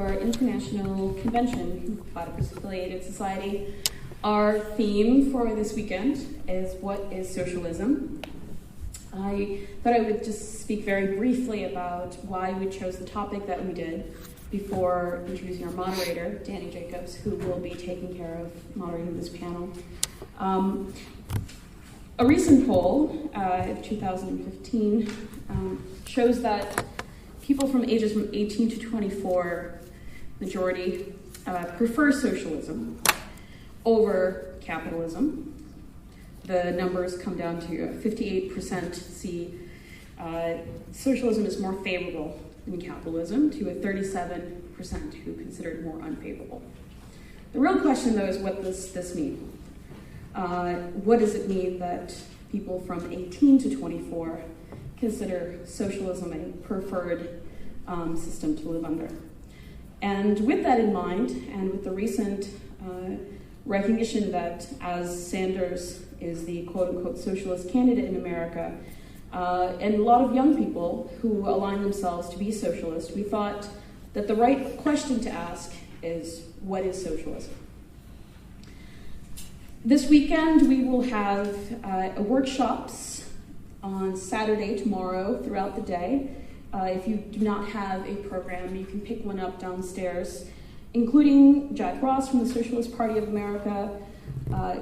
our international convention, Platypus Affiliated Society. Our theme for this weekend is what is socialism? I thought I would just speak very briefly about why we chose the topic that we did before introducing our moderator, Danny Jacobs, who will be taking care of moderating this panel. A recent poll of 2015 shows that people from ages from 18 to 24, majority, prefer socialism over capitalism. The numbers come down to 58% see socialism is more favorable than capitalism, to a 37% who consider it more unfavorable. The real question, though, is what does this mean? What does it mean that people from 18 to 24 consider socialism a preferred system to live under? And with that in mind, and with the recent recognition that as Sanders is the quote-unquote socialist candidate in America, and a lot of young people who align themselves to be socialist, we thought that the right question to ask is, what is socialism? This weekend, we will have workshops on Saturday, tomorrow, throughout the day. If you do not have a program, you can pick one up downstairs, including Jack Ross from the Socialist Party of America,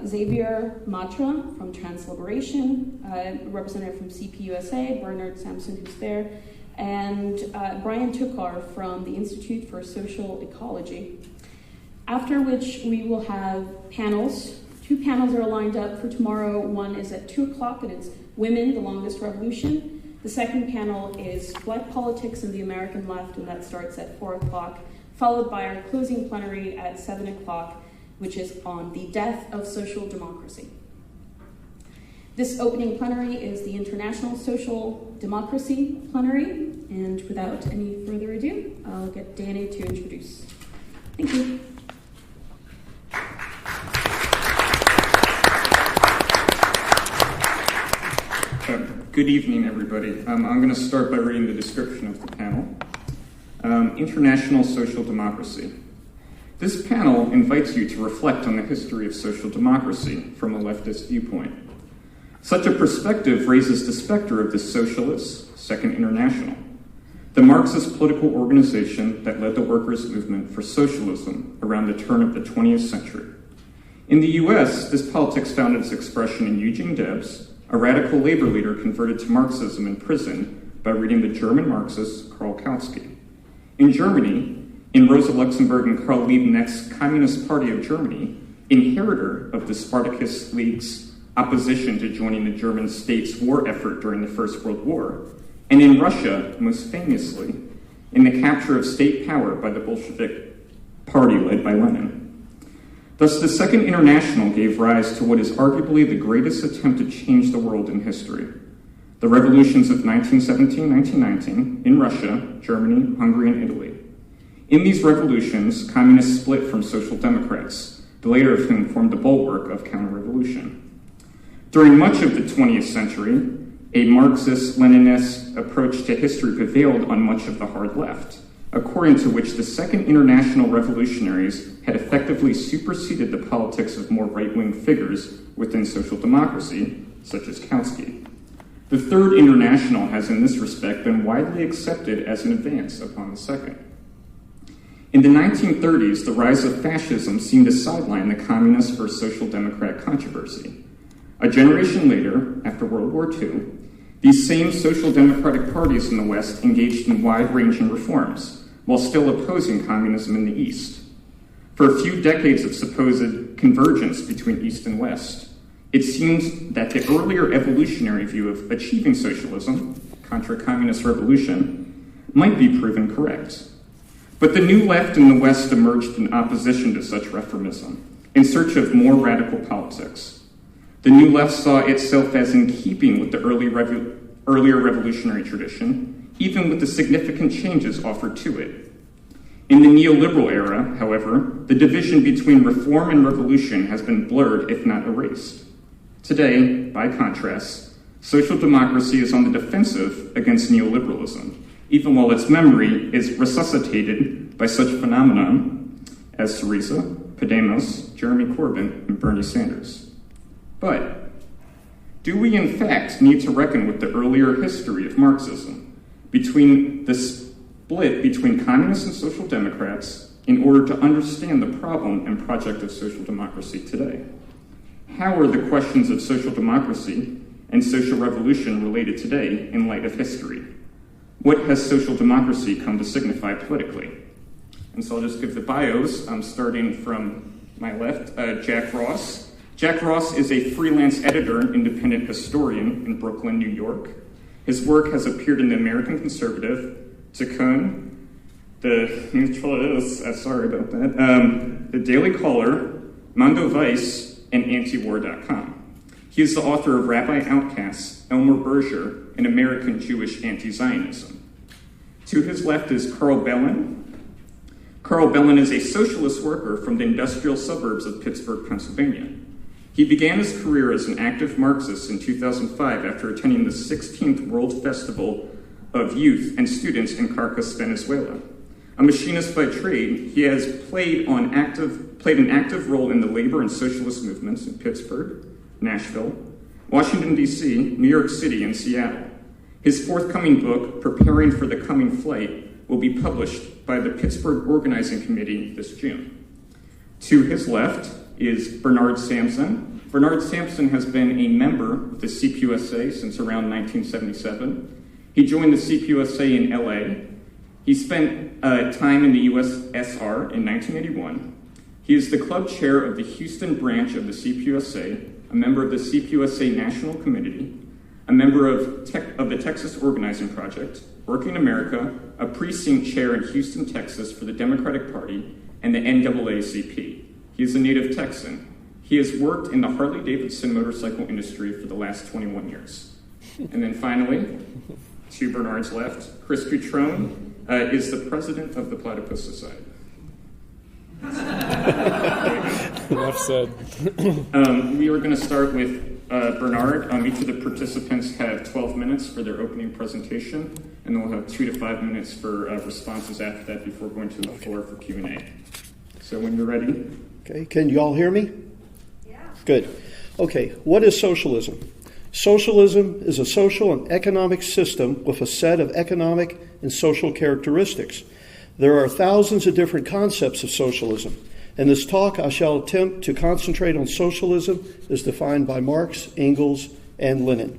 Xavier Matra from Transliberation, a representative from CPUSA, Bernard Sampson, who's there, and Brian Tukar from the Institute for Social Ecology. After which we will have panels. 2 panels are lined up for tomorrow. One is at 2 o'clock, and it's Women, the Longest Revolution. The second panel is Black Politics and the American Left, and that starts at 4 o'clock, followed by our closing plenary at 7 o'clock, which is on the death of social democracy. This opening plenary is the International Social Democracy Plenary, and without any further ado, I'll get Danny to introduce. Thank you. Good evening, everybody. I'm going to start by reading the description of the panel. International Social Democracy. This panel invites you to reflect on the history of social democracy from a leftist viewpoint. Such a perspective raises the specter of the Socialists' Second International, the Marxist political organization that led the workers' movement for socialism around the turn of the 20th century. In the US, this politics found its expression in Eugene Debs, a radical labor leader converted to Marxism in prison by reading the German Marxist Karl Kautsky. In Germany, in Rosa Luxemburg and Karl Liebknecht's Communist Party of Germany, inheritor of the Spartacus League's opposition to joining the German state's war effort during the First World War, and in Russia, most famously, in the capture of state power by the Bolshevik Party led by Lenin. Thus, the Second International gave rise to what is arguably the greatest attempt to change the world in history. The revolutions of 1917-1919 in Russia, Germany, Hungary, and Italy. In these revolutions, communists split from social democrats, the later of whom formed the bulwark of counterrevolution. During much of the 20th century, a Marxist-Leninist approach to history prevailed on much of the hard left, according to which the Second International revolutionaries had effectively superseded the politics of more right-wing figures within social democracy, such as Kautsky. The Third International has in this respect been widely accepted as an advance upon the Second. In the 1930s, the rise of fascism seemed to sideline the communist versus social democrat controversy. A generation later, after World War II, these same social democratic parties in the West engaged in wide-ranging reforms, while still opposing communism in the East. For a few decades of supposed convergence between East and West, it seems that the earlier evolutionary view of achieving socialism, contra-communist revolution, might be proven correct. But the new left in the West emerged in opposition to such reformism, in search of more radical politics. The new left saw itself as in keeping with the earlier revolutionary tradition, even with the significant changes offered to it. In the neoliberal era, however, the division between reform and revolution has been blurred, if not erased. Today, by contrast, social democracy is on the defensive against neoliberalism, even while its memory is resuscitated by such phenomenon as Syriza, Podemos, Jeremy Corbyn, and Bernie Sanders. But do we in fact need to reckon with the earlier history of Marxism, between the split between communists and social democrats, in order to understand the problem and project of social democracy today? How are the questions of social democracy and social revolution related today in light of history? What has social democracy come to signify politically? And so I'll just give the bios, starting from my left, Jack Ross. Jack Ross is a freelance editor and independent historian in Brooklyn, New York. His work has appeared in the American Conservative, Tikkun, the Neutralist, sorry about that, the Daily Caller, Mondo Vice, and Antiwar.com. He is the author of Rabbi Outcasts, Elmer Berger, and American Jewish Anti-Zionism. To his left is Karl Belin. Karl Belin is a socialist worker from the industrial suburbs of Pittsburgh, Pennsylvania. He began his career as an active Marxist in 2005 after attending the 16th World Festival of Youth and Students in Caracas, Venezuela. A machinist by trade, he has played an active role in the labor and socialist movements in Pittsburgh, Nashville, Washington, D.C., New York City, and Seattle. His forthcoming book, Preparing for the Coming Flight, will be published by the Pittsburgh Organizing Committee this June. To his left is Bernard Sampson. Bernard Sampson has been a member of the CPUSA since around 1977. He joined the CPUSA in LA. He spent time in the USSR in 1981. He is the club chair of the Houston branch of the CPUSA, a member of the CPUSA National Committee, a member of the Texas Organizing Project, Working America, a precinct chair in Houston, Texas for the Democratic Party, and the NAACP. He is a native Texan. He has worked in the Harley-Davidson motorcycle industry for the last 21 years. And then finally, to Bernard's left, Chris Cutrone is the president of the Platypus Society. Enough said. We are going to start with Bernard. Each of the participants have 12 minutes for their opening presentation, and then we'll have 2 to 5 minutes for responses after that before going to the floor for Q&A. So when you're ready. Okay, can you all hear me? Yeah. Good. Okay, what is socialism? Socialism is a social and economic system with a set of economic and social characteristics. There are thousands of different concepts of socialism. In this talk, I shall attempt to concentrate on socialism as defined by Marx, Engels, and Lenin.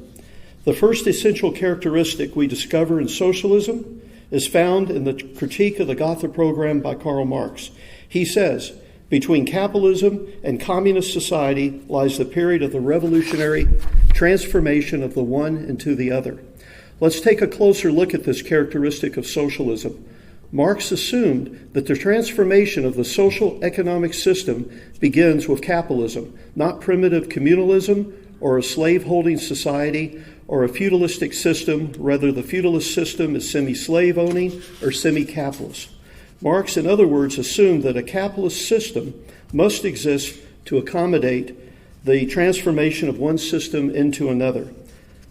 The first essential characteristic we discover in socialism is found in the critique of the Gotha program by Karl Marx. He says, between capitalism and communist society lies the period of the revolutionary transformation of the one into the other. Let's take a closer look at this characteristic of socialism. Marx assumed that the transformation of the social economic system begins with capitalism, not primitive communalism or a slave-holding society or a feudalistic system. Rather, the feudalist system is semi-slave owning or semi-capitalist. Marx, in other words, assumed that a capitalist system must exist to accommodate the transformation of one system into another.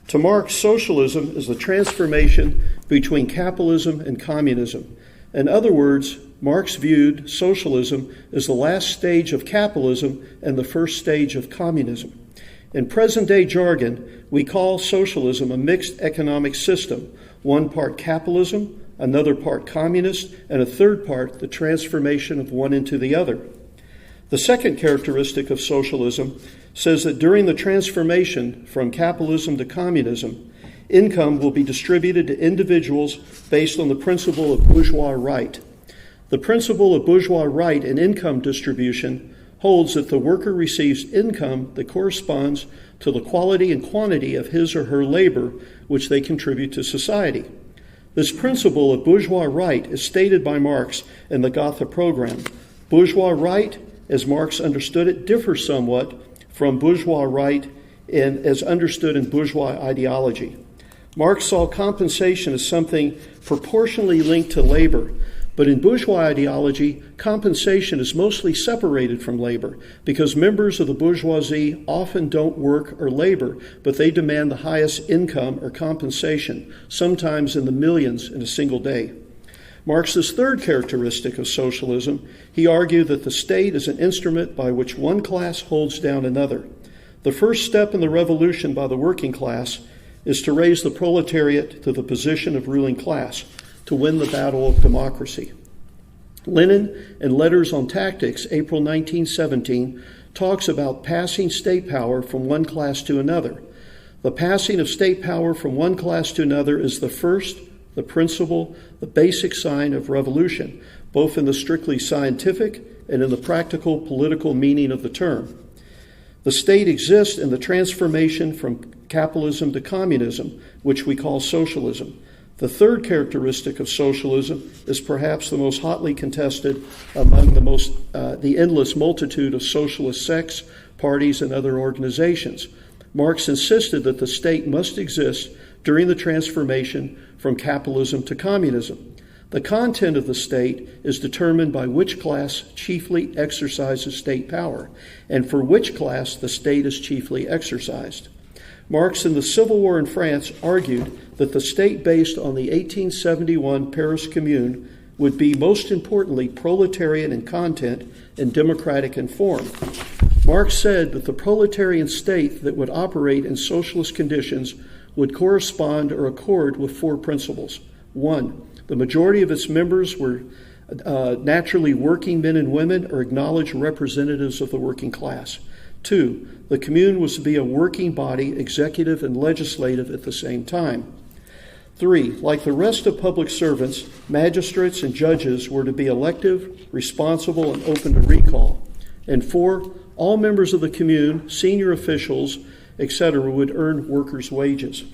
To Marx, socialism is the transformation between capitalism and communism. In other words, Marx viewed socialism as the last stage of capitalism and the first stage of communism. In present-day jargon, we call socialism a mixed economic system, one part capitalism, another part communist, and a third part the transformation of one into the other. The second characteristic of socialism says that during the transformation from capitalism to communism, income will be distributed to individuals based on the principle of bourgeois right. The principle of bourgeois right in income distribution holds that the worker receives income that corresponds to the quality and quantity of his or her labor which they contribute to society. This principle of bourgeois right is stated by Marx in the Gotha program. Bourgeois right, as Marx understood it, differs somewhat from bourgeois right as understood in bourgeois ideology. Marx saw compensation as something proportionally linked to labor, but in bourgeois ideology, compensation is mostly separated from labor because members of the bourgeoisie often don't work or labor, but they demand the highest income or compensation, sometimes in the millions in a single day. Marx's third characteristic of socialism, he argued that the state is an instrument by which one class holds down another. The first step in the revolution by the working class is to raise the proletariat to the position of ruling class, to win the battle of democracy. Lenin, in Letters on Tactics, April 1917, talks about passing state power from one class to another. The passing of state power from one class to another is the first, the principal, the basic sign of revolution, both in the strictly scientific and in the practical political meaning of the term. The state exists in the transformation from capitalism to communism, which we call socialism. The third characteristic of socialism is perhaps the most hotly contested among the endless multitude of socialist sects, parties, and other organizations. Marx insisted that the state must exist during the transformation from capitalism to communism. The content of the state is determined by which class chiefly exercises state power, and for which class the state is chiefly exercised. Marx in the Civil War in France argued that the state based on the 1871 Paris Commune would be most importantly proletarian in content and democratic in form. Marx said that the proletarian state that would operate in socialist conditions would correspond or accord with four principles. 1. The majority of its members were naturally working men and women or acknowledged representatives of the working class. 2. The commune was to be a working body, executive and legislative at the same time. 3. Like the rest of public servants, magistrates and judges were to be elective, responsible, and open to recall. And 4. All members of the commune, senior officials, etc., would earn workers' wages.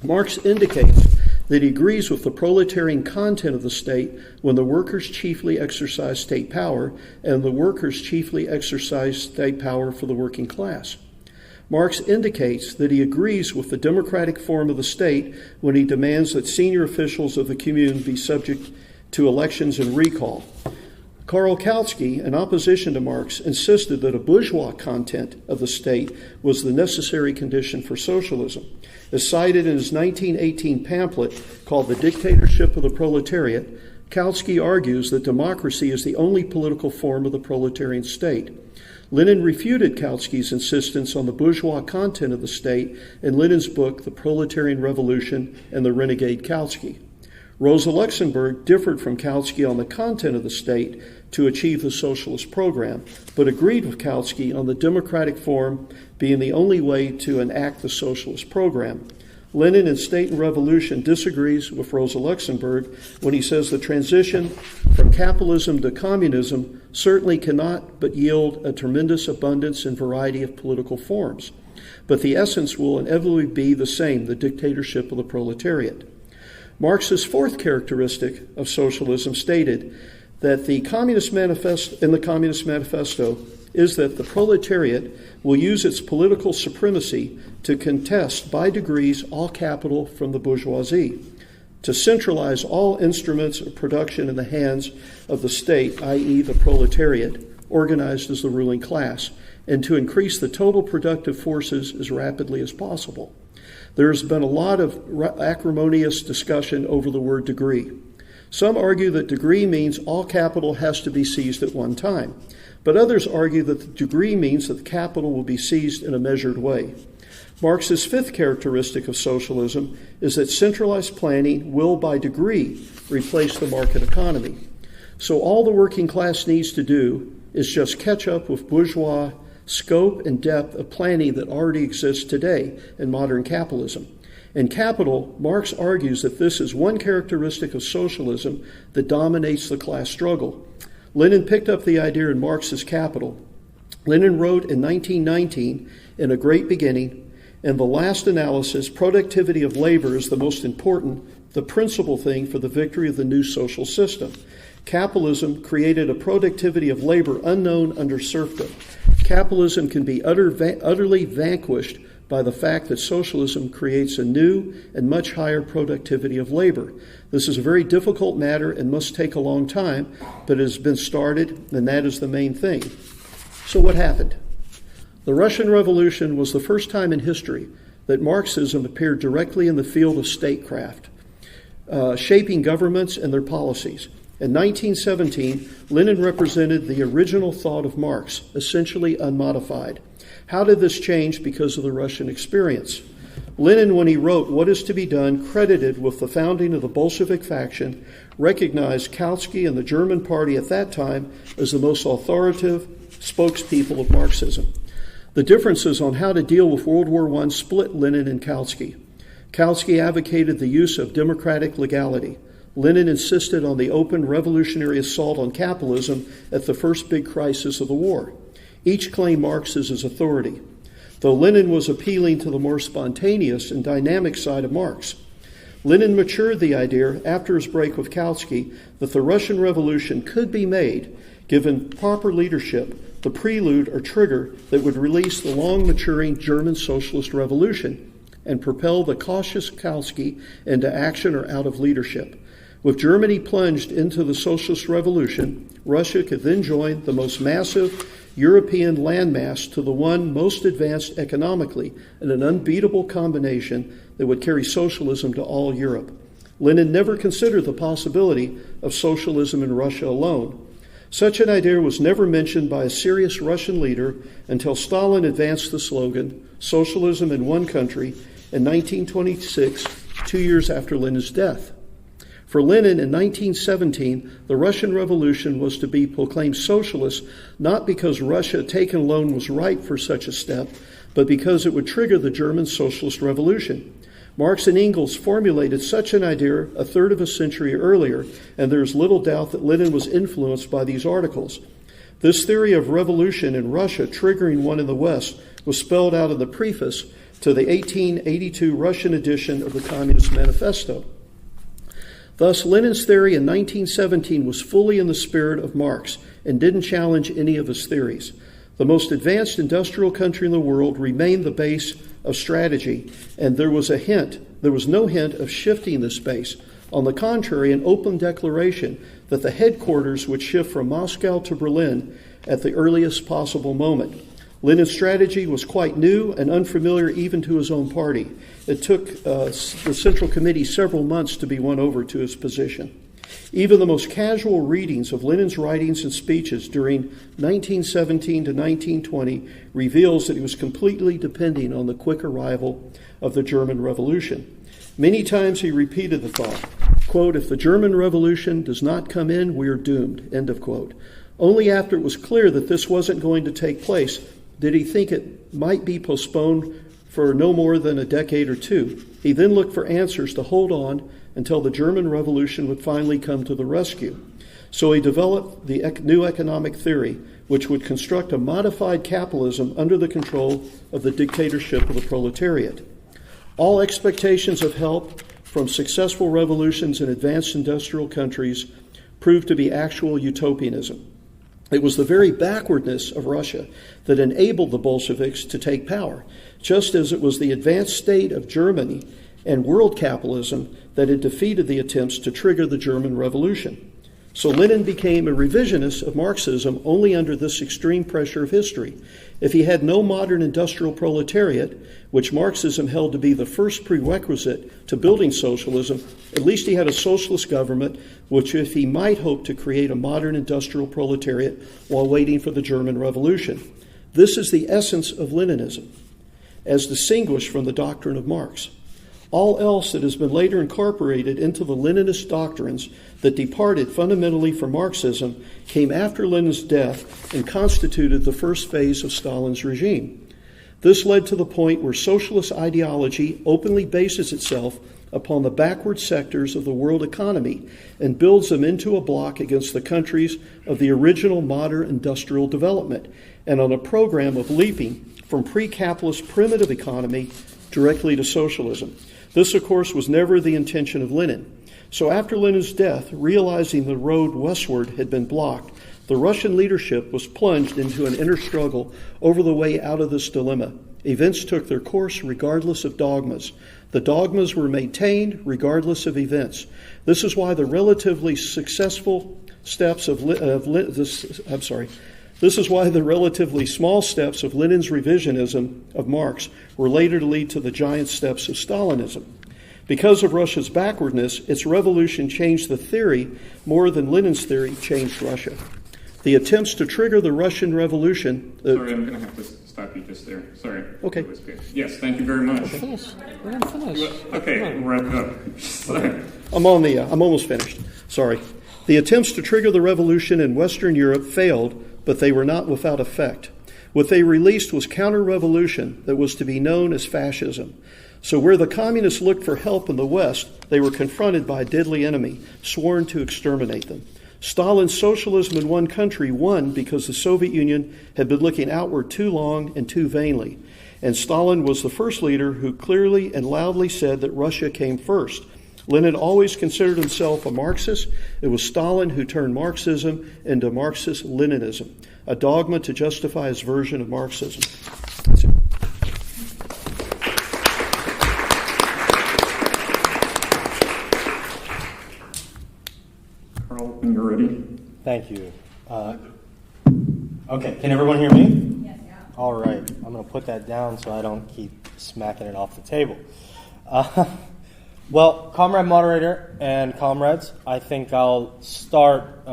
Marx indicates that he agrees with the proletarian content of the state when the workers chiefly exercise state power and the workers chiefly exercise state power for the working class. Marx indicates that he agrees with the democratic form of the state when he demands that senior officials of the commune be subject to elections and recall. Karl Kautsky, in opposition to Marx, insisted that a bourgeois content of the state was the necessary condition for socialism. As cited in his 1918 pamphlet called The Dictatorship of the Proletariat, Kautsky argues that democracy is the only political form of the proletarian state. Lenin refuted Kautsky's insistence on the bourgeois content of the state in Lenin's book, The Proletarian Revolution and the Renegade Kautsky. Rosa Luxemburg differed from Kautsky on the content of the state to achieve the socialist program, but agreed with Kautsky on the democratic form being the only way to enact the socialist program. Lenin in State and Revolution disagrees with Rosa Luxemburg when he says the transition from capitalism to communism certainly cannot but yield a tremendous abundance and variety of political forms, but the essence will inevitably be the same, the dictatorship of the proletariat. Marx's fourth characteristic of socialism stated that the Communist Manifesto is that the proletariat will use its political supremacy to contest by degrees all capital from the bourgeoisie, to centralize all instruments of production in the hands of the state, i.e. the proletariat, organized as the ruling class, and to increase the total productive forces as rapidly as possible. There's been a lot of acrimonious discussion over the word degree. Some argue that degree means all capital has to be seized at one time, but others argue that the degree means that the capital will be seized in a measured way. Marx's fifth characteristic of socialism is that centralized planning will, by degree, replace the market economy. So all the working class needs to do is just catch up with bourgeois scope and depth of planning that already exists today in modern capitalism. In Capital, Marx argues that this is one characteristic of socialism that dominates the class struggle. Lenin picked up the idea in Marx's Capital. Lenin wrote in 1919, in A Great Beginning, in the last analysis, productivity of labor is the most important, the principal thing for the victory of the new social system. Capitalism created a productivity of labor unknown under serfdom. Capitalism can be utterly vanquished by the fact that socialism creates a new and much higher productivity of labor. This is a very difficult matter and must take a long time, but it has been started, and that is the main thing. So what happened? The Russian Revolution was the first time in history that Marxism appeared directly in the field of statecraft. shaping governments and their policies. In 1917, Lenin represented the original thought of Marx, essentially unmodified. How did this change because of the Russian experience? Lenin, when he wrote What is to be Done, credited with the founding of the Bolshevik faction, recognized Kautsky and the German Party at that time as the most authoritative spokespeople of Marxism. The differences on how to deal with World War I split Lenin and Kautsky. Kautsky advocated the use of democratic legality. Lenin insisted on the open revolutionary assault on capitalism at the first big crisis of the war. Each claimed Marx as his authority, though Lenin was appealing to the more spontaneous and dynamic side of Marx. Lenin matured the idea after his break with Kautsky that the Russian Revolution could be made, given proper leadership, the prelude or trigger that would release the long-maturing German Socialist Revolution and propel the cautious Kautsky into action or out of leadership. With Germany plunged into the Socialist Revolution, Russia could then join the most massive European landmass to the one most advanced economically, in an unbeatable combination that would carry socialism to all Europe. Lenin never considered the possibility of socialism in Russia alone. Such an idea was never mentioned by a serious Russian leader until Stalin advanced the slogan, Socialism in One Country, in 1926, 2 years after Lenin's death. For Lenin, in 1917, the Russian Revolution was to be proclaimed socialist, not because Russia taken alone was right for such a step, but because it would trigger the German Socialist Revolution. Marx and Engels formulated such an idea a third of a century earlier, and there is little doubt that Lenin was influenced by these articles. This theory of revolution in Russia triggering one in the West was spelled out in the preface to the 1882 Russian edition of the Communist Manifesto. Thus, Lenin's theory in 1917 was fully in the spirit of Marx and didn't challenge any of his theories. The most advanced industrial country in the world remained the base of strategy, and there was no hint of shifting this base. On the contrary, an open declaration that the headquarters would shift from Moscow to Berlin at the earliest possible moment. Lenin's strategy was quite new and unfamiliar even to his own party. It took the Central Committee several months to be won over to his position. Even the most casual readings of Lenin's writings and speeches during 1917 to 1920 reveals that he was completely depending on the quick arrival of the German Revolution. Many times he repeated the thought, quote, if the German Revolution does not come in, we are doomed, end of quote. Only after it was clear that this wasn't going to take place did he think it might be postponed for no more than a decade or two. He then looked for answers to hold on until the German Revolution would finally come to the rescue. So he developed the new economic theory, which would construct a modified capitalism under the control of the dictatorship of the proletariat. All expectations of help from successful revolutions in advanced industrial countries proved to be actual utopianism. It was the very backwardness of Russia that enabled the Bolsheviks to take power, just as it was the advanced state of Germany and world capitalism that had defeated the attempts to trigger the German Revolution. So Lenin became a revisionist of Marxism only under this extreme pressure of history. If he had no modern industrial proletariat, which Marxism held to be the first prerequisite to building socialism, at least he had a socialist government, which if he might hope to create a modern industrial proletariat while waiting for the German Revolution. This is the essence of Leninism, as distinguished from the doctrine of Marx. All else that has been later incorporated into the Leninist doctrines that departed fundamentally from Marxism came after Lenin's death and constituted the first phase of Stalin's regime. This led to the point where socialist ideology openly bases itself upon the backward sectors of the world economy and builds them into a bloc against the countries of the original modern industrial development and on a program of leaping from pre-capitalist primitive economy directly to socialism. This, of course, was never the intention of Lenin. So after Lenin's death, realizing the road westward had been blocked, the Russian leadership was plunged into an inner struggle over the way out of this dilemma. Events took their course regardless of dogmas. The dogmas were maintained regardless of events. This is why the relatively small steps of Lenin's revisionism of Marx were later to lead to the giant steps of Stalinism. Because of Russia's backwardness, its revolution changed the theory more than Lenin's theory changed Russia. The attempts to trigger the Russian Revolution... Sorry, I'm going to have to stop you just there. Sorry. Okay. Yes, thank you very much. We're going to finish. Okay, we'll wrap it up. Sorry. I'm almost finished. Sorry. The attempts to trigger the revolution in Western Europe failed, but they were not without effect. What they released was counter-revolution that was to be known as fascism. So where the communists looked for help in the West, they were confronted by a deadly enemy, sworn to exterminate them. Stalin's socialism in one country won because the Soviet Union had been looking outward too long and too vainly. And Stalin was the first leader who clearly and loudly said that Russia came first. Lenin always considered himself a Marxist. It was Stalin who turned Marxism into Marxist-Leninism, a dogma to justify his version of Marxism. That's it. Karl, when you're ready. Thank you. Okay, can everyone hear me? Yes. Yeah. All right, I'm going to put that down so I don't keep smacking it off the table. Well, comrade moderator and comrades, I think I'll start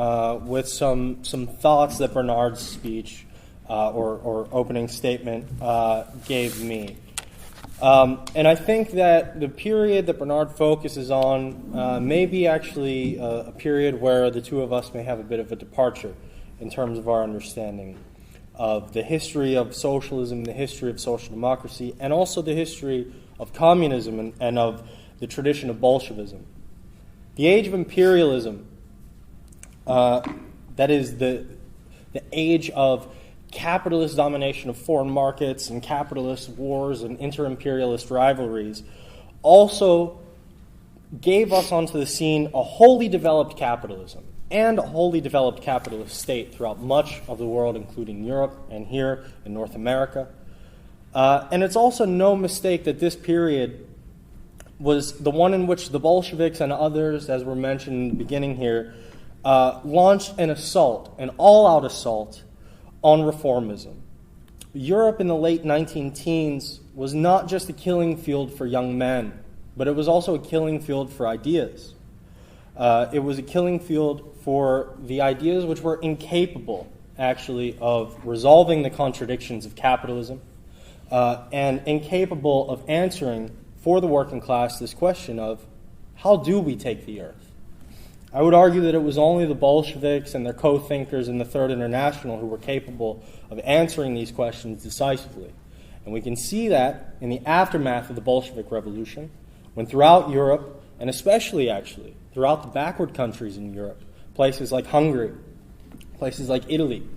with some thoughts that Bernard's speech or opening statement gave me. And I think that the period that Bernard focuses on may be actually a period where the two of us may have a bit of a departure in terms of our understanding of the history of socialism, the history of social democracy, and also the history of communism and of the tradition of Bolshevism. The age of imperialism, that is the age of capitalist domination of foreign markets and capitalist wars and inter-imperialist rivalries, also gave us onto the scene a wholly developed capitalism and a wholly developed capitalist state throughout much of the world, including Europe and here in North America. And it's also no mistake that this period was the one in which the Bolsheviks and others, as were mentioned in the beginning here, launched an assault, an all-out assault, on reformism. Europe in the late 19-teens was not just a killing field for young men, but it was also a killing field for ideas. It was a killing field for the ideas which were incapable, actually, of resolving the contradictions of capitalism and incapable of answering for the working class this question of, how do we take the earth? I would argue that it was only the Bolsheviks and their co-thinkers in the Third International who were capable of answering these questions decisively. And we can see that in the aftermath of the Bolshevik Revolution, when throughout Europe, and especially actually throughout the backward countries in Europe, places like Hungary, places like Italy,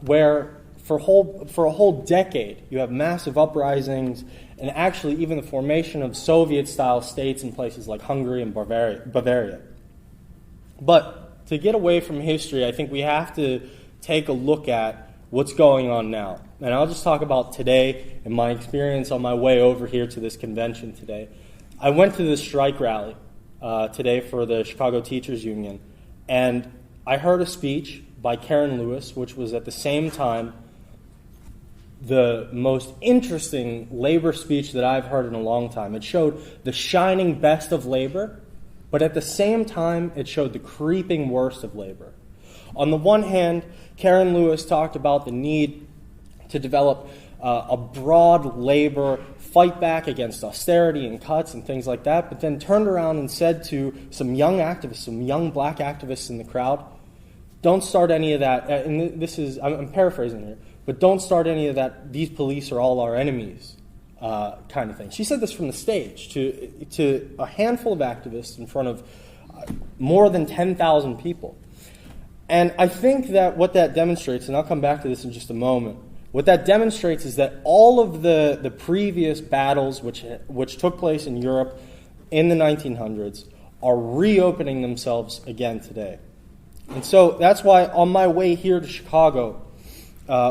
where for a whole decade you have massive uprisings and actually even the formation of Soviet-style states in places like Hungary and Bavaria. But to get away from history, I think we have to take a look at what's going on now. And I'll just talk about today and my experience on my way over here to this convention today. I went to this strike rally today for the Chicago Teachers Union, and I heard a speech by Karen Lewis, which was at the same time the most interesting labor speech that I've heard in a long time. It showed the shining best of labor, but at the same time, it showed the creeping worst of labor. On the one hand, Karen Lewis talked about the need to develop a broad labor fight back against austerity and cuts and things like that, but then turned around and said to some young activists, some young black activists in the crowd, don't start any of that, and this is, I'm paraphrasing here, but don't start any of that, these police are all our enemies kind of thing. She said this from the stage to a handful of activists in front of more than 10,000 people. And I think that what that demonstrates, and I'll come back to this in just a moment, what that demonstrates is that all of the previous battles which took place in Europe in the 1900s are reopening themselves again today. And so that's why on my way here to Chicago,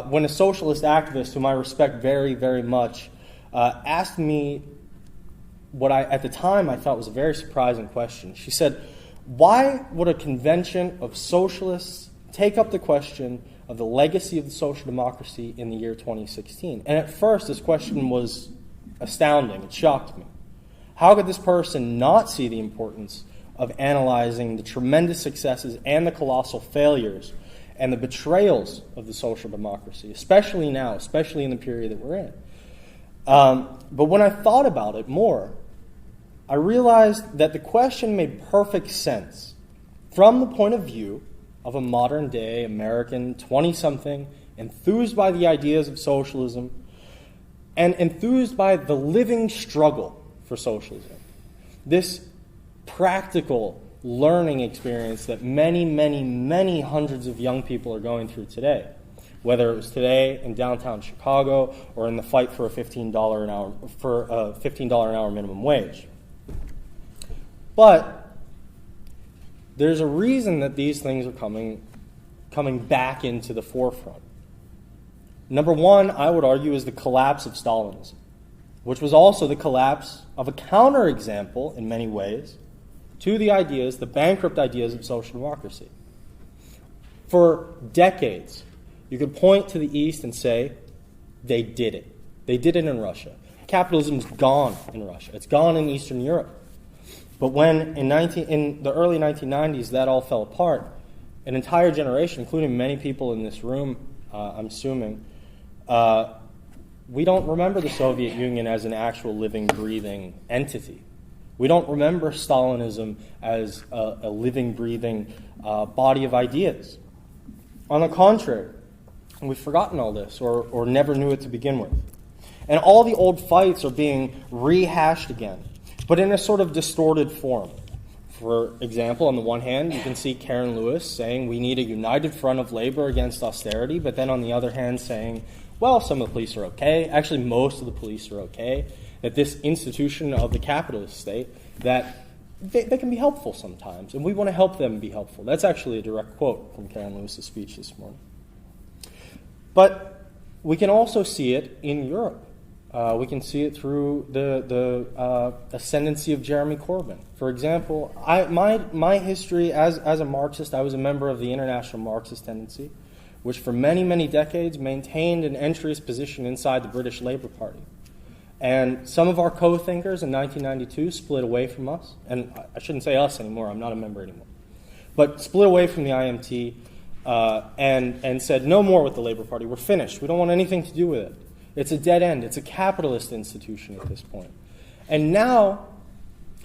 when a socialist activist, whom I respect very, very much, asked me what at the time I thought was a very surprising question. She said, why would a convention of socialists take up the question of the legacy of the social democracy in the year 2016? And at first, this question was astounding. It shocked me. How could this person not see the importance of analyzing the tremendous successes and the colossal failures and the betrayals of the social democracy, especially now, especially in the period that we're in? But when I thought about it more, I realized that the question made perfect sense from the point of view of a modern-day American 20-something enthused by the ideas of socialism and enthused by the living struggle for socialism. This practical learning experience that many, many, many hundreds of young people are going through today, whether it was today in downtown Chicago or in the fight for a $15 an hour minimum wage. But there's a reason that these things are coming back into the forefront. Number one, I would argue, is the collapse of Stalinism, which was also the collapse of a counterexample in many ways to the ideas, the bankrupt ideas of social democracy. For decades, you could point to the East and say, they did it. They did it in Russia. Capitalism's gone in Russia. It's gone in Eastern Europe. But when in the early 1990s that all fell apart, an entire generation, including many people in this room, I'm assuming, we don't remember the Soviet Union as an actual living, breathing entity. We don't remember Stalinism as a living, breathing body of ideas. On the contrary, we've forgotten all this or never knew it to begin with. And all the old fights are being rehashed again, but in a sort of distorted form. For example, on the one hand, you can see Karen Lewis saying we need a united front of labor against austerity, but then on the other hand saying, well, some of the police are okay. Actually, most of the police are okay. That this institution of the capitalist state, that they can be helpful sometimes, and we want to help them be helpful. That's actually a direct quote from Karen Lewis's speech this morning. But we can also see it in Europe. We can see it through the ascendancy of Jeremy Corbyn. For example, my history as a Marxist, I was a member of the International Marxist Tendency, which for many, many decades maintained an entry's position inside the British Labour Party. And some of our co-thinkers in 1992 split away from us. And I shouldn't say us anymore, I'm not a member anymore. But split away from the IMT and said, no more with the Labour Party, we're finished, we don't want anything to do with it. It's a dead end. It's a capitalist institution at this point. And now,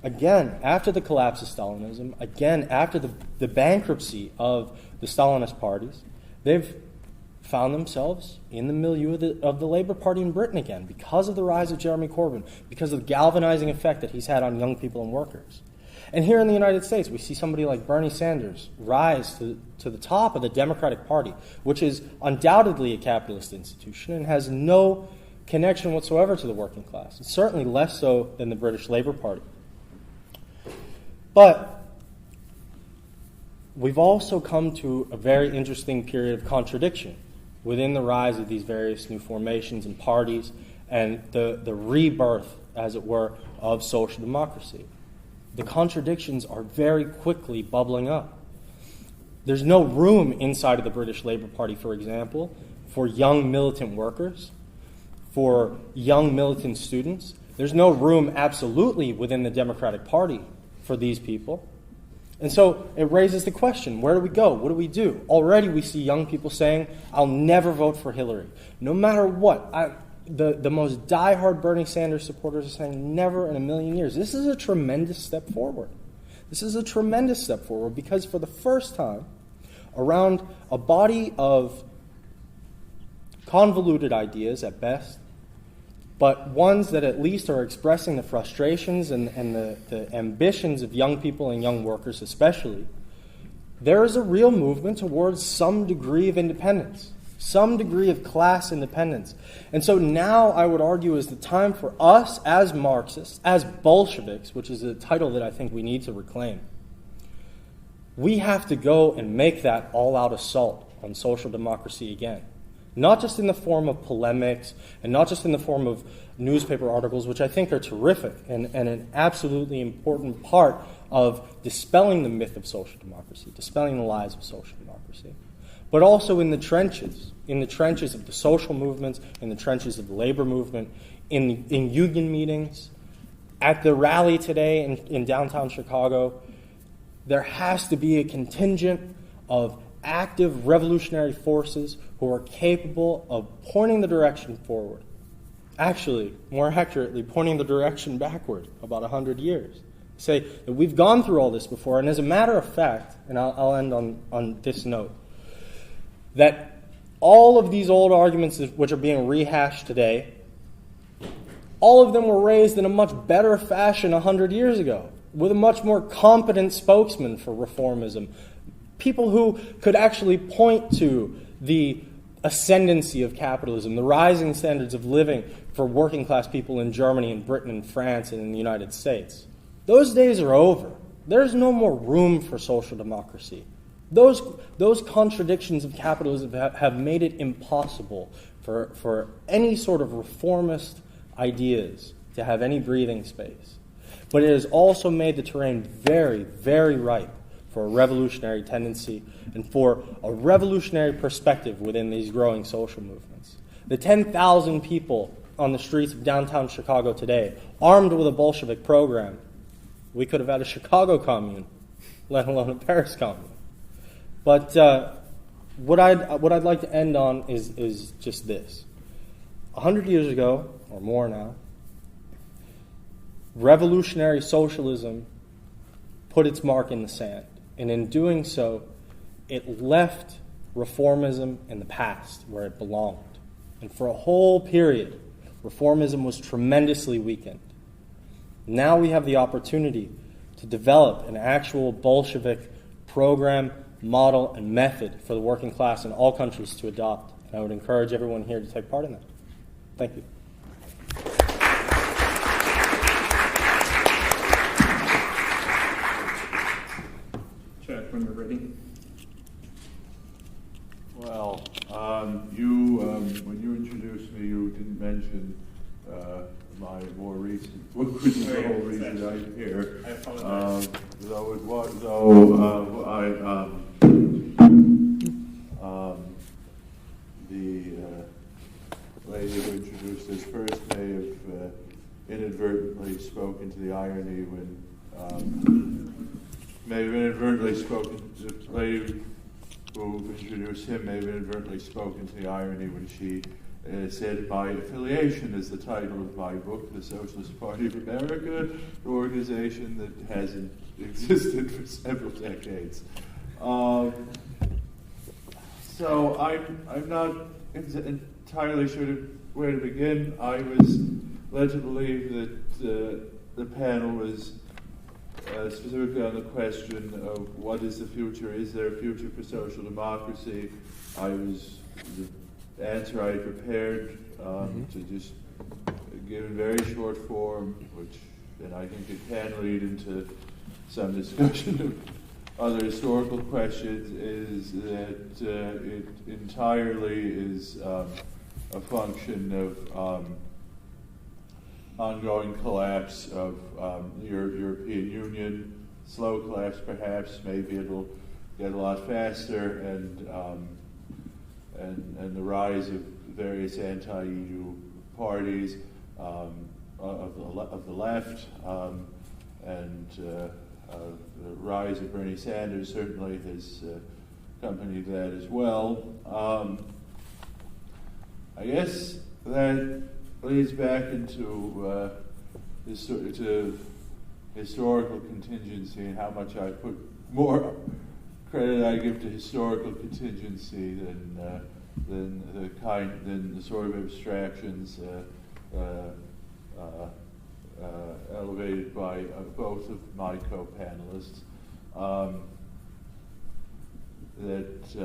again, after the collapse of Stalinism, again, after the bankruptcy of the Stalinist parties, they've found themselves in the milieu of the Labour Party in Britain again because of the rise of Jeremy Corbyn, because of the galvanizing effect that he's had on young people and workers. And here in the United States, we see somebody like Bernie Sanders rise to the top of the Democratic Party, which is undoubtedly a capitalist institution and has no connection whatsoever to the working class, and certainly less so than the British Labour Party. But we've also come to a very interesting period of contradiction within the rise of these various new formations and parties and the rebirth, as it were, of social democracy. The contradictions are very quickly bubbling up. There's no room inside of the British Labour Party, for example, for young militant workers, for young militant students. There's no room absolutely within the Democratic Party for these people. And so it raises the question, where do we go? What do we do? Already we see young people saying, I'll never vote for Hillary. No matter what. The most diehard Bernie Sanders supporters are saying, never in a million years. This is a tremendous step forward. This is a tremendous step forward because for the first time, around a body of convoluted ideas at best, but ones that at least are expressing the frustrations and the ambitions of young people and young workers especially, there is a real movement towards some degree of independence, some degree of class independence. And so now I would argue is the time for us as Marxists, as Bolsheviks, which is a title that I think we need to reclaim. We have to go and make that all-out assault on social democracy again. Not just in the form of polemics and not just in the form of newspaper articles, which I think are terrific and an absolutely important part of dispelling the myth of social democracy, dispelling the lies of social democracy, but also in the trenches of the social movements, in the trenches of the labor movement, in union meetings, At the rally today in downtown Chicago, there has to be a contingent of active revolutionary forces who are capable of pointing the direction forward. Actually, more accurately, pointing the direction backward about 100 years. Say that we've gone through all this before, and as a matter of fact, and I'll end on this note, that all of these old arguments which are being rehashed today, all of them were raised in a much better fashion 100 years ago, with a much more competent spokesman for reformism. People who could actually point to the ascendancy of capitalism, the rising standards of living for working class people in Germany and Britain and France and in the United States. Those days are over. There's no more room for social democracy. Those contradictions of capitalism have made it impossible for any sort of reformist ideas to have any breathing space. But it has also made the terrain very, very ripe for a revolutionary tendency and for a revolutionary perspective within these growing social movements. The 10,000 people on the streets of downtown Chicago today, armed with a Bolshevik program, we could have had a Chicago commune, let alone a Paris commune. But what I'd like to end on is just this. 100 years ago, or more now, revolutionary socialism put its mark in the sand. And in doing so, it left reformism in the past where it belonged. And for a whole period, reformism was tremendously weakened. Now we have the opportunity to develop an actual Bolshevik program, model, and method for the working class in all countries to adopt. And I would encourage everyone here to take part in that. Thank you. Chad, when you're ready. Well, when you introduced me, you didn't mention my more recent book, which is the whole reason I'm here. I apologize. The lady who introduced us first may have inadvertently spoken to the irony when may have inadvertently spoken to the lady who introduced him may have inadvertently spoken to the irony when she said my affiliation is the title of my book, The Socialist Party of America, an organization that hasn't existed for several decades. So I'm not entirely sure where to begin. I was led to believe that the panel was specifically on the question of what is the future, is there a future for social democracy? The answer I had prepared to just give in very short form, and I think it can lead into some discussion of other historical questions, is that it entirely is a function of ongoing collapse of the European Union, slow collapse perhaps, maybe it'll get a lot faster, and the rise of various anti-EU parties of the left, and the rise of Bernie Sanders certainly has accompanied that as well. I guess that leads back into historical contingency and how much I put more credit I give to historical contingency than the sort of abstractions elevated by both of my co-panelists. That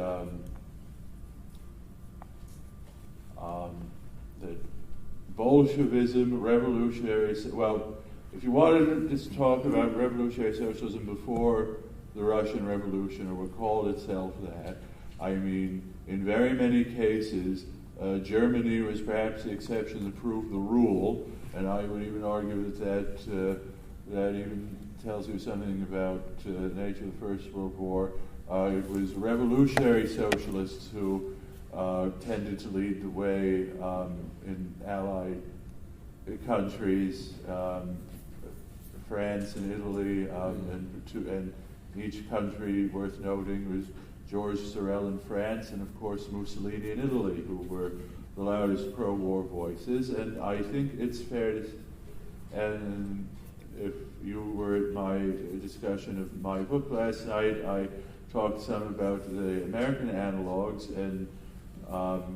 Bolshevism, revolutionary, well, if you wanted to just talk about revolutionary socialism before the Russian Revolution, or what called itself that, I mean, in very many cases, Germany was perhaps the exception that proved the rule, and I would even argue that even tells you something about the nature of the First World War. It was revolutionary socialists who tended to lead the way in Allied countries, France and Italy, and each country worth noting was George Sorel in France, and of course Mussolini in Italy, who were the loudest pro-war voices. And I think it's fair to, and if you were at my discussion of my book last night, I talked some about the American analogs, and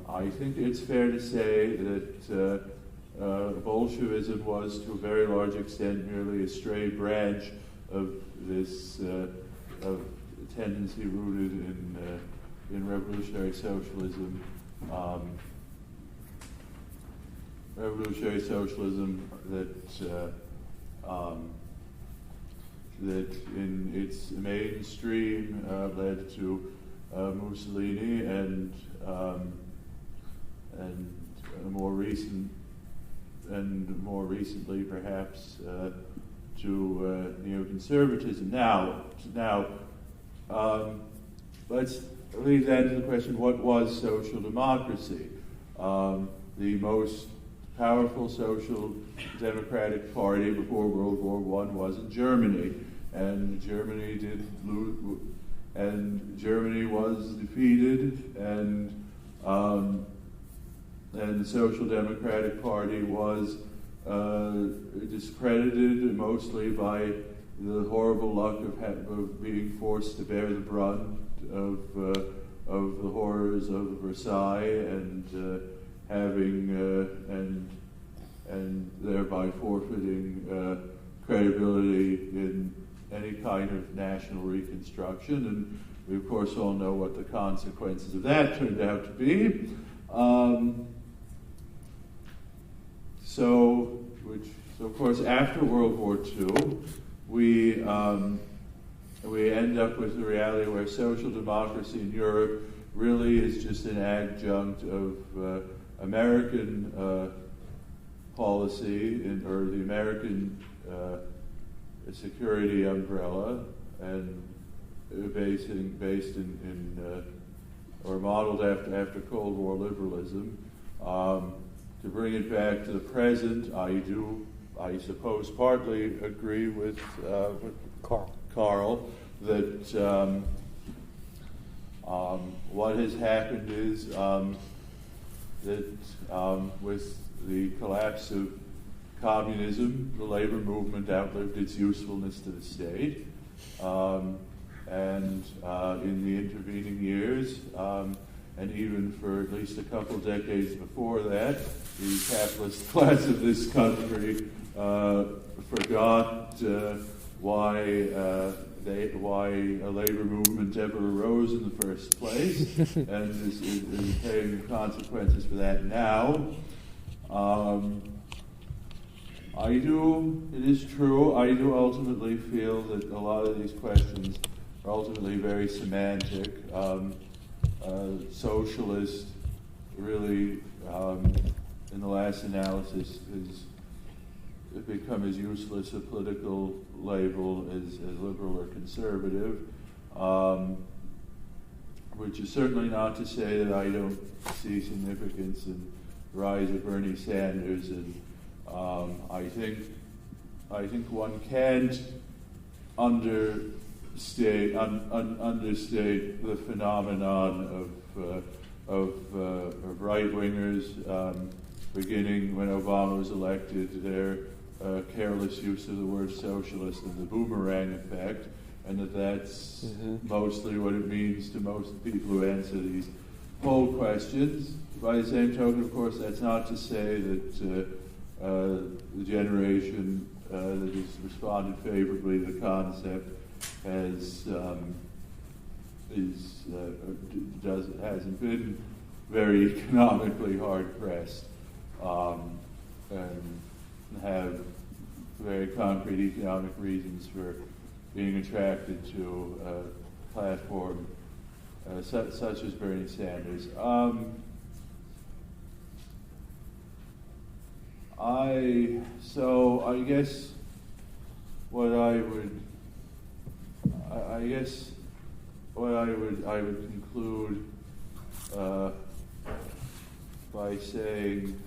I think it's fair to say that Bolshevism was, to a very large extent, merely a stray branch of this of tendency rooted in revolutionary socialism. Revolutionary socialism that in its mainstream led to Mussolini and more recently perhaps to neoconservatism. Now, let's leave that to the question: what was social democracy? The most powerful social democratic party before World War I was in Germany, and Germany did lose, and Germany was defeated, and the Social Democratic Party was discredited mostly by the horrible luck of being forced to bear the brunt of the horrors of Versailles and having and thereby forfeiting credibility in any kind of national reconstruction. And we of course all know what the consequences of that turned out to be. So of course after World War II, we end up with the reality where social democracy in Europe really is just an adjunct of American policy or the American security umbrella, and based in or modeled after Cold War liberalism. To bring it back to the present, I suppose, partly agree with Karl that what has happened is that with the collapse of communism, the labor movement outlived its usefulness to the state, and in the intervening years, and even for at least a couple decades before that, the capitalist class of this country forgot why a labor movement ever arose in the first place, and is paying the consequences for that now. It is true, I do ultimately feel that a lot of these questions are ultimately very semantic. Socialist really, in the last analysis, has become as useless a political label as liberal or conservative, which is certainly not to say that I don't see significance in the rise of Bernie Sanders, and I think one can't understate the phenomenon of right-wingers, beginning when Obama was elected, their careless use of the word socialist and the boomerang effect, and that's mostly what it means to most people who answer these poll questions. By the same token, of course, that's not to say that the generation that has responded favorably to the concept hasn't been very economically hard pressed, and have very concrete economic reasons for being attracted to a platform such as Bernie Sanders. I guess what I would conclude by saying,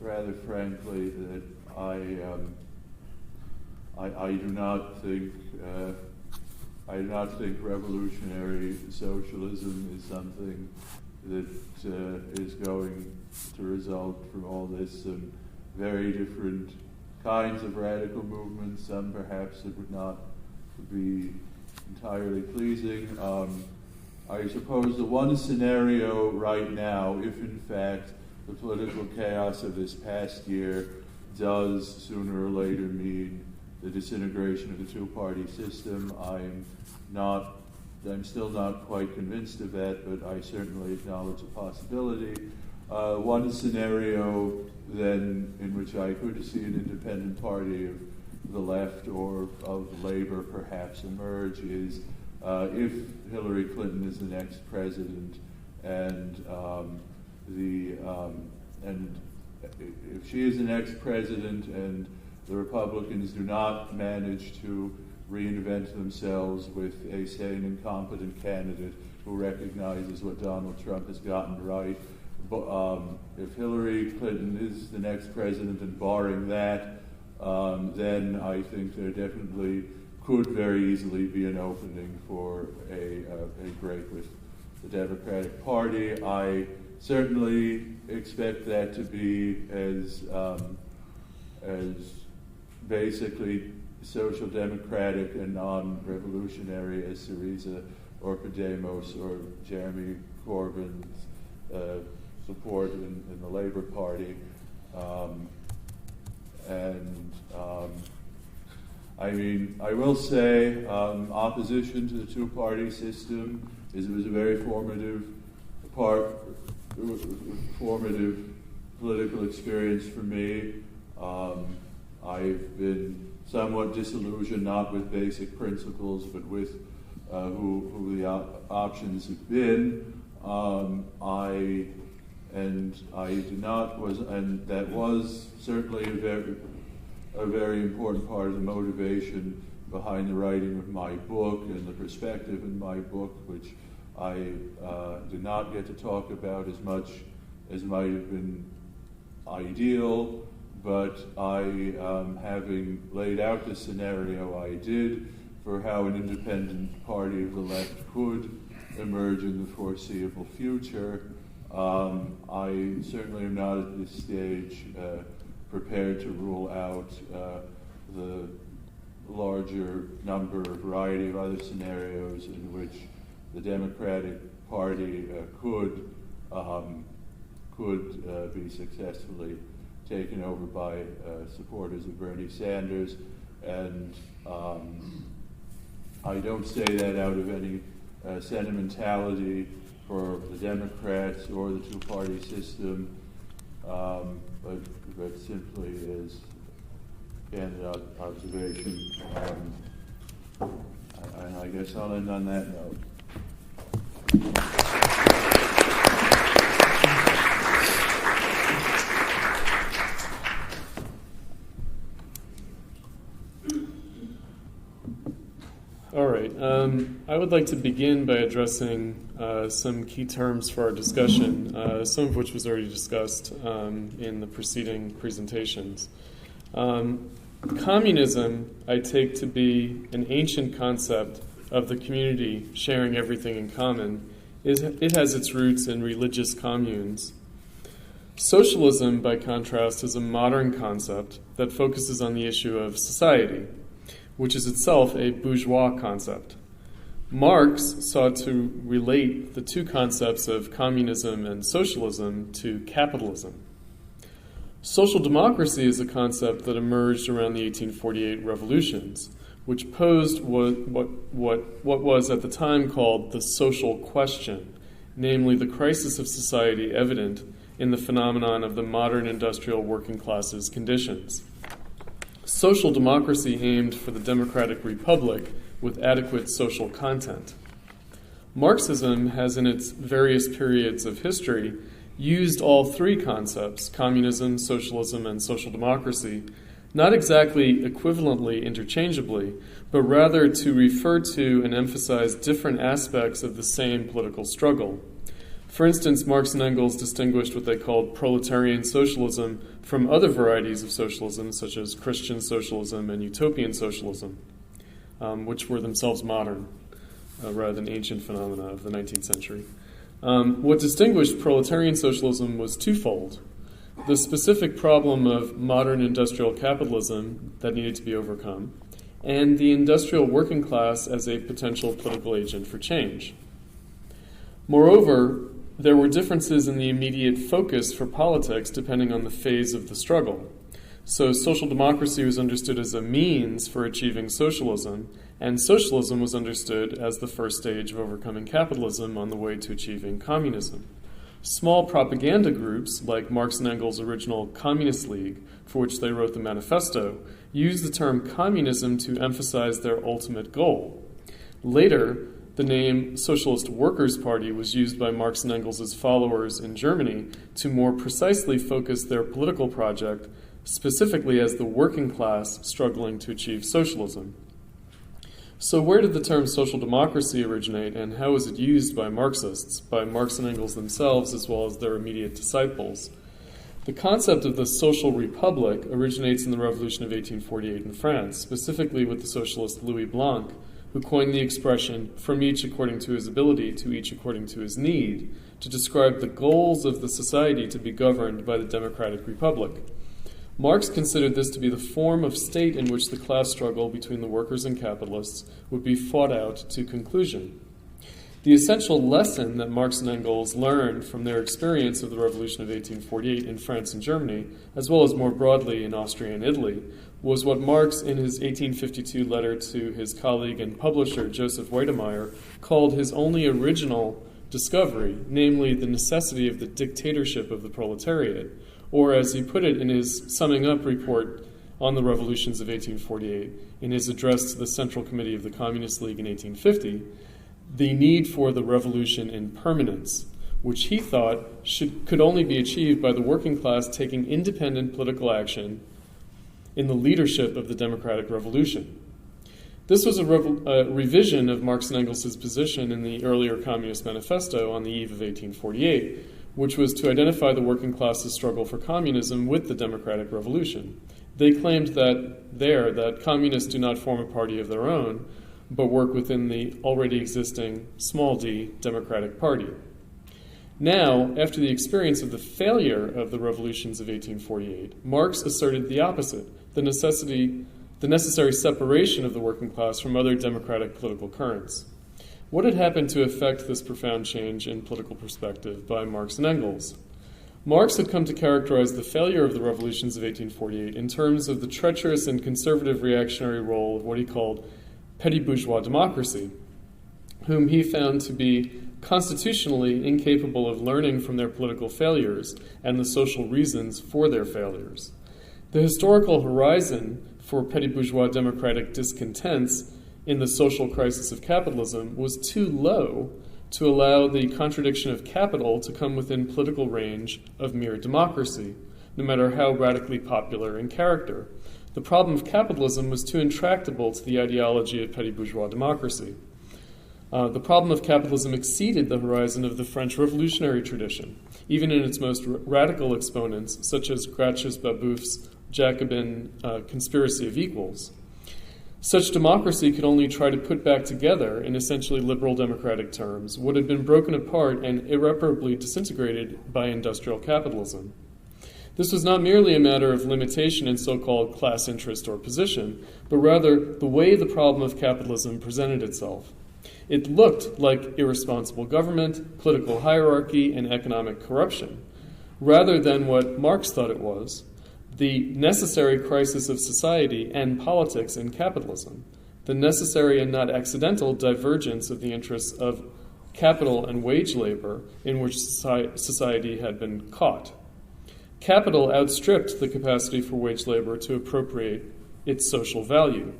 rather frankly, that I do not think revolutionary socialism is something that is going to result from all this. Some very different kinds of radical movements. Some perhaps it would not be entirely pleasing. I suppose the one scenario right now, if in fact the political chaos of this past year does sooner or later mean the disintegration of the two-party system, I'm still not quite convinced of that, but I certainly acknowledge the possibility. One scenario then in which I could see an independent party of the left or of Labor perhaps emerge is if Hillary Clinton is the next president, and if she is the next president and the Republicans do not manage to reinvent themselves with a sane and competent candidate who recognizes what Donald Trump has gotten right. But if Hillary Clinton is the next president, and barring that, then I think there definitely could very easily be an opening for a break with the Democratic Party. I certainly expect that to be as basically social democratic and non-revolutionary as Syriza or Podemos or Jeremy Corbyn's support in the Labour Party. I will say opposition to the two-party system was a very formative political experience for me. I've been somewhat disillusioned, not with basic principles, but with who the options have been. That was certainly a very important part of the motivation behind the writing of my book and the perspective in my book, which I did not get to talk about as much as might have been ideal. But having laid out the scenario I did for how an independent party of the left could emerge in the foreseeable future, I certainly am not at this stage prepared to rule out the larger number or variety of other scenarios in which the Democratic Party could be successfully taken over by supporters of Bernie Sanders. And I don't say that out of any sentimentality for the Democrats or the two-party system, but simply as candid observation. And I guess I'll end on that note. All right. I would like to begin by addressing some key terms for our discussion, some of which was already discussed in the preceding presentations. Communism, I take to be an ancient concept of the community sharing everything in common. It has its roots in religious communes. Socialism, by contrast, is a modern concept that focuses on the issue of society, which is itself a bourgeois concept. Marx sought to relate the two concepts of communism and socialism to capitalism. Social democracy is a concept that emerged around the 1848 revolutions, which posed what was at the time called the social question, namely the crisis of society evident in the phenomenon of the modern industrial working class's conditions. Social democracy aimed for the democratic republic with adequate social content. Marxism has, in its various periods of history, used all three concepts, communism, socialism, and social democracy, not exactly equivalently interchangeably, but rather to refer to and emphasize different aspects of the same political struggle. For instance, Marx and Engels distinguished what they called proletarian socialism from other varieties of socialism, such as Christian socialism and utopian socialism, which were themselves modern rather than ancient phenomena of the 19th century. What distinguished proletarian socialism was twofold: the specific problem of modern industrial capitalism that needed to be overcome, and the industrial working class as a potential political agent for change. Moreover, there were differences in the immediate focus for politics depending on the phase of the struggle. So social democracy was understood as a means for achieving socialism, and socialism was understood as the first stage of overcoming capitalism on the way to achieving communism. Small propaganda groups, like Marx and Engels' original Communist League, for which they wrote the manifesto, used the term communism to emphasize their ultimate goal. Later, the name Socialist Workers' Party was used by Marx and Engels' followers in Germany to more precisely focus their political project specifically as the working class struggling to achieve socialism. So where did the term social democracy originate, and how was it used by Marxists, by Marx and Engels themselves as well as their immediate disciples? The concept of the social republic originates in the Revolution of 1848 in France, specifically with the socialist Louis Blanc, who coined the expression, from each according to his ability to each according to his need, to describe the goals of the society to be governed by the democratic republic. Marx considered this to be the form of state in which the class struggle between the workers and capitalists would be fought out to conclusion. The essential lesson that Marx and Engels learned from their experience of the Revolution of 1848 in France and Germany, as well as more broadly in Austria and Italy, was what Marx, in his 1852 letter to his colleague and publisher Joseph Weydemeyer, called his only original discovery, namely the necessity of the dictatorship of the proletariat, or as he put it in his summing up report on the revolutions of 1848, in his address to the Central Committee of the Communist League in 1850, the need for the revolution in permanence, which he thought could only be achieved by the working class taking independent political action in the leadership of the democratic revolution. This was a revision of Marx and Engels' position in the earlier Communist Manifesto on the eve of 1848, which was to identify the working class's struggle for communism with the democratic revolution. They claimed that communists do not form a party of their own, but work within the already existing small d Democratic Party. Now, after the experience of the failure of the revolutions of 1848, Marx asserted the opposite, the necessary separation of the working class from other democratic political currents. What had happened to effect this profound change in political perspective by Marx and Engels? Marx had come to characterize the failure of the revolutions of 1848 in terms of the treacherous and conservative reactionary role of what he called petty bourgeois democracy, whom he found to be constitutionally incapable of learning from their political failures and the social reasons for their failures. The historical horizon for petty bourgeois democratic discontents in the social crisis of capitalism was too low to allow the contradiction of capital to come within political range of mere democracy, no matter how radically popular in character. The problem of capitalism was too intractable to the ideology of petty bourgeois democracy. The problem of capitalism exceeded the horizon of the French revolutionary tradition, even in its most radical exponents, such as Gracchus Babeuf's Jacobin conspiracy of equals. Such democracy could only try to put back together, in essentially liberal democratic terms, what had been broken apart and irreparably disintegrated by industrial capitalism. This was not merely a matter of limitation in so-called class interest or position, but rather the way the problem of capitalism presented itself. It looked like irresponsible government, political hierarchy, and economic corruption, rather than what Marx thought it was, the necessary crisis of society and politics in capitalism, the necessary and not accidental divergence of the interests of capital and wage labor in which society had been caught. Capital outstripped the capacity for wage labor to appropriate its social value.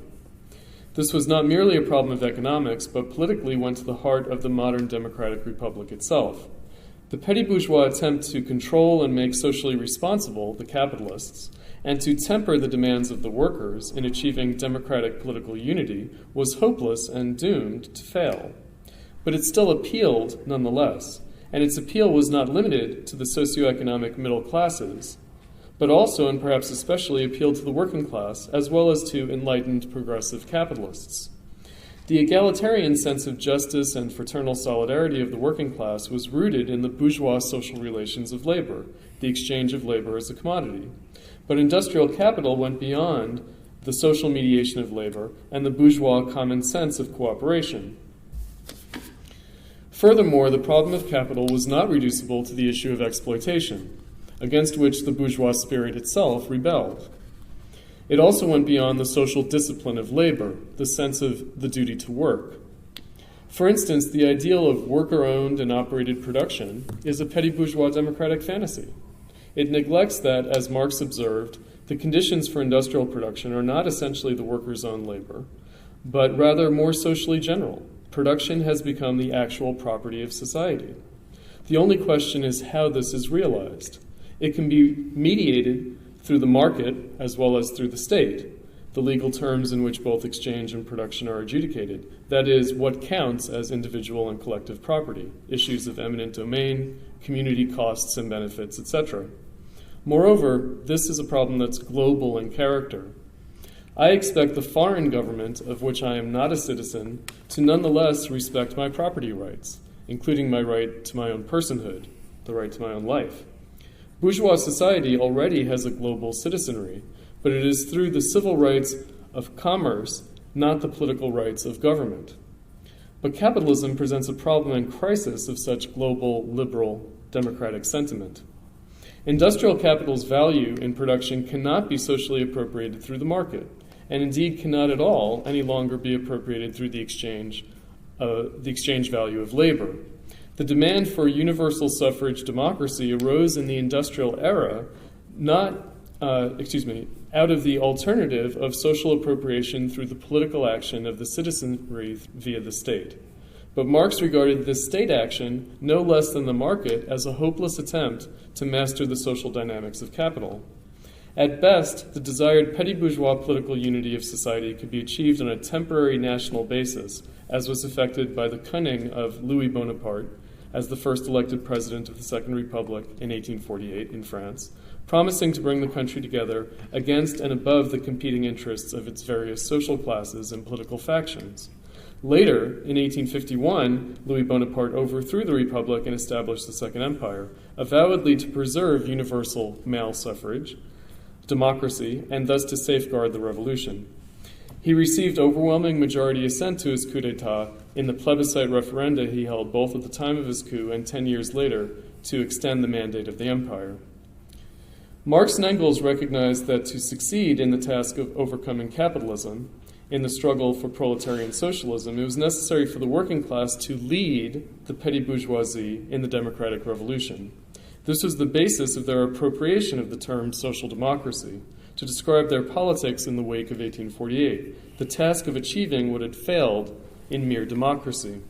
This was not merely a problem of economics, but politically went to the heart of the modern democratic republic itself. The petty bourgeois attempt to control and make socially responsible the capitalists and to temper the demands of the workers in achieving democratic political unity was hopeless and doomed to fail. But it still appealed nonetheless, and its appeal was not limited to the socioeconomic middle classes, but also, and perhaps especially, appealed to the working class, as well as to enlightened progressive capitalists. The egalitarian sense of justice and fraternal solidarity of the working class was rooted in the bourgeois social relations of labor, the exchange of labor as a commodity. But industrial capital went beyond the social mediation of labor and the bourgeois common sense of cooperation. Furthermore, the problem of capital was not reducible to the issue of exploitation, against which the bourgeois spirit itself rebelled. It also went beyond the social discipline of labor, the sense of the duty to work. For instance, the ideal of worker-owned and operated production is a petty bourgeois democratic fantasy. It neglects that, as Marx observed, the conditions for industrial production are not essentially the worker's own labor, but rather more socially general. Production has become the actual property of society. The only question is how this is realized. It can be mediated through the market as well as through the state, the legal terms in which both exchange and production are adjudicated. That is, what counts as individual and collective property, issues of eminent domain, community costs and benefits, etc. Moreover, this is a problem that's global in character. I expect the foreign government, of which I am not a citizen, to nonetheless respect my property rights, including my right to my own personhood, the right to my own life. Bourgeois society already has a global citizenry, but it is through the civil rights of commerce, not the political rights of government. But capitalism presents a problem and crisis of such global, liberal, democratic sentiment. Industrial capital's value in production cannot be socially appropriated through the market, and indeed cannot at all any longer be appropriated through the exchange value of labor. The demand for universal suffrage democracy arose in the industrial era, out of the alternative of social appropriation through the political action of the citizenry via the state. But Marx regarded this state action, no less than the market, as a hopeless attempt to master the social dynamics of capital. At best, the desired petty bourgeois political unity of society could be achieved on a temporary national basis, as was effected by the cunning of Louis Bonaparte as the first elected president of the Second Republic in 1848 in France, promising to bring the country together against and above the competing interests of its various social classes and political factions. Later, in 1851, Louis Bonaparte overthrew the Republic and established the Second Empire, avowedly to preserve universal male suffrage, democracy, and thus to safeguard the revolution. He received overwhelming majority assent to his coup d'etat in the plebiscite referenda he held both at the time of his coup and 10 years later to extend the mandate of the empire. Marx and Engels recognized that to succeed in the task of overcoming capitalism, in the struggle for proletarian socialism, it was necessary for the working class to lead the petty bourgeoisie in the democratic revolution. This was the basis of their appropriation of the term social democracy, to describe their politics in the wake of 1848, the task of achieving what had failed in mere democracy.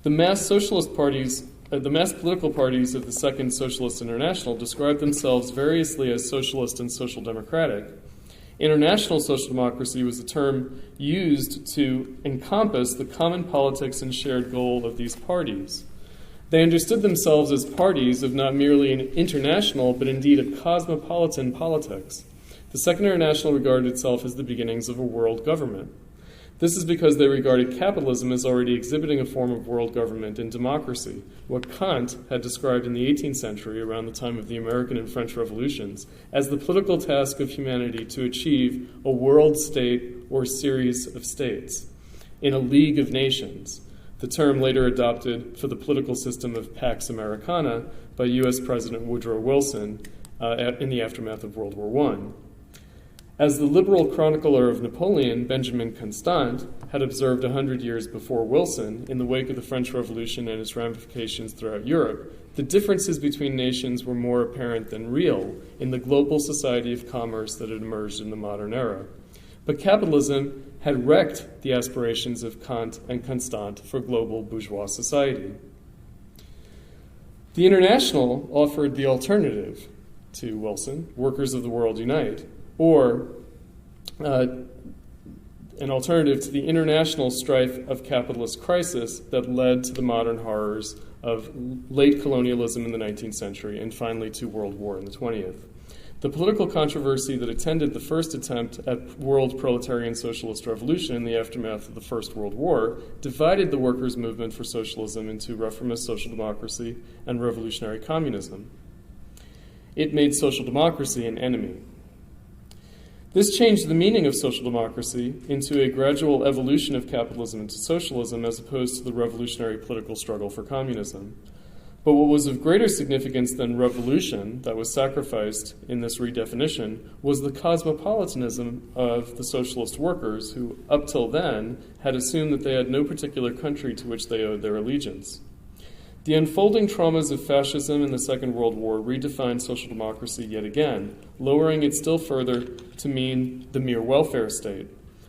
The mass political parties of the Second Socialist International described themselves variously as socialist and social democratic. International social democracy was the term used to encompass the common politics and shared goal of these parties. They understood themselves as parties of not merely an international, but indeed a cosmopolitan politics. The Second International regarded itself as the beginnings of a world government. This is because they regarded capitalism as already exhibiting a form of world government and democracy, what Kant had described in the 18th century, around the time of the American and French revolutions, as the political task of humanity to achieve a world state or series of states in a league of nations, the term later adopted for the political system of Pax Americana by U.S. President Woodrow Wilson in the aftermath of World War I. As the liberal chronicler of Napoleon, Benjamin Constant, had observed 100 years before Wilson, in the wake of the French Revolution and its ramifications throughout Europe, the differences between nations were more apparent than real in the global society of commerce that had emerged in the modern era. But capitalism had wrecked the aspirations of Kant and Constant for global bourgeois society. The International offered the alternative to Wilson, Workers of the World Unite, or an alternative to the international strife of capitalist crisis that led to the modern horrors of late colonialism in the 19th century and finally to World War in the 20th. The political controversy that attended the first attempt at world proletarian socialist revolution in the aftermath of the First World War divided the workers' movement for socialism into reformist social democracy and revolutionary communism. It made social democracy an enemy. This changed the meaning of social democracy into a gradual evolution of capitalism into socialism as opposed to the revolutionary political struggle for communism. But what was of greater significance than revolution that was sacrificed in this redefinition was the cosmopolitanism of the socialist workers who, up till then, had assumed that they had no particular country to which they owed their allegiance. The unfolding traumas of fascism in the Second World War redefined social democracy yet again, lowering it still further to mean the mere welfare state,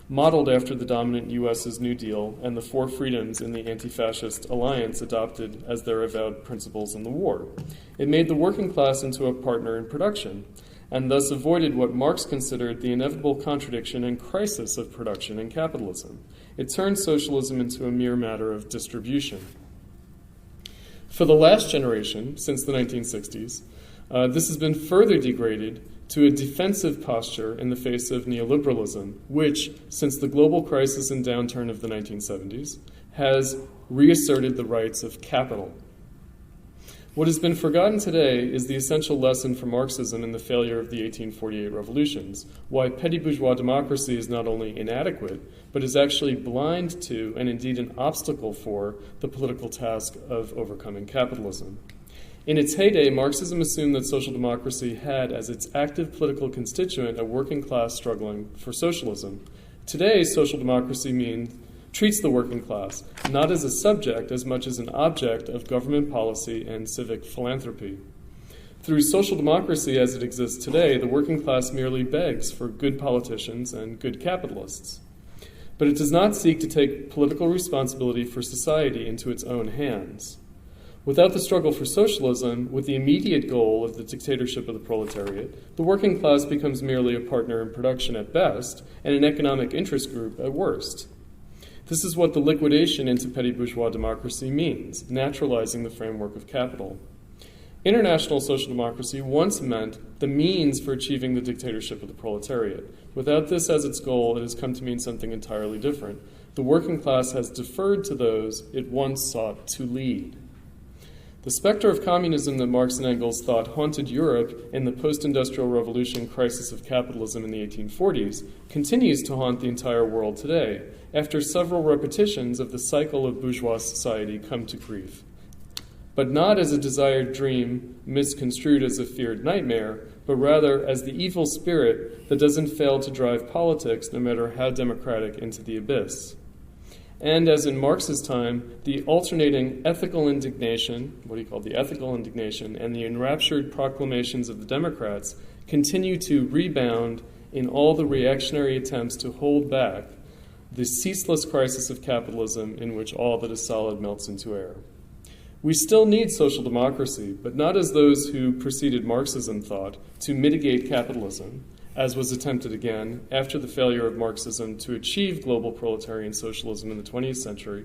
modeled after the dominant U.S.'s New Deal and the four freedoms in the anti-fascist alliance adopted as their avowed principles in the war. It made the working class into a partner in production, and thus avoided what Marx considered the inevitable contradiction and crisis of production in capitalism. It turned socialism into a mere matter of distribution. For the last generation, since the 1960s, this has been further degraded to a defensive posture in the face of neoliberalism, which, since the global crisis and downturn of the 1970s, has reasserted the rights of capital. What has been forgotten today is the essential lesson for Marxism in the failure of the 1848 revolutions, why petty bourgeois democracy is not only inadequate, but is actually blind to, and indeed an obstacle for, the political task of overcoming capitalism. In its heyday, Marxism assumed that social democracy had as its active political constituent a working class struggling for socialism. Today, social democracy treats the working class not as a subject as much as an object of government policy and civic philanthropy. Through social democracy as it exists today, the working class merely begs for good politicians and good capitalists. But it does not seek to take political responsibility for society into its own hands. Without the struggle for socialism, with the immediate goal of the dictatorship of the proletariat, the working class becomes merely a partner in production at best and an economic interest group at worst. This is what the liquidation into petty bourgeois democracy means, naturalizing the framework of capital. International social democracy once meant the means for achieving the dictatorship of the proletariat. Without this as its goal, it has come to mean something entirely different. The working class has deferred to those it once sought to lead. The specter of communism that Marx and Engels thought haunted Europe in the post-industrial revolution crisis of capitalism in the 1840s continues to haunt the entire world today, after several repetitions of the cycle of bourgeois society come to grief. But not as a desired dream misconstrued as a feared nightmare, but rather as the evil spirit that doesn't fail to drive politics, no matter how democratic, into the abyss. And as in Marx's time, the alternating ethical indignation, what he called the ethical indignation, and the enraptured proclamations of the Democrats continue to rebound in all the reactionary attempts to hold back the ceaseless crisis of capitalism in which all that is solid melts into air. We still need social democracy, but not as those who preceded Marxism thought, to mitigate capitalism, as was attempted again after the failure of Marxism to achieve global proletarian socialism in the 20th century,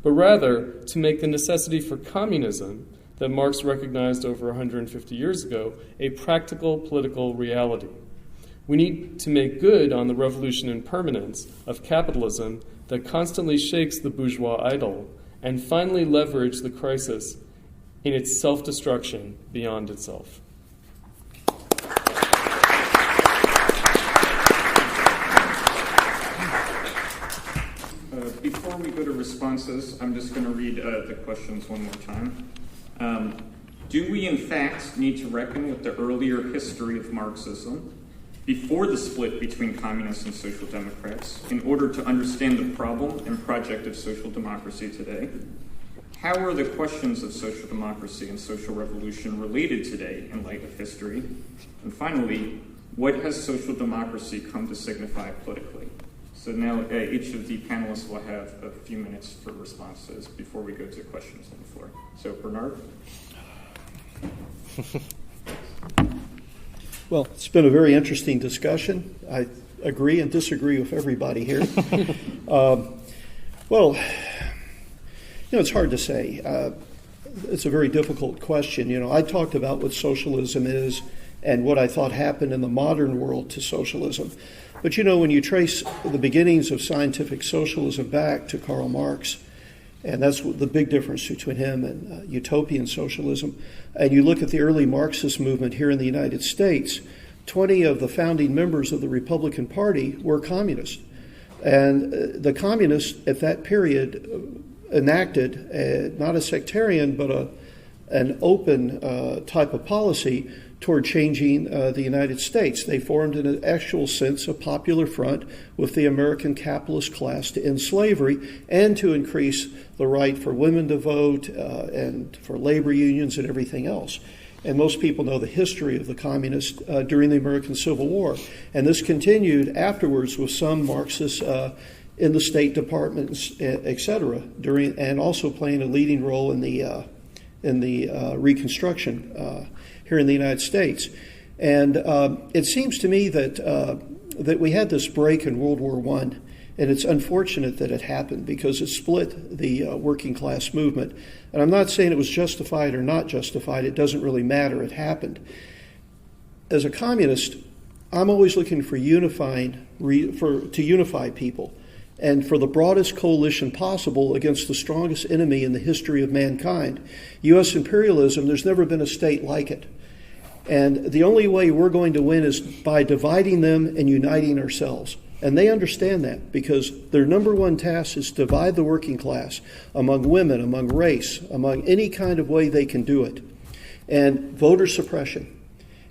but rather to make the necessity for communism that Marx recognized over 150 years ago a practical political reality. We need to make good on the revolution and permanence of capitalism that constantly shakes the bourgeois idol and finally leverage the crisis in its self-destruction beyond itself. Before we go to responses, I'm just going to read the questions one more time. Do we in fact need to reckon with the earlier history of Marxism before the split between communists and social democrats in order to understand the problem and project of social democracy today? How are the questions of social democracy and social revolution related today in light of history? And finally, what has social democracy come to signify politically? So now each of the panelists will have a few minutes for responses before we go to questions on the floor. So Bernard? Well, it's been a very interesting discussion. agree and disagree with everybody here. Well, it's hard to say. It's a very difficult question. I talked about what socialism is and what I thought happened in the modern world to socialism. But when you trace the beginnings of scientific socialism back to Karl Marx, and that's the big difference between him and utopian socialism, and you look at the early Marxist movement here in the United States, 20 of the founding members of the Republican Party were communists. And the communists at that period enacted not a sectarian but an open type of policy toward changing the United States. They formed in an actual sense a popular front with the American capitalist class to end slavery and to increase the right for women to vote and for labor unions and everything else. And most people know the history of the communists during the American Civil War. And this continued afterwards with some Marxists in the State Departments, et cetera, and also playing a leading role in the Reconstruction here in the United States. And it seems to me that we had this break in World War I, and it's unfortunate that it happened because it split the working class movement. And I'm not saying it was justified or not justified. It doesn't really matter. It happened. As a communist, I'm always looking for to unify people and for the broadest coalition possible against the strongest enemy in the history of mankind. U.S. imperialism, there's never been a state like it. And the only way we're going to win is by dividing them and uniting ourselves. And they understand that because their number one task is to divide the working class among women, among race, among any kind of way they can do it. And voter suppression.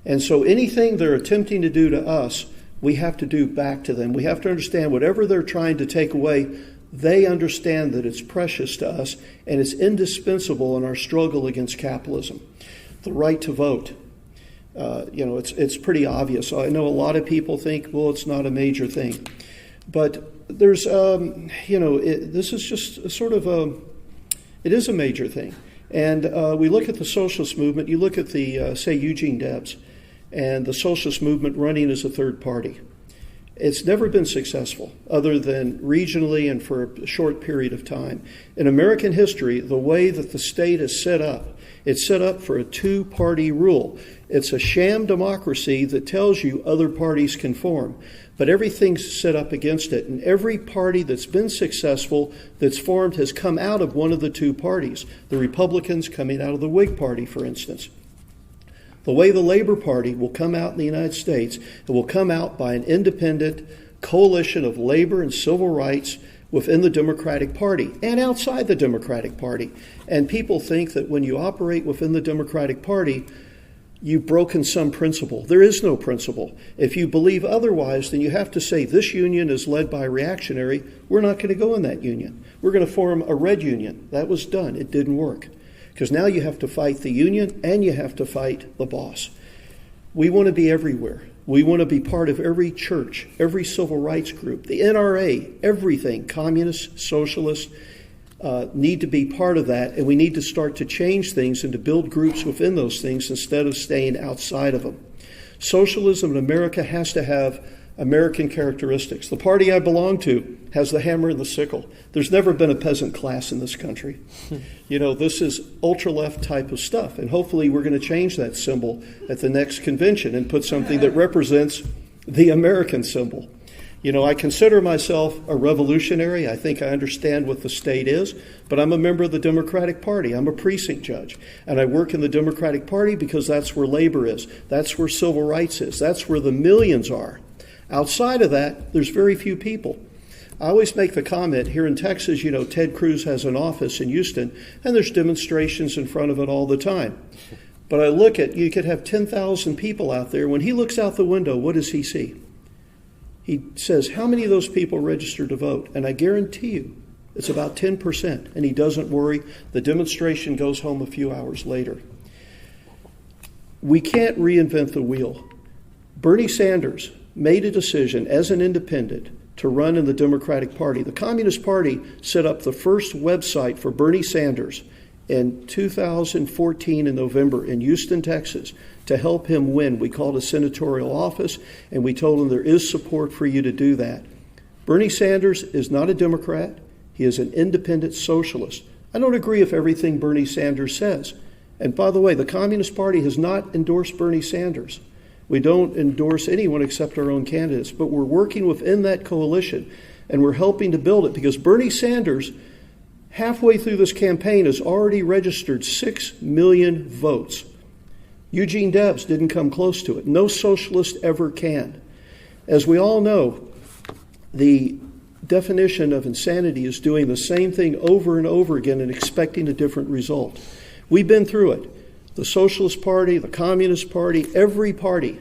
And so anything they're attempting to do to us, we have to do back to them. We have to understand whatever they're trying to take away, they understand that it's precious to us and it's indispensable in our struggle against capitalism. The right to vote. It's pretty obvious. I know a lot of people think, well, it's not a major thing. But there's, this is just sort of it is a major thing. And we look at the socialist movement, you look at the, say, Eugene Debs, and the socialist movement running as a third party. It's never been successful, other than regionally and for a short period of time. In American history, the way that the state is set up, it's set up for a two-party rule. It's a sham democracy that tells you other parties can form, but everything's set up against it. And every party that's been successful that's formed has come out of one of the two parties. The Republicans coming out of the Whig Party, for instance. The way the Labor Party will come out in the United States, it will come out by an independent coalition of labor and civil rights within the Democratic Party and outside the Democratic Party. And people think that when you operate within the Democratic Party, you've broken some principle. There is no principle. If you believe otherwise, then you have to say this union is led by a reactionary. We're not going to go in that union. We're going to form a red union. That was done. It didn't work. Because now you have to fight the union and you have to fight the boss. We want to be everywhere. We want to be part of every church, every civil rights group, the NRA, everything. Communists, socialists need to be part of that, and we need to start to change things and to build groups within those things instead of staying outside of them. Socialism in America has to have American characteristics. The party I belong to has the hammer and the sickle. There's never been a peasant class in this country. This is ultra-left type of stuff, and hopefully we're going to change that symbol at the next convention and put something that represents the American symbol. I consider myself a revolutionary. I think I understand what the state is, but I'm a member of the Democratic Party. I'm a precinct judge, and I work in the Democratic Party because that's where labor is. That's where civil rights is. That's where the millions are. Outside of that, there's very few people. I always make the comment, here in Texas, Ted Cruz has an office in Houston, and there's demonstrations in front of it all the time. But I look at, you could have 10,000 people out there. When he looks out the window, what does he see? He says, how many of those people registered to vote? And I guarantee you, it's about 10%. And he doesn't worry. The demonstration goes home a few hours later. We can't reinvent the wheel. Bernie Sanders made a decision as an independent to run in the Democratic Party. The Communist Party set up the first website for Bernie Sanders in 2014 in November in Houston, Texas, to help him win. We called a senatorial office, and we told him there is support for you to do that. Bernie Sanders is not a Democrat. He is an independent socialist. I don't agree with everything Bernie Sanders says. And by the way, the Communist Party has not endorsed Bernie Sanders. We don't endorse anyone except our own candidates, but we're working within that coalition, and we're helping to build it because Bernie Sanders, halfway through this campaign, has already registered 6 million votes. Eugene Debs didn't come close to it. No socialist ever can. As we all know, the definition of insanity is doing the same thing over and over again and expecting a different result. We've been through it. The Socialist Party, the Communist Party, every party.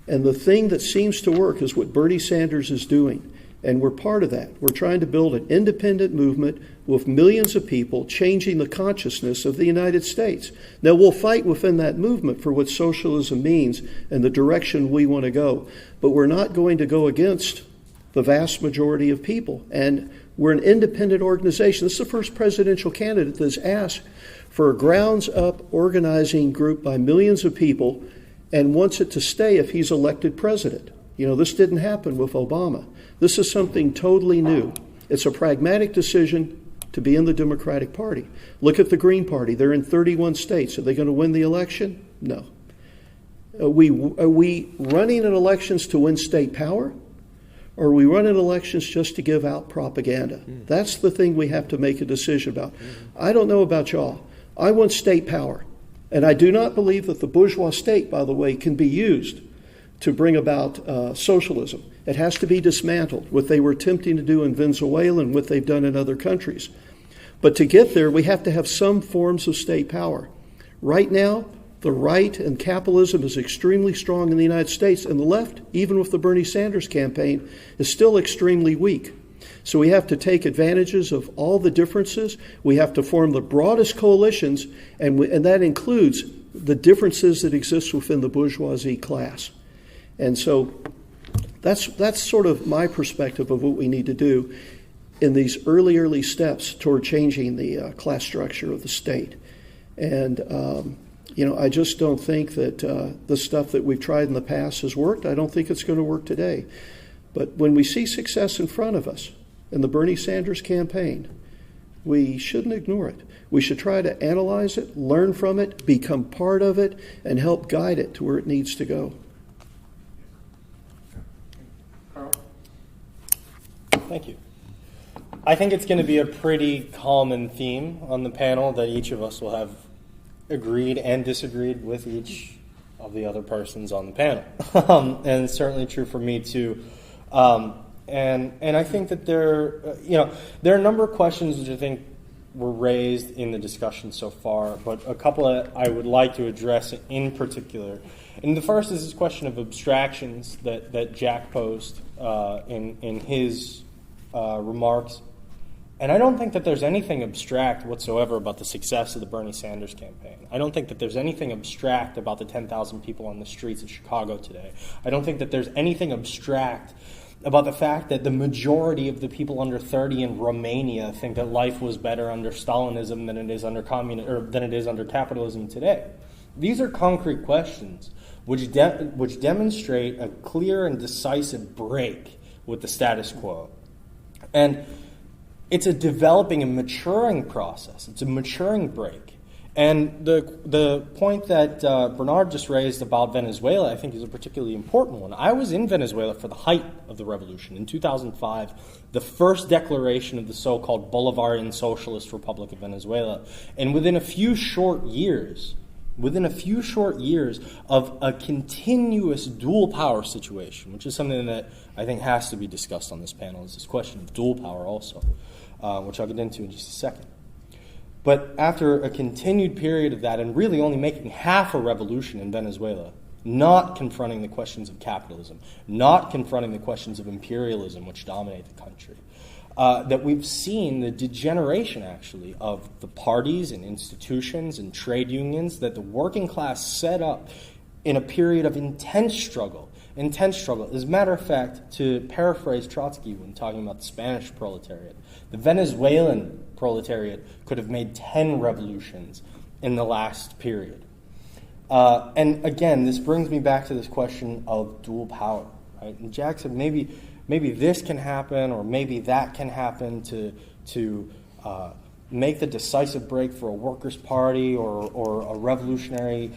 And the thing that seems to work is what Bernie Sanders is doing. And we're part of that. We're trying to build an independent movement with millions of people changing the consciousness of the United States. Now, we'll fight within that movement for what socialism means and the direction we want to go. But we're not going to go against the vast majority of people. And we're an independent organization. This is the first presidential candidate that's asked for a grounds-up organizing group by millions of people and wants it to stay if he's elected president. You know, this didn't happen with Obama. This is something totally new. It's a pragmatic decision to be in the Democratic Party. Look at the Green Party. They're in 31 states. Are they going to win the election? No. Are we running in elections to win state power? Or are we running elections just to give out propaganda? That's the thing we have to make a decision about. I don't know about y'all. I want state power. And I do not believe that the bourgeois state, by the way, can be used to bring about socialism. It has to be dismantled, what they were attempting to do in Venezuela and what they've done in other countries. But to get there, we have to have some forms of state power. Right now, the right and capitalism is extremely strong in the United States, and the left, even with the Bernie Sanders campaign, is still extremely weak. So we have to take advantages of all the differences. We have to form the broadest coalitions, and that includes the differences that exist within the bourgeoisie class. And so that's sort of my perspective of what we need to do in these early steps toward changing the class structure of the state. And, I just don't think that the stuff that we've tried in the past has worked. I don't think it's going to work today. But when we see success in front of us in the Bernie Sanders campaign, we shouldn't ignore it. We should try to analyze it, learn from it, become part of it, and help guide it to where it needs to go. Thank you. I think it's going to be a pretty common theme on the panel that each of us will have agreed and disagreed with each of the other persons on the panel. And it's certainly true for me too. And I think that there are a number of questions which I think were raised in the discussion so far, but a couple I would like to address in particular. And the first is this question of abstractions that Jack posed in his remarks. And I don't think that there's anything abstract whatsoever about the success of the Bernie Sanders campaign. I don't think that there's anything abstract about the 10,000 people on the streets of Chicago today. I don't think that there's anything abstract about the fact that the majority of the people under 30 in Romania think that life was better under Stalinism than it is under than it is under capitalism today. These are concrete questions which demonstrate a clear and decisive break with the status quo. And it's a developing and maturing process. It's a maturing break. And the point that Bernard just raised about Venezuela, I think, is a particularly important one. I was in Venezuela for the height of the revolution. In 2005, the first declaration of the so-called Bolivarian Socialist Republic of Venezuela. And within a few short years of a continuous dual power situation, which is something that I think has to be discussed on this panel, is this question of dual power also, which I'll get into in just a second. But after a continued period of that, and really only making half a revolution in Venezuela, not confronting the questions of capitalism, not confronting the questions of imperialism, which dominate the country, that we've seen the degeneration, actually, of the parties and institutions and trade unions that the working class set up in a period of intense struggle. As a matter of fact, to paraphrase Trotsky when talking about the Spanish proletariat, the Venezuelan proletariat could have made 10 revolutions in the last period. And again, this brings me back to this question of dual power. Right? And Jack said maybe this can happen, or maybe that can happen to make the decisive break for a workers' party or a revolutionary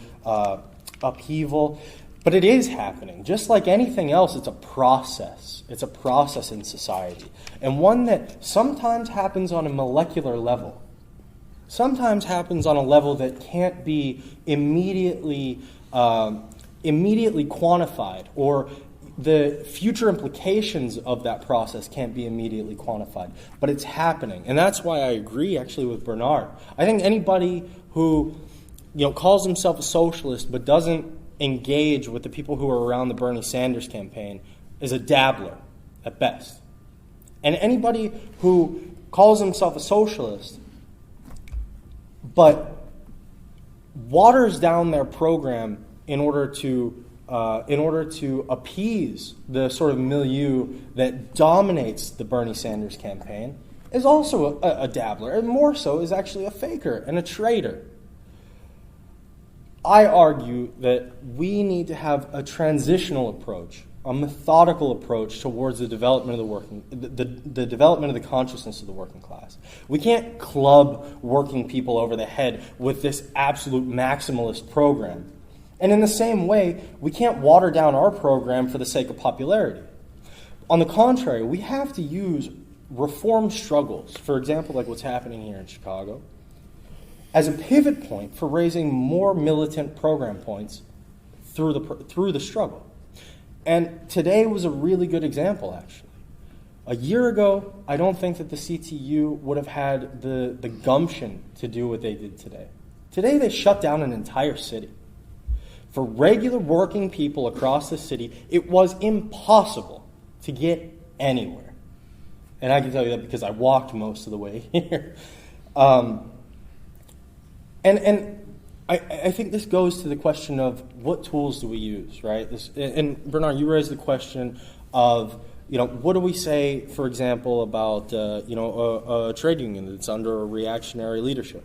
upheaval. But it is happening. Just like anything else, it's a process. It's a process in society. And one that sometimes happens on a molecular level. Sometimes happens on a level that can't be immediately quantified, or the future implications of that process can't be immediately quantified. But it's happening. And that's why I agree, actually, with Bernard. I think anybody who calls himself a socialist but doesn't engage with the people who are around the Bernie Sanders campaign is a dabbler at best. And anybody who calls himself a socialist but waters down their program in order to appease the sort of milieu that dominates the Bernie Sanders campaign is also a dabbler, and more so is actually a faker and a traitor. I argue that we need to have a transitional approach, a methodical approach towards the development of the development of the consciousness of the working class. We can't club working people over the head with this absolute maximalist program. And in the same way, we can't water down our program for the sake of popularity. On the contrary, we have to use reform struggles, for example, like what's happening here in Chicago, as a pivot point for raising more militant program points through the struggle. And today was a really good example, actually. A year ago, I don't think that the CTU would have had the gumption to do what they did today. Today, they shut down an entire city. For regular working people across the city, it was impossible to get anywhere. And I can tell you that because I walked most of the way here. And I think this goes to the question of what tools do we use, right? And Bernard, you raised the question of, what do we say, for example, about, a trade union that's under a reactionary leadership?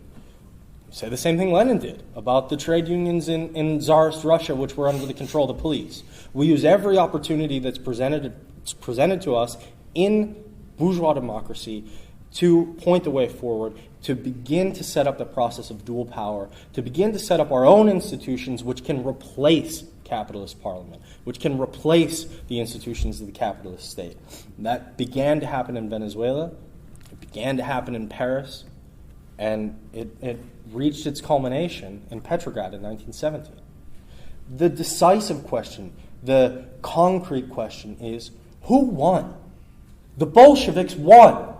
Say the same thing Lenin did about the trade unions in Tsarist Russia, which were under the control of the police. We use every opportunity that's presented to us in bourgeois democracy to point the way forward, to begin to set up the process of dual power, to begin to set up our own institutions which can replace capitalist parliament, which can replace the institutions of the capitalist state. That began to happen in Venezuela, it began to happen in Paris, and it reached its culmination in Petrograd in 1917. The decisive question, the concrete question is, who won? The Bolsheviks won.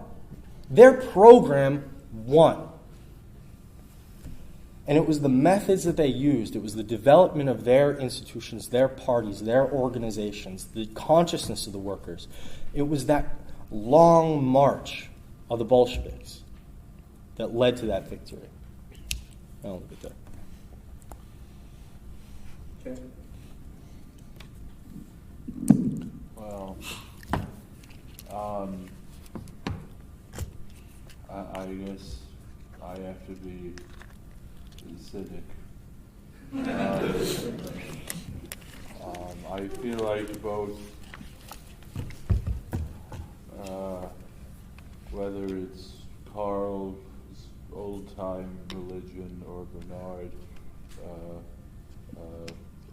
Their program won. And it was the methods that they used. It was the development of their institutions, their parties, their organizations, the consciousness of the workers. It was that long march of the Bolsheviks that led to that victory. I'll leave it there. Okay. Well, I guess I have to be the cynic. I feel like both, whether it's Karl's old-time religion or Bernard,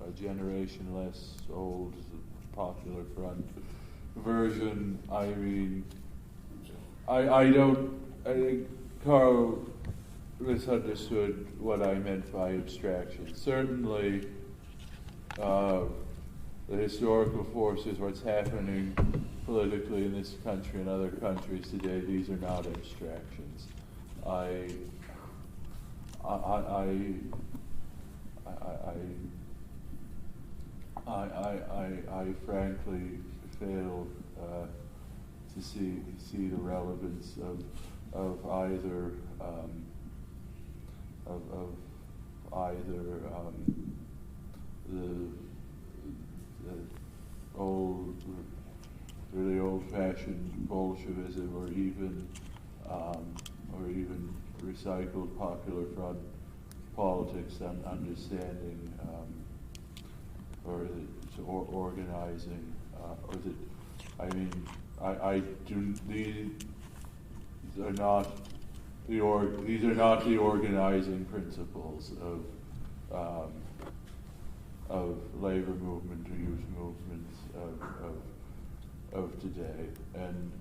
a generation less old, Popular Front version, I mean, I think Karl misunderstood what I meant by abstraction. Certainly, the historical forces, what's happening politically in this country and other countries today, these are not abstractions. I frankly fail to see the relevance of either the really old-fashioned Bolshevism, or even or even recycled Popular Front politics and understanding, or organizing, or is it? I mean, I do. These are not the organizing principles of labor movement or youth movements of today, and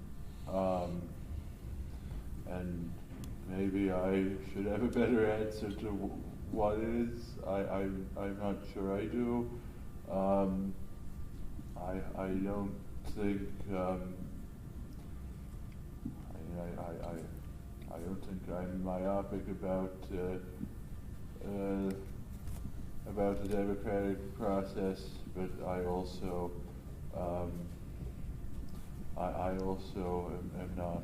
maybe I should have a better answer to what is. I'm not sure I do. I don't think. I don't think I'm myopic about the democratic process, but I also am not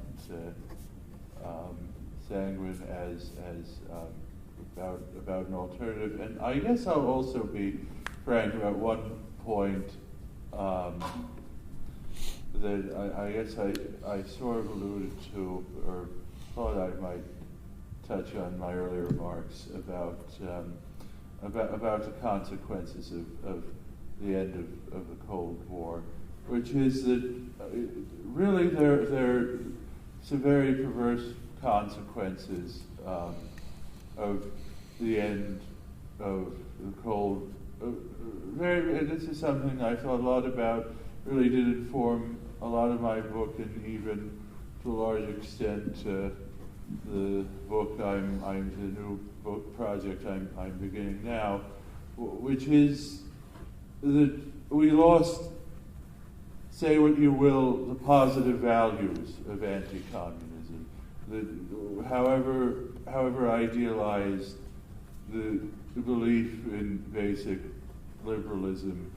sanguine as about an alternative. And I guess I'll also be frank about one point that I guess I sort of alluded to, or thought I might touch on my earlier remarks about the consequences of the end of the Cold War, which is that really there are some very perverse consequences of the end of the Cold. This is something I thought a lot about. Really did inform a lot of my book, and even to a large extent the book the new book project I'm beginning now, which is that we lost, say what you will, the positive values of anti-communism. That however idealized the belief in basic liberalism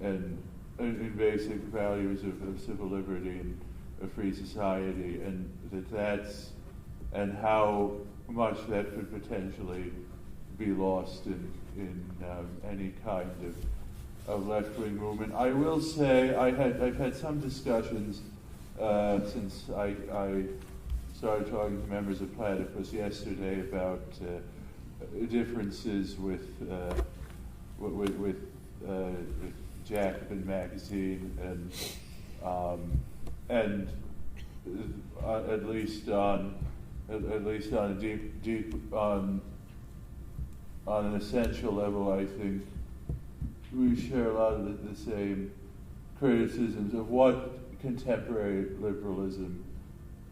and in basic values of civil liberty and a free society, and and how much that could potentially be lost in any kind of left-wing movement. I will say I've had some discussions since I started talking to members of Platypus yesterday about differences with Jacobin magazine and at least on a deep on an essential level, I think we share a lot of the same criticisms of what contemporary liberalism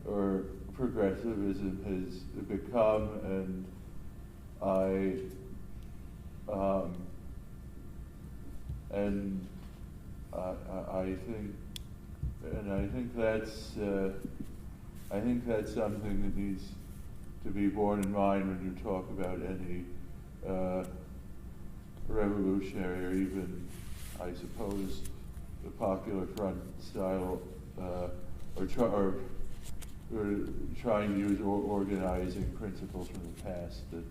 or progressivism has become, and I think that's something that needs to be borne in mind when you talk about any revolutionary, or even, I suppose, the Popular Front style, or trying to use organizing principles from the past that,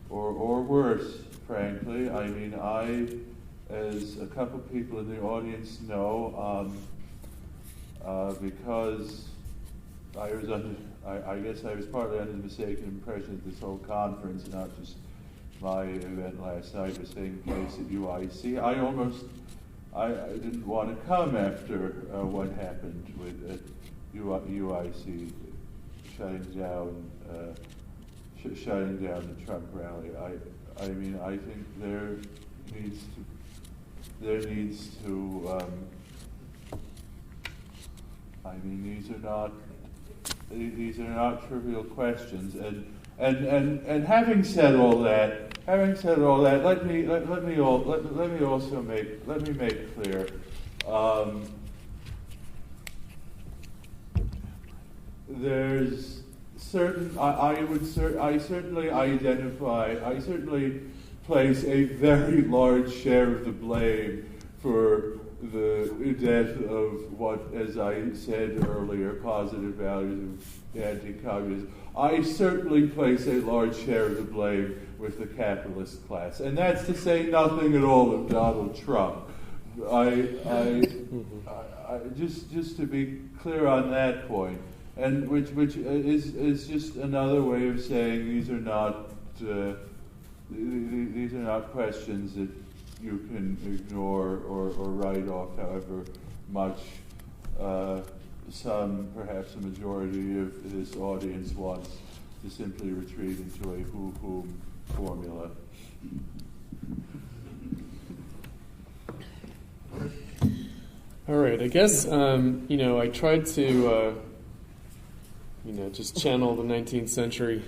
or worse, frankly. I mean, as a couple people in the audience know, because I guess I was partly under the mistaken impression that this whole conference, not just my event last night, was taking place at UIC. I didn't want to come after what happened at UIC shutting down the Trump rally. I mean, I think there needs to. I mean, these are not trivial questions. And having said all that, let me make clear. There's certain. I certainly place a very large share of the blame for the death of what, as I said earlier, positive values of anti-communism. I certainly place a large share of the blame with the capitalist class, and that's to say nothing at all of Donald Trump. Just to be clear on that point, and which is just another way of saying these are not questions that you can ignore or write off, however much perhaps a majority of this audience wants to simply retreat into a who-whom formula. All right, I guess, I tried to, just channel the 19th century,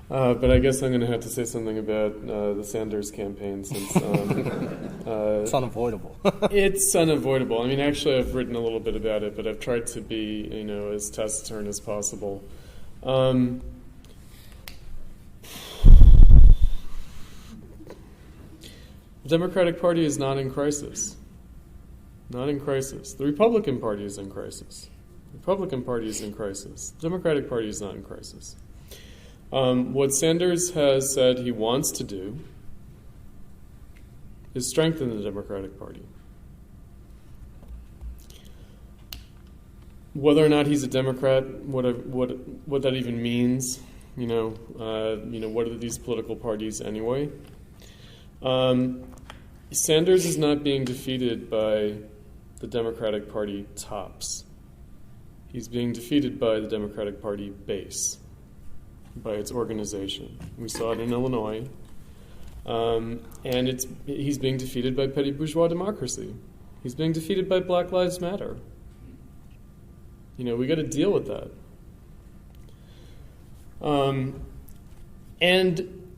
but I guess I'm going to have to say something about the Sanders campaign since... it's unavoidable. It's unavoidable. I mean, actually, I've written a little bit about it, but I've tried to be, as taciturn as possible. The Democratic Party is not in crisis. Not in crisis. The Republican Party is in crisis. The Republican Party is in crisis. The Democratic Party is not in crisis. What Sanders has said he wants to do is strengthen the Democratic Party. Whether or not he's a Democrat, what that even means, what are these political parties anyway? Sanders is not being defeated by the Democratic Party tops. He's being defeated by the Democratic Party base, by its organization. We saw it in Illinois. And he's being defeated by petty bourgeois democracy. He's being defeated by Black Lives Matter. We got to deal with that. And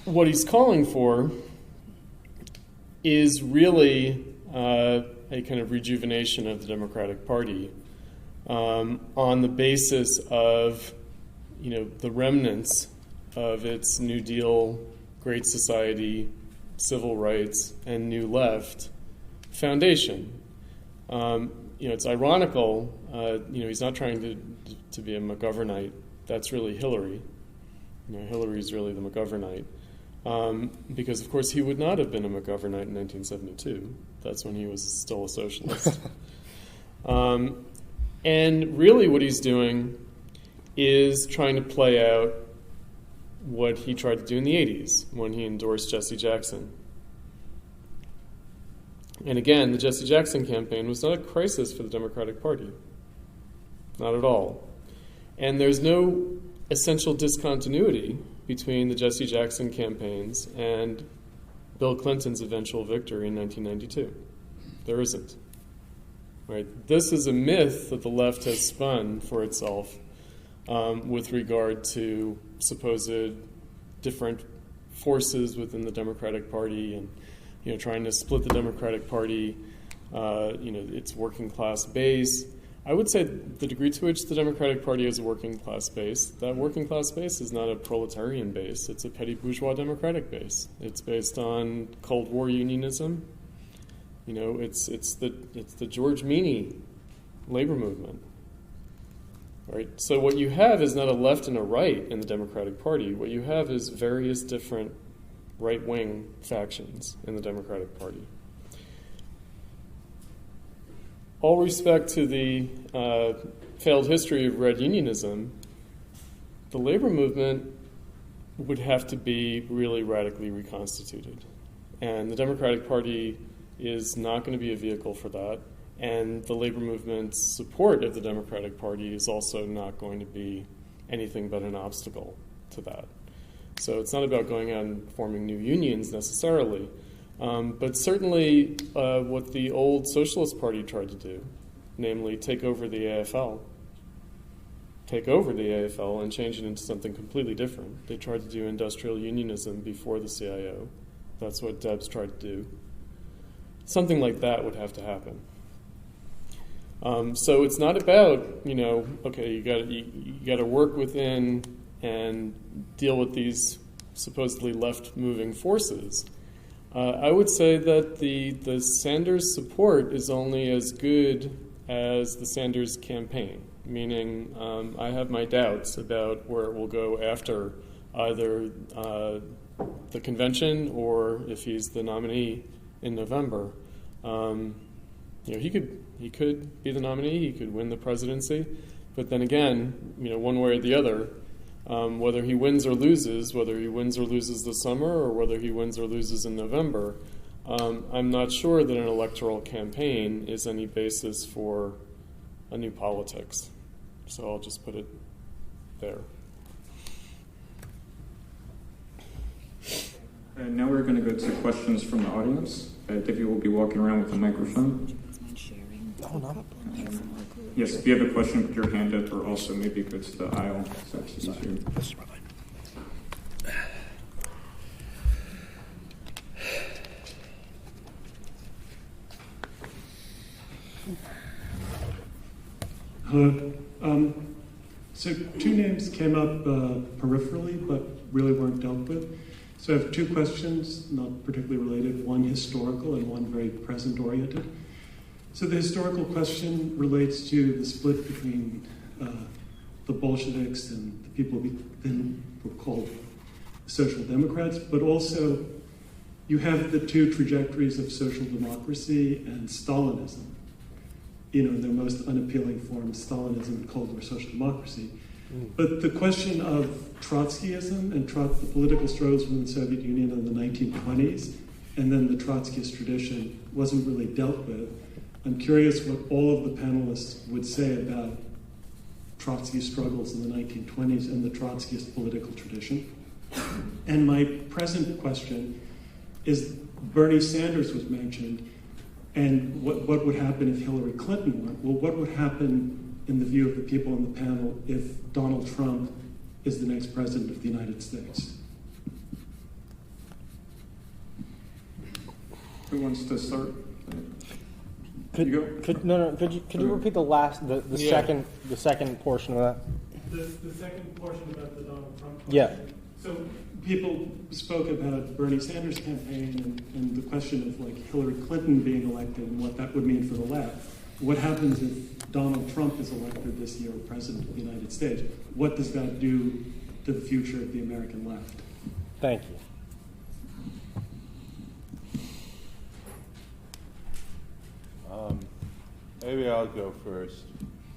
what he's calling for is really a kind of rejuvenation of the Democratic Party on the basis of, the remnants of its New Deal, Great Society, civil rights, and New Left foundation. It's ironical. He's not trying to be a McGovernite. That's really Hillary. Hillary's really the McGovernite. Because, of course, he would not have been a McGovernite in 1972. That's when he was still a socialist. And really what he's doing is trying to play out what he tried to do in the 80s when he endorsed Jesse Jackson. And again, the Jesse Jackson campaign was not a crisis for the Democratic Party. Not at all. And there's no essential discontinuity between the Jesse Jackson campaigns and Bill Clinton's eventual victory in 1992. There isn't. Right? This is a myth that the left has spun for itself with regard to supposed different forces within the Democratic Party and trying to split the Democratic Party, its working class base. I would say the degree to which the Democratic Party has a working class base, that working class base is not a proletarian base. It's a petty bourgeois democratic base. It's based on Cold War unionism. It's the George Meany labor movement. Right? So what you have is not a left and a right in the Democratic Party. What you have is various different right-wing factions in the Democratic Party. All respect to the failed history of red unionism, the labor movement would have to be really radically reconstituted. And the Democratic Party is not going to be a vehicle for that. And the labor movement's support of the Democratic Party is also not going to be anything but an obstacle to that. So it's not about going out and forming new unions necessarily. But certainly what the old Socialist Party tried to do, namely take over the AFL and change it into something completely different. They tried to do industrial unionism before the CIO. That's what Debs tried to do. Something like that would have to happen. So it's not about, okay, you got to work within and deal with these supposedly left-moving forces. I would say that the Sanders support is only as good as the Sanders campaign, meaning I have my doubts about where it will go after either the convention or if he's the nominee in November. He could be the nominee, he could win the presidency, But then again, one way or the other, whether he wins or loses, this summer or whether he wins or loses in November, I'm not sure that an electoral campaign is any basis for a new politics. So I'll just put it there. And now we're going to go to questions from the audience. Divya will be walking around with a microphone. Yes, if you have a question, put your hand up, or also maybe go to the aisle. So it's easier. Hello. So two names came up peripherally, but really weren't dealt with. So I have two questions, not particularly related, one historical and one very present-oriented. So the historical question relates to the split between the Bolsheviks and the people who then were called Social Democrats, but also you have the two trajectories of social democracy and Stalinism. In their most unappealing form, Stalinism and Cold War social democracy. But the question of Trotskyism and the political struggles within the Soviet Union in the 1920s, and then the Trotskyist tradition wasn't really dealt with. I'm curious what all of the panelists would say about Trotsky struggles in the 1920s and the Trotskyist political tradition. And my present question is, Bernie Sanders was mentioned, and what would happen if Hillary Clinton won? Well, what would happen in the view of the people on the panel if Donald Trump is the next president of the United States? Who wants to start? Could you repeat the second portion of that? The second portion about the Donald Trump question. Yeah. So people spoke about Bernie Sanders' campaign and the question of Hillary Clinton being elected and what that would mean for the left. What happens if Donald Trump is elected this year president of the United States? What does that do to the future of the American left? Thank you. Maybe I'll go first,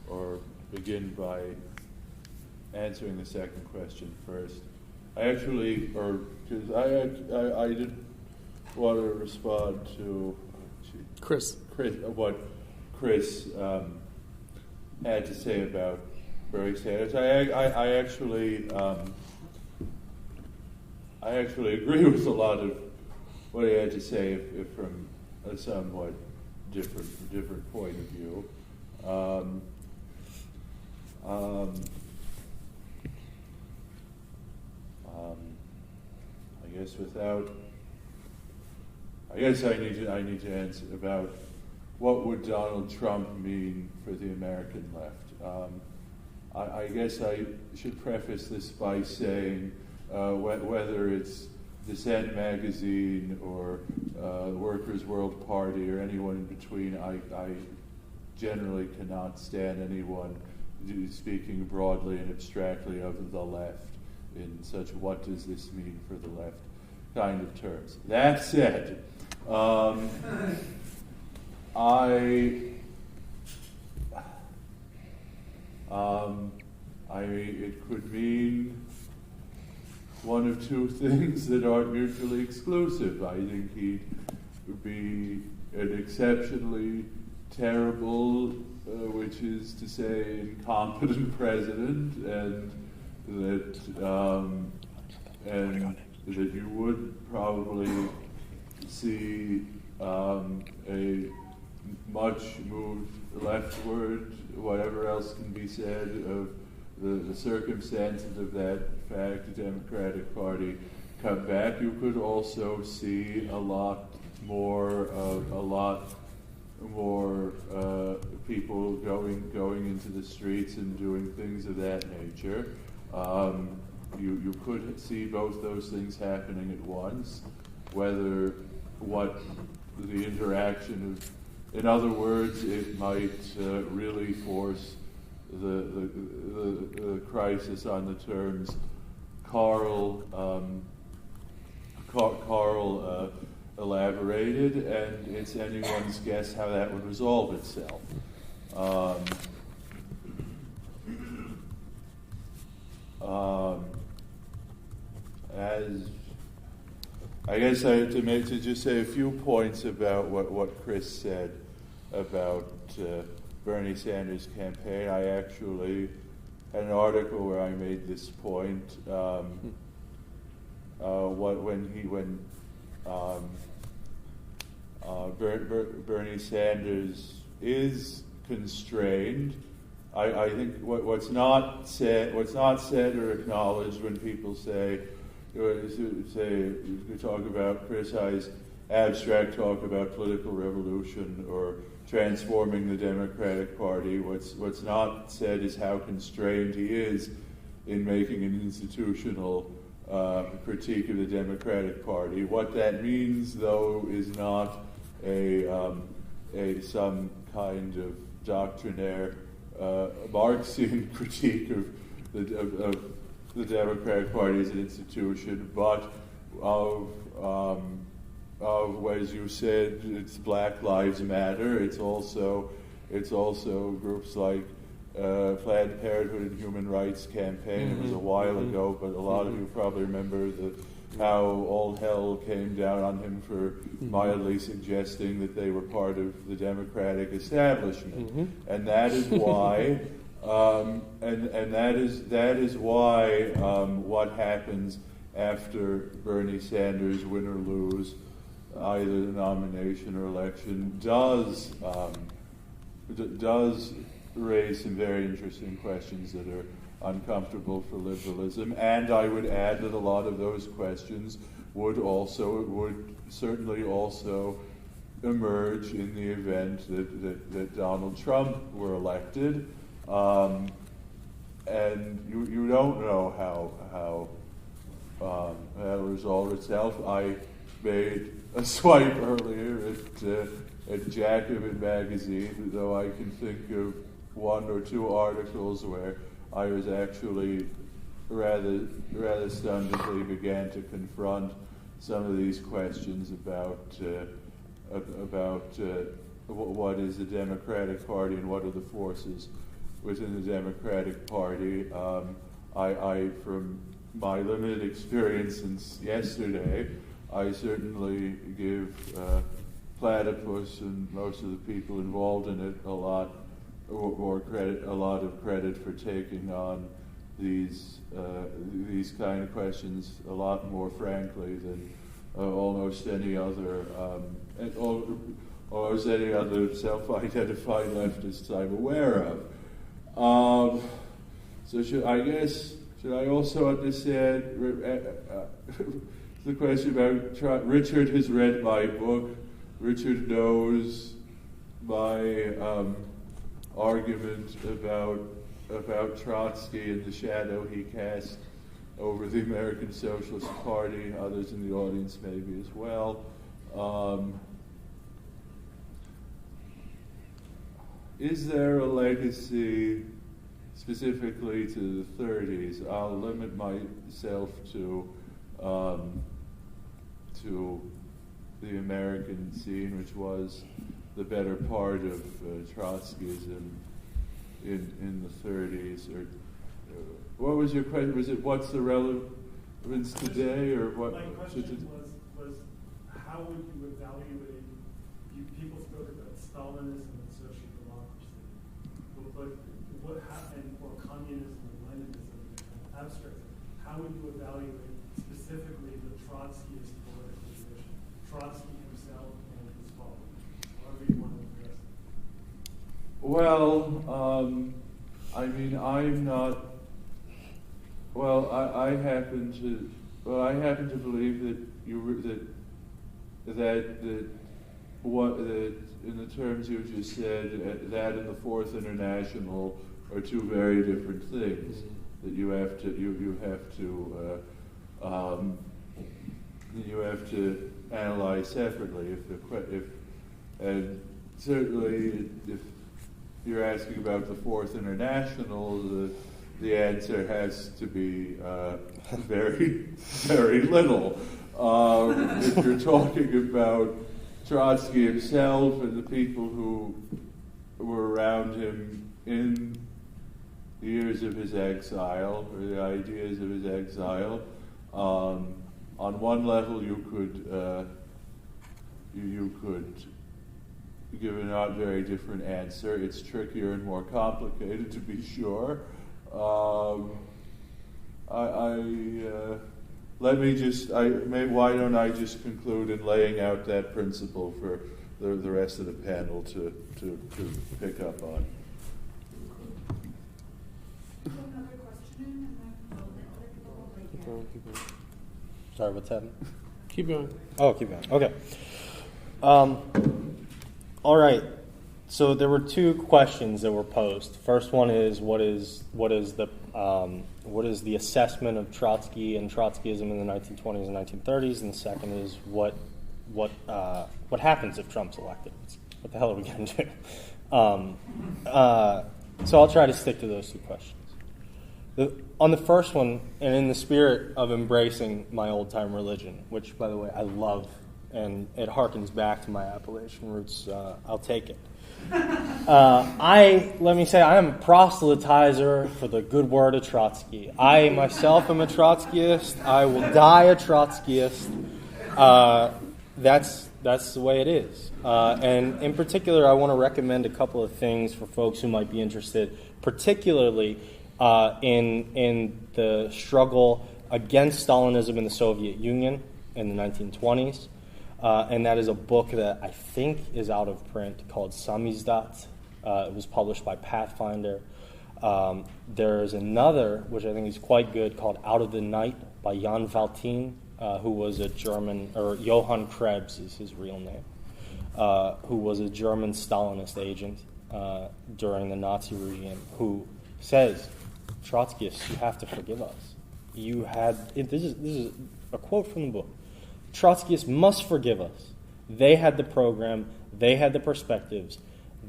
or begin by answering the second question first. I did want to respond to what Chris had to say about Bernie Sanders. I actually agree with a lot of what he had to say, if from a somewhat different point of view. I guess I need to answer about what would Donald Trump mean for the American left. I guess I should preface this by saying whether it's Dissent magazine or Workers' World Party or anyone in between, I generally cannot stand anyone speaking broadly and abstractly of the left in such what does this mean for the left kind of terms. That said, it could mean one of two things that aren't mutually exclusive. I think he would be an exceptionally terrible, which is to say, incompetent president, and that you would probably see a much moved leftward, whatever else can be said of the circumstances of that fact, the Democratic Party come back. You could also see a lot more people going into the streets and doing things of that nature. You could see both those things happening at once. Whether what the interaction of, in other words, it might really force the crisis on the terms Karl elaborated, and it's anyone's guess how that would resolve itself. as I guess to just say a few points about what Chris said about Bernie Sanders' campaign. I actually had an article where I made this point. Bernie Sanders is constrained. I think what's not said or acknowledged when people criticize abstract talk about political revolution or transforming the Democratic Party. What's not said is how constrained he is in making an institutional critique of the Democratic Party. What that means, though, is not some kind of doctrinaire Marxian critique of the Democratic Party as an institution, but of as you said, it's Black Lives Matter. It's also groups like Planned Parenthood and Human Rights Campaign. It was a while ago, but a lot of you probably remember how all hell came down on him for mildly suggesting that they were part of the Democratic establishment, and that is why. That is why what happens after Bernie Sanders win or lose either the nomination or election does raise some very interesting questions that are uncomfortable for liberalism. And I would add that a lot of those questions would certainly also emerge in the event that Donald Trump were elected. And you don't know how that'll resolve itself. I made a swipe earlier at Jacobin magazine, though I can think of one or two articles where I was actually rather stunnedly began to confront some of these questions about what is the Democratic Party and what are the forces within the Democratic Party. I from my limited experience since yesterday, I certainly give Platypus and most of the people involved in it a lot of credit for taking on these kind of questions a lot more frankly than almost any other self-identified leftists I'm aware of. So should I also understand the question about Richard has read my book. Richard knows my argument about Trotsky and the shadow he cast over the American Socialist Party. Others in the audience maybe as well. Is there a legacy specifically to the 30s? I'll limit myself to the American scene, which was the better part of Trotskyism in the 30s. Or what was your question? Was it what's the relevance today, or what? My question was how would you evaluate? People spoke about Stalinism and social democracy, but what happened for communism and Leninism and abstract? How would you evaluate specifically the Trotskyist political tradition, Trotsky himself and his followers, however you want to address it? Well, I mean, I'm not. Well, I happen to believe that in the terms you just said, that and the Fourth International are two very different things that you have to analyze separately. And certainly if you're asking about the Fourth International, the answer has to be very, very little. If you're talking about Trotsky himself and the people who were around him in years of his exile, or the ideas of his exile. On one level, you could give a not very different answer. It's trickier and more complicated, to be sure. Why don't I just conclude in laying out that principle for the rest of the panel to pick up on. Another question, Keep going. Sorry, what's happening? Keep going. Oh, keep going. Okay. All right. So there were two questions that were posed. First one is what is the assessment of Trotsky and Trotskyism in the 1920s and 1930s, and the second is what happens if Trump's elected? What the hell are we going to do? So I'll try to stick to those two questions. On the first one, and in the spirit of embracing my old-time religion, which, by the way, I love, and it harkens back to my Appalachian roots, I'll take it. Let me say, I am a proselytizer for the good word of Trotsky. I myself am a Trotskyist. I will die a Trotskyist. That's the way it is. And in particular, I want to recommend a couple of things for folks who might be interested, particularly in the struggle against Stalinism in the Soviet Union in the 1920s. And that is a book that I think is out of print called Samizdat. It was published by Pathfinder. There's another, which I think is quite good, called Out of the Night by Jan Valtin, who was a German, or Johann Krebs is his real name, who was a German Stalinist agent during the Nazi regime, who says, Trotskyists, you have to forgive us. This is a quote from the book. Trotskyists must forgive us. They had the program, they had the perspectives,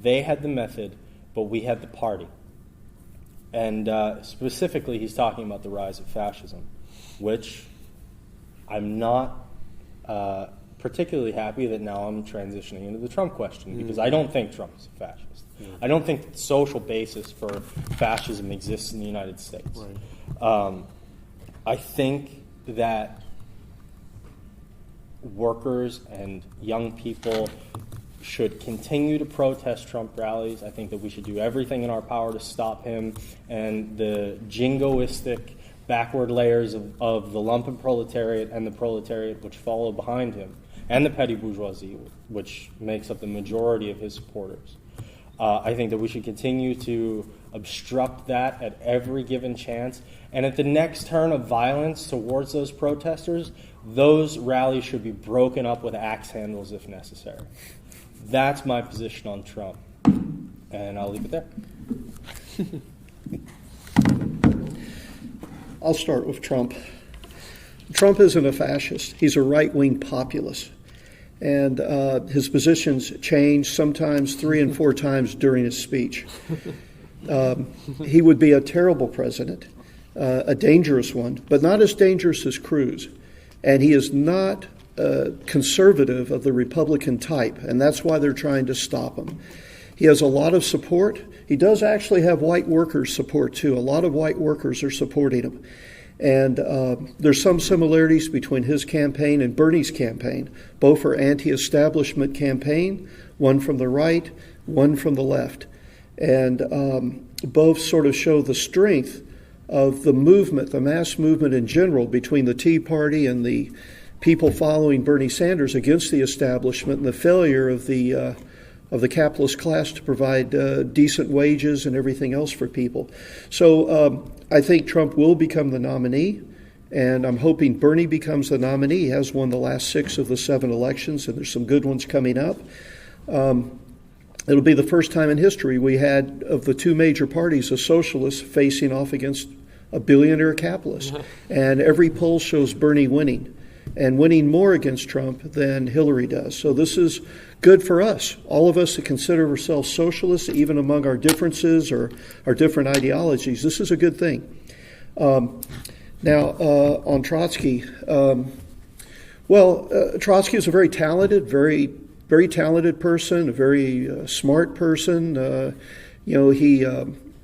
they had the method, but we had the party. And specifically, he's talking about the rise of fascism, which I'm not particularly happy that now I'm transitioning into the Trump question, because I don't think Trump is a fascist. I don't think the social basis for fascism exists in the United States. Right. I think that workers and young people should continue to protest Trump rallies. I think that we should do everything in our power to stop him and the jingoistic backward layers of the lumpen proletariat and the proletariat which follow behind him, and the petty bourgeoisie, which makes up the majority of his supporters. I think that we should continue to obstruct that at every given chance, and at the next turn of violence towards those protesters, those rallies should be broken up with axe handles if necessary. That's my position on Trump, and I'll leave it there. I'll start with Trump. Trump isn't a fascist. He's a right-wing populist. And his positions change sometimes 3 and 4 times during his speech. He would be a terrible president, a dangerous one, but not as dangerous as Cruz. And he is not conservative of the Republican type, and that's why they're trying to stop him. He has a lot of support. He does actually have white workers' support, too. A lot of white workers are supporting him. And there's some similarities between his campaign and Bernie's campaign. Both are anti-establishment campaign, one from the right, one from the left. And both sort of show the strength of the movement, the mass movement in general, between the Tea Party and the people following Bernie Sanders against the establishment, and the failure of the capitalist class to provide decent wages and everything else for people. So I think Trump will become the nominee, and I'm hoping Bernie becomes the nominee. He has won the last 6 of the 7 elections, and there's some good ones coming up. It'll be the first time in history we had, of the 2 major parties, a socialist facing off against a billionaire capitalist. And every poll shows Bernie winning, and winning more against Trump than Hillary does. So this is good for us, all of us that consider ourselves socialists, even among our differences or our different ideologies. This is a good thing. Now, on Trotsky, Trotsky is a very talented, very talented person, a very smart person. He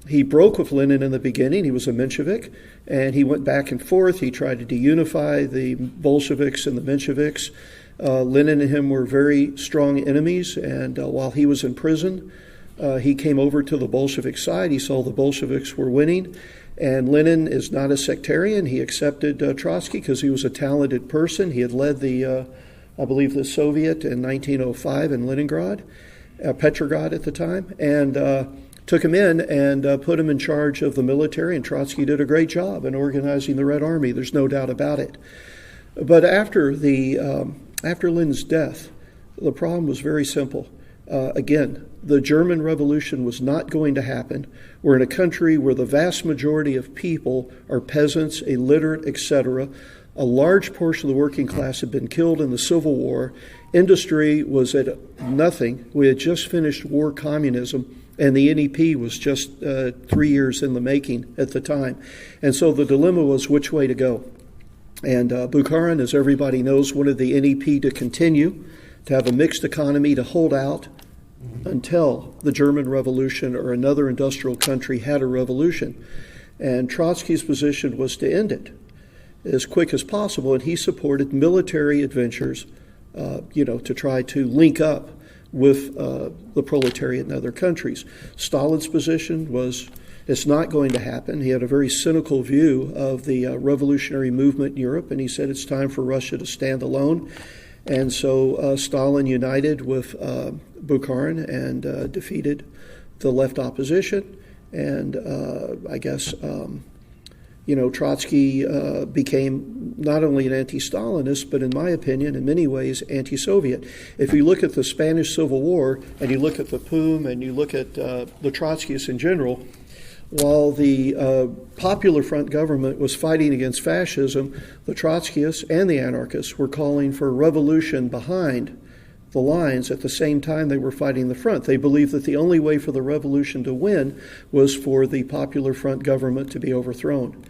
He broke with Lenin in the beginning. He was a Menshevik, and he went back and forth. He tried to deunify the Bolsheviks and the Mensheviks. Lenin and him were very strong enemies, and while he was in prison, he came over to the Bolshevik side. He saw the Bolsheviks were winning, and Lenin is not a sectarian. He accepted Trotsky because he was a talented person. He had led I believe, the Soviet in 1905 in Leningrad, Petrograd at the time, and took him in and put him in charge of the military, and Trotsky did a great job in organizing the Red Army. There's no doubt about it. But after Lenin's death, the problem was very simple. Again, the German Revolution was not going to happen. We're in a country where the vast majority of people are peasants, illiterate, etc. A large portion of the working class had been killed in the Civil War. Industry was at nothing. We had just finished war communism, and the NEP was just 3 years in the making at the time. And so the dilemma was which way to go. And Bukharin, as everybody knows, wanted the NEP to continue, to have a mixed economy, to hold out until the German Revolution or another industrial country had a revolution. And Trotsky's position was to end it as quick as possible, and he supported military adventures, to try to link up with the proletariat in other countries. Stalin's position was it's not going to happen. He had a very cynical view of the revolutionary movement in Europe, and he said it's time for Russia to stand alone. And so Stalin united with Bukharin and defeated the left opposition, and Trotsky became not only an anti-Stalinist, but in my opinion, in many ways, anti-Soviet. If you look at the Spanish Civil War, and you look at the POUM, and you look at the Trotskyists in general, while the Popular Front government was fighting against fascism, the Trotskyists and the anarchists were calling for a revolution behind the lines. At the same time they were fighting the front. They believed that the only way for the revolution to win was for the Popular Front government to be overthrown.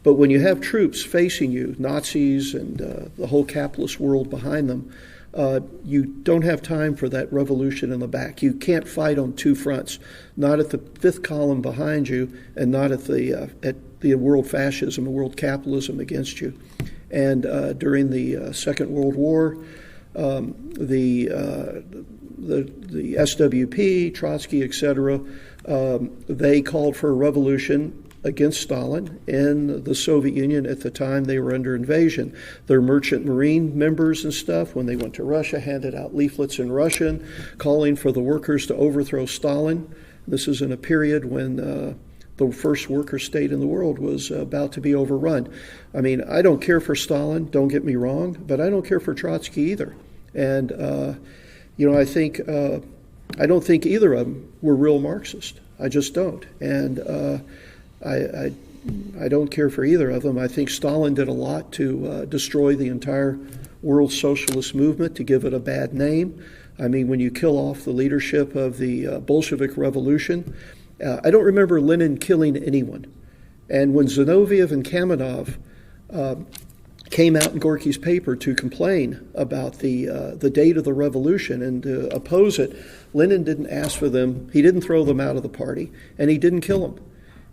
But when you have troops facing you, Nazis and the whole capitalist world behind them, you don't have time for that revolution in the back. You can't fight on two fronts, not at the fifth column behind you and not at the world fascism and world capitalism against you. And during the Second World War, the SWP, Trotsky, etc., they called for a revolution against Stalin in the Soviet Union. At the time they were under invasion. Their merchant marine members and stuff, when they went to Russia, handed out leaflets in Russian calling for the workers to overthrow Stalin. This is in a period when the first worker state in the world was about to be overrun. I mean, I don't care for Stalin, don't get me wrong, but I don't care for Trotsky either. And, I don't think either of them were real Marxist. I just don't. And I don't care for either of them. I think Stalin did a lot to destroy the entire world socialist movement, to give it a bad name. I mean, when you kill off the leadership of the Bolshevik Revolution, I don't remember Lenin killing anyone. And when Zinoviev and Kamenev came out in Gorky's paper to complain about the date of the revolution and to oppose it, Lenin didn't ask for them. He didn't throw them out of the party, and he didn't kill them.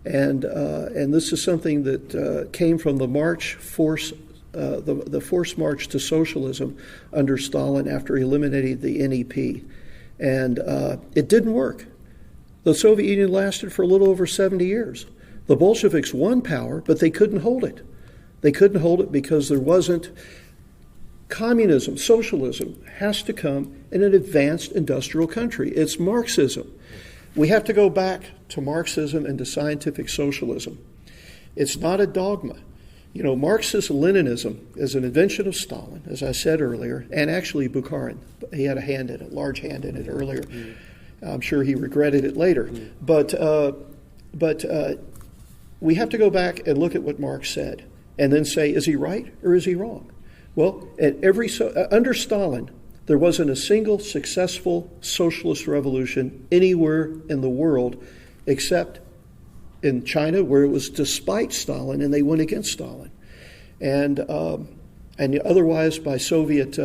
And this is something that came from the the forced march to socialism under Stalin after he eliminated the NEP. And it didn't work. The Soviet Union lasted for a little over 70 years. The Bolsheviks won power, but they couldn't hold it. They couldn't hold it because there wasn't communism. Socialism has to come in an advanced industrial country. It's Marxism. We have to go back to Marxism and to scientific socialism. It's not a dogma. You know, Marxist-Leninism is an invention of Stalin, as I said earlier, and actually Bukharin. He had a hand in it, large hand in it earlier. I'm sure he regretted it later. But we have to go back and look at what Marx said and then say, is he right or is he wrong? Well, under Stalin, there wasn't a single successful socialist revolution anywhere in the world except in China, where it was despite Stalin and they went against Stalin. And And otherwise, by Soviet,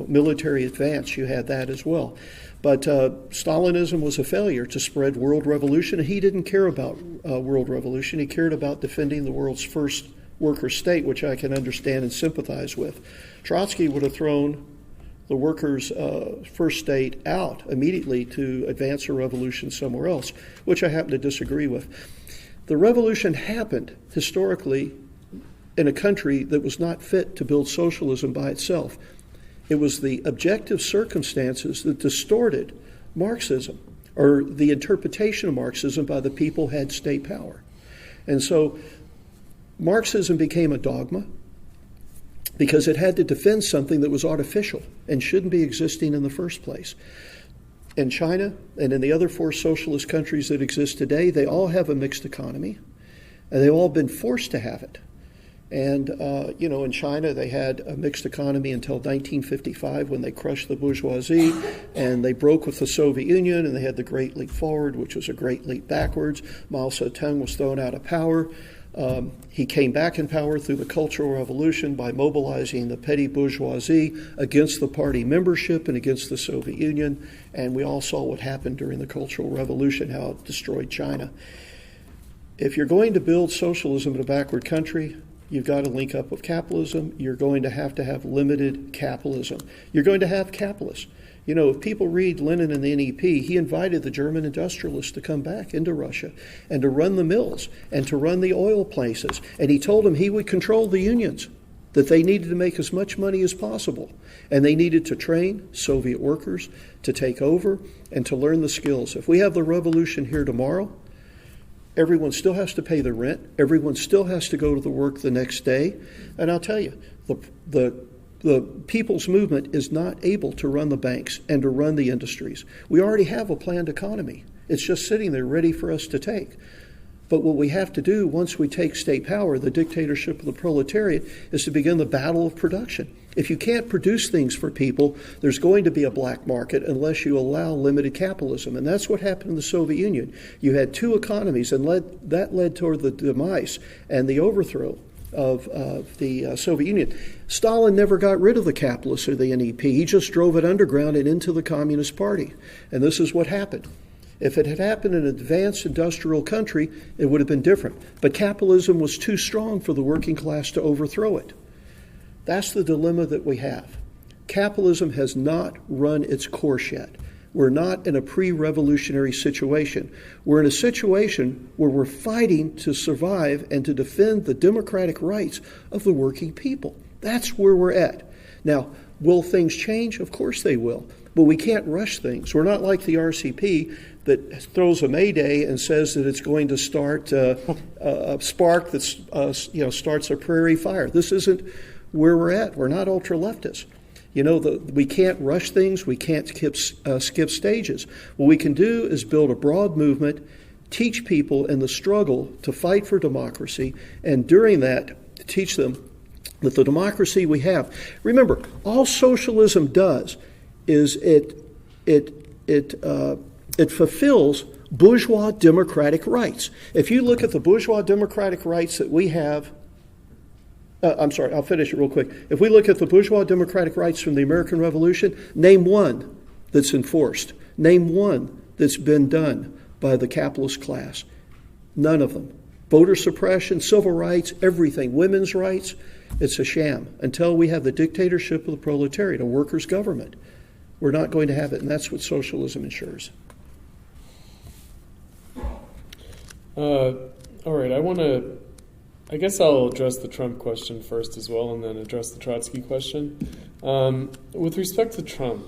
military advance, you had that as well. But Stalinism was a failure to spread world revolution, and he didn't care about world revolution. He cared about defending the world's first worker state, which I can understand and sympathize with. Trotsky would have thrown the workers' first state out immediately to advance a revolution somewhere else, which I happen to disagree with. The revolution happened historically in a country that was not fit to build socialism by itself. It was the objective circumstances that distorted Marxism, or the interpretation of Marxism by the people who had state power. And so Marxism became a dogma because it had to defend something that was artificial and shouldn't be existing in the first place. In China and in the other 4 socialist countries that exist today, they all have a mixed economy, and they've all been forced to have it. And, in China, they had a mixed economy until 1955 when they crushed the bourgeoisie, and they broke with the Soviet Union, and they had the Great Leap Forward, which was a great leap backwards. Mao Zedong was thrown out of power. He came back in power through the Cultural Revolution by mobilizing the petty bourgeoisie against the party membership and against the Soviet Union, and we all saw what happened during the Cultural Revolution, how it destroyed China. If you're going to build socialism in a backward country, you've got to link up with capitalism. You're going to have limited capitalism. You're going to have capitalists. If people read Lenin and the NEP, he invited the German industrialists to come back into Russia and to run the mills and to run the oil places. And he told them he would control the unions, that they needed to make as much money as possible. And they needed to train Soviet workers to take over and to learn the skills. If we have the revolution here tomorrow, everyone still has to pay the rent. Everyone still has to go to the work the next day. And I'll tell you, the people's movement is not able to run the banks and to run the industries. We already have a planned economy. It's just sitting there ready for us to take. But what we have to do once we take state power, the dictatorship of the proletariat, is to begin the battle of production. If you can't produce things for people, there's going to be a black market unless you allow limited capitalism. And that's what happened in the Soviet Union. You had 2 economies, and that led toward the demise and the overthrow of the Soviet Union. Stalin never got rid of the capitalists or the NEP. He just drove it underground and into the Communist Party. And this is what happened. If it had happened in an advanced industrial country, it would have been different. But capitalism was too strong for the working class to overthrow it. That's the dilemma that we have. Capitalism has not run its course yet. We're not in a pre-revolutionary situation. We're in a situation where we're fighting to survive and to defend the democratic rights of the working people. That's where we're at. Now, will things change? Of course they will. But we can't rush things. We're not like the RCP that throws a Mayday and says that it's going to start a spark that starts a prairie fire. This isn't where we're at. We're not ultra-leftists. We can't rush things. We can't skip stages. What we can do is build a broad movement, teach people in the struggle to fight for democracy, and during that, teach them that the democracy we have. Remember, all socialism does is it fulfills bourgeois democratic rights. If you look at the bourgeois democratic rights that we have, I'll finish it real quick. If we look at the bourgeois democratic rights from the American Revolution, name one that's enforced. Name one that's been done by the capitalist class. None of them. Voter suppression, civil rights, everything, women's rights, it's a sham. Until we have the dictatorship of the proletariat, a workers' government, we're not going to have it, and that's what socialism ensures. All right, I guess I'll address the Trump question first as well, and then address the Trotsky question. With respect to Trump,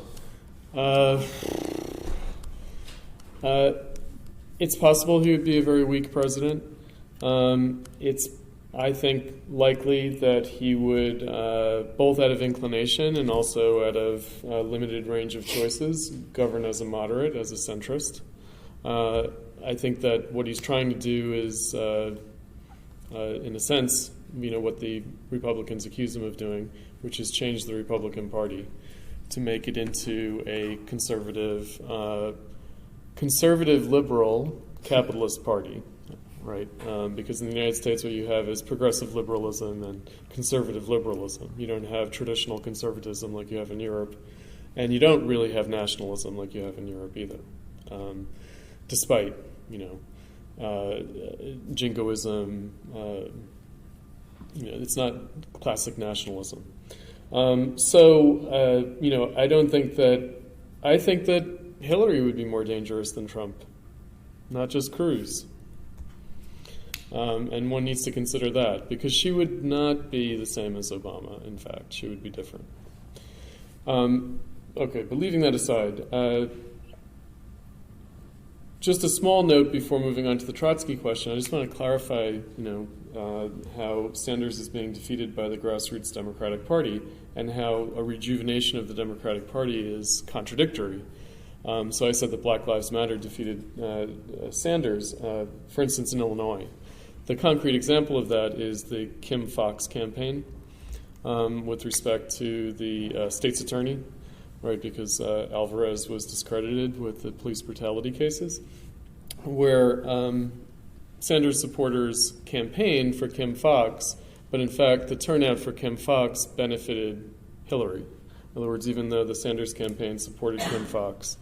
it's possible he would be a very weak president. It's, I think, likely that he would, both out of inclination and also out of limited range of choices, govern as a moderate, as a centrist. I think that what he's trying to do is, in a sense, what the Republicans accuse him of doing, which is change the Republican Party to make it into a conservative liberal capitalist party. right? Because in the United States, what you have is progressive liberalism and conservative liberalism. You don't have traditional conservatism like you have in Europe, and you don't really have nationalism like you have in Europe either, despite, jingoism. It's not classic nationalism. I think that Hillary would be more dangerous than Trump, not just Cruz. And one needs to consider that, because she would not be the same as Obama. In fact, she would be different. Okay, but leaving that aside, just a small note before moving on to the Trotsky question. I just want to clarify, how Sanders is being defeated by the grassroots Democratic Party, and how a rejuvenation of the Democratic Party is contradictory. So I said that Black Lives Matter defeated Sanders, for instance, in Illinois. The concrete example of that is the Kim Foxx campaign with respect to the state's attorney, right? Because Alvarez was discredited with the police brutality cases, where Sanders supporters campaigned for Kim Foxx, but in fact the turnout for Kim Foxx benefited Hillary. In other words, even though the Sanders campaign supported Kim Foxx,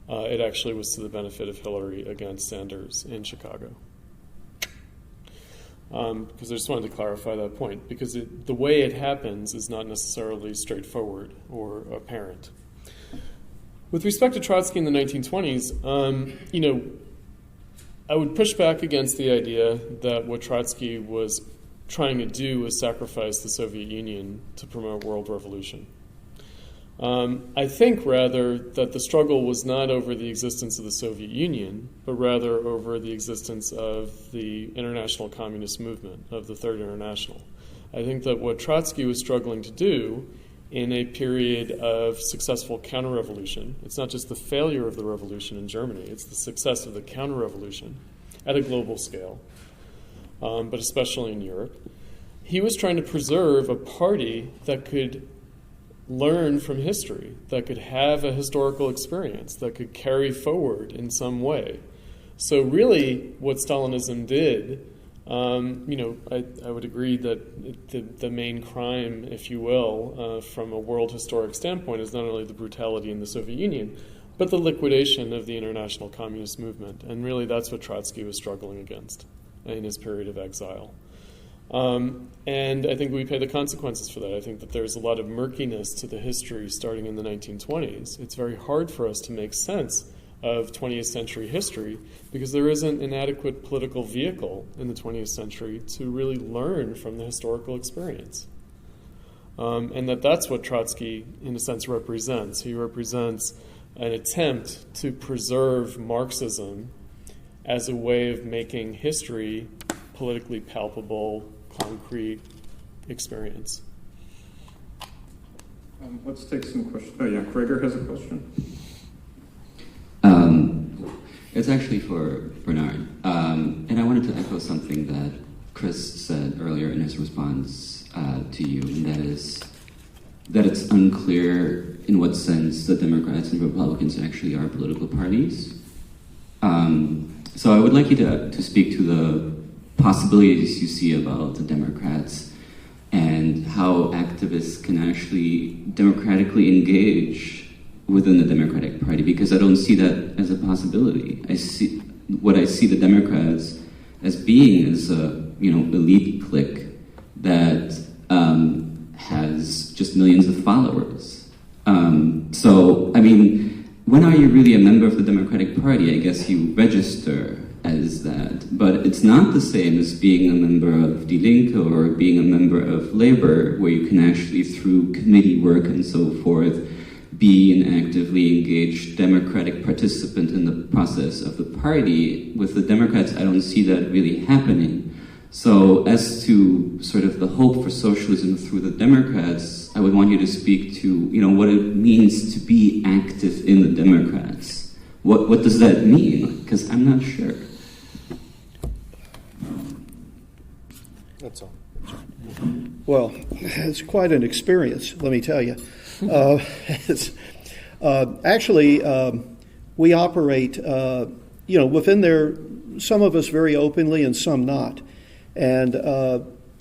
it actually was to the benefit of Hillary against Sanders in Chicago. Because I just wanted to clarify that point, because the way it happens is not necessarily straightforward or apparent. With respect to Trotsky in the 1920s, I would push back against the idea that what Trotsky was trying to do was sacrifice the Soviet Union to promote world revolution. I think, rather, that the struggle was not over the existence of the Soviet Union, but rather over the existence of the international communist movement, of the Third International. I think that what Trotsky was struggling to do in a period of successful counter-revolution, it's not just the failure of the revolution in Germany, it's the success of the counter-revolution at a global scale, but especially in Europe. He was trying to preserve a party that could learn from history, that could have a historical experience, that could carry forward in some way. So really what Stalinism did, I would agree that the main crime, if you will, from a world historic standpoint is not only the brutality in the Soviet Union, but the liquidation of the international communist movement. And really that's what Trotsky was struggling against in his period of exile. And I think we pay the consequences for that. I think that there's a lot of murkiness to the history starting in the 1920s. It's very hard for us to make sense of 20th century history because there isn't an adequate political vehicle in the 20th century to really learn from the historical experience. And that's what Trotsky, in a sense, represents. He represents an attempt to preserve Marxism as a way of making history politically palpable, concrete experience. Let's take some questions. Oh, yeah, Gregor has a question. It's actually for Bernard. And I wanted to echo something that Chris said earlier in his response to you, and that is that it's unclear in what sense the Democrats and Republicans actually are political parties. So I would like you to speak to the possibilities you see about the Democrats and how activists can actually democratically engage within the Democratic Party, because I don't see that as a possibility. I see the Democrats as being as a elite clique that has just millions of followers. So I mean, when are you really a member of the Democratic Party? I guess you register as that, but it's not the same as being a member of Die Linke or being a member of Labor, where you can actually, through committee work and so forth, be an actively engaged democratic participant in the process of the party. With the Democrats, I don't see that really happening. So as to sort of the hope for socialism through the Democrats, I would want you to speak to what it means to be active in the Democrats. What does that mean? Because I'm not sure. That's all. Well, it's quite an experience, let me tell you. Actually, we operate within there, some of us very openly and some not. And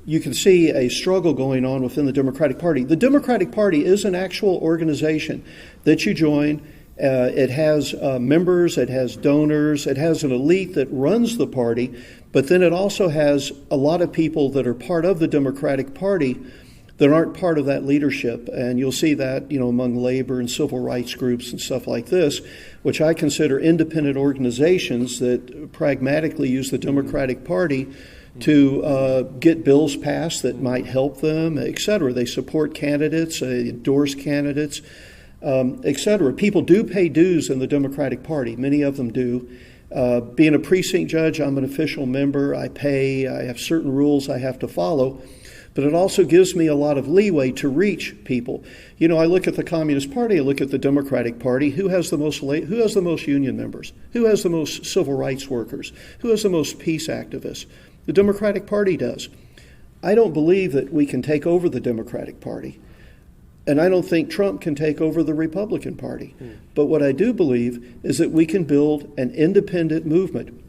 you can see a struggle going on within the Democratic Party. The Democratic Party is an actual organization that you join. It has members, it has donors, it has an elite that runs the party, but then it also has a lot of people that are part of the Democratic Party that aren't part of that leadership. And you'll see that, among labor and civil rights groups and stuff like this, which I consider independent organizations that pragmatically use the Democratic Party to get bills passed that might help them, et cetera. They support candidates, they endorse candidates, et cetera. People do pay dues in the Democratic Party. Many of them do. Being a precinct judge, I'm an official member. I pay. I have certain rules I have to follow. But it also gives me a lot of leeway to reach people. I look at the Communist Party, I look at the Democratic Party. Who has the most union members? Who has the most civil rights workers? Who has the most peace activists? The Democratic Party does. I don't believe that we can take over the Democratic Party. And I don't think Trump can take over the Republican Party. But what I do believe is that we can build an independent movement.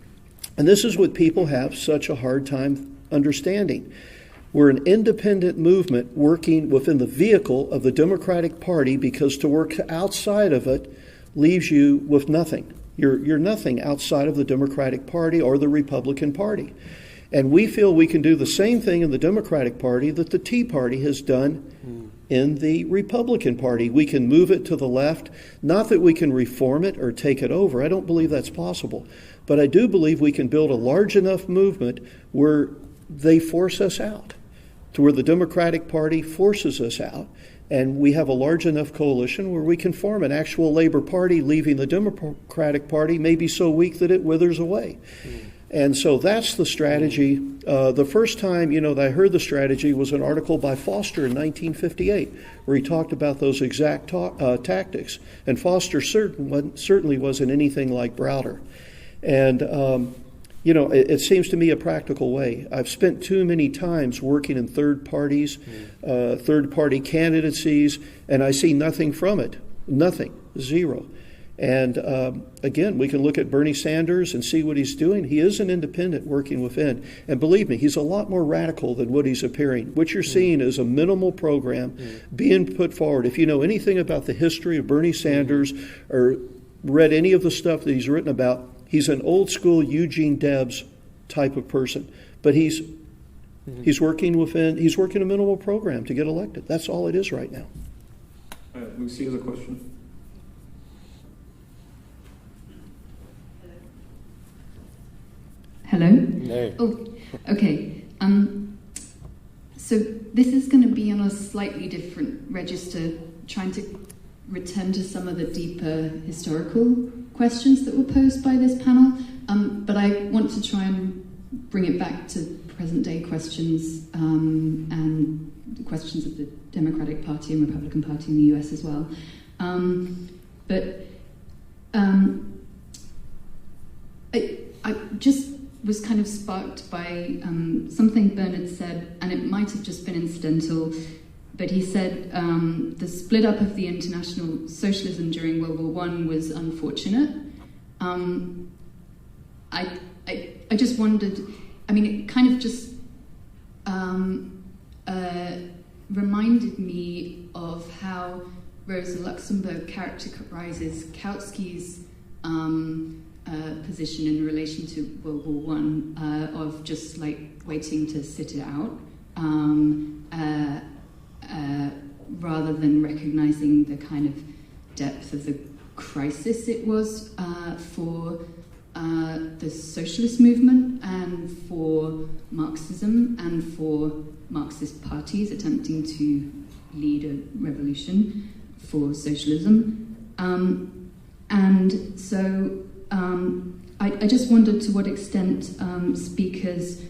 And this is what people have such a hard time understanding. We're an independent movement working within the vehicle of the Democratic Party, because to work outside of it leaves you with nothing. You're nothing outside of the Democratic Party or the Republican Party. And we feel we can do the same thing in the Democratic Party that the Tea Party has done in the Republican Party. We can move it to the left. Not that we can reform it or take it over. I don't believe that's possible. But I do believe we can build a large enough movement where they force us out, to where the Democratic Party forces us out, and we have a large enough coalition where we can form an actual Labor Party, leaving the Democratic Party maybe so weak that it withers away. And so that's the strategy. The first time, that I heard the strategy was an article by Foster in 1958, where he talked about those exact tactics. And Foster certainly wasn't anything like Browder. And, it seems to me a practical way. I've spent too many times working in third parties, third-party candidacies, and I see nothing from it. Nothing. Zero. And again, we can look at Bernie Sanders and see what he's doing. He is an independent working within. And believe me, he's a lot more radical than what he's appearing. What you're seeing is a minimal program being put forward. If you know anything about the history of Bernie Sanders or read any of the stuff that he's written about, he's an old school Eugene Debs type of person. But he's working a minimal program to get elected. That's all it is right now. Lucy has a question. Hello? Hey. Oh, okay. So this is going to be on a slightly different register, trying to return to some of the deeper historical questions that were posed by this panel. But I want to try and bring it back to present-day questions and the questions of the Democratic Party and Republican Party in the US as well. I just was kind of sparked by something Bernard said, and it might have just been incidental, but he said the split up of the international socialism during World War I was unfortunate. I just wondered, it kind of just reminded me of how Rosa Luxemburg characterizes Kautsky's position in relation to World War I, of just like waiting to sit it out, rather than recognizing the kind of depth of the crisis it was for the socialist movement and for Marxism and for Marxist parties attempting to lead a revolution for socialism. And so I just wondered to what extent speakers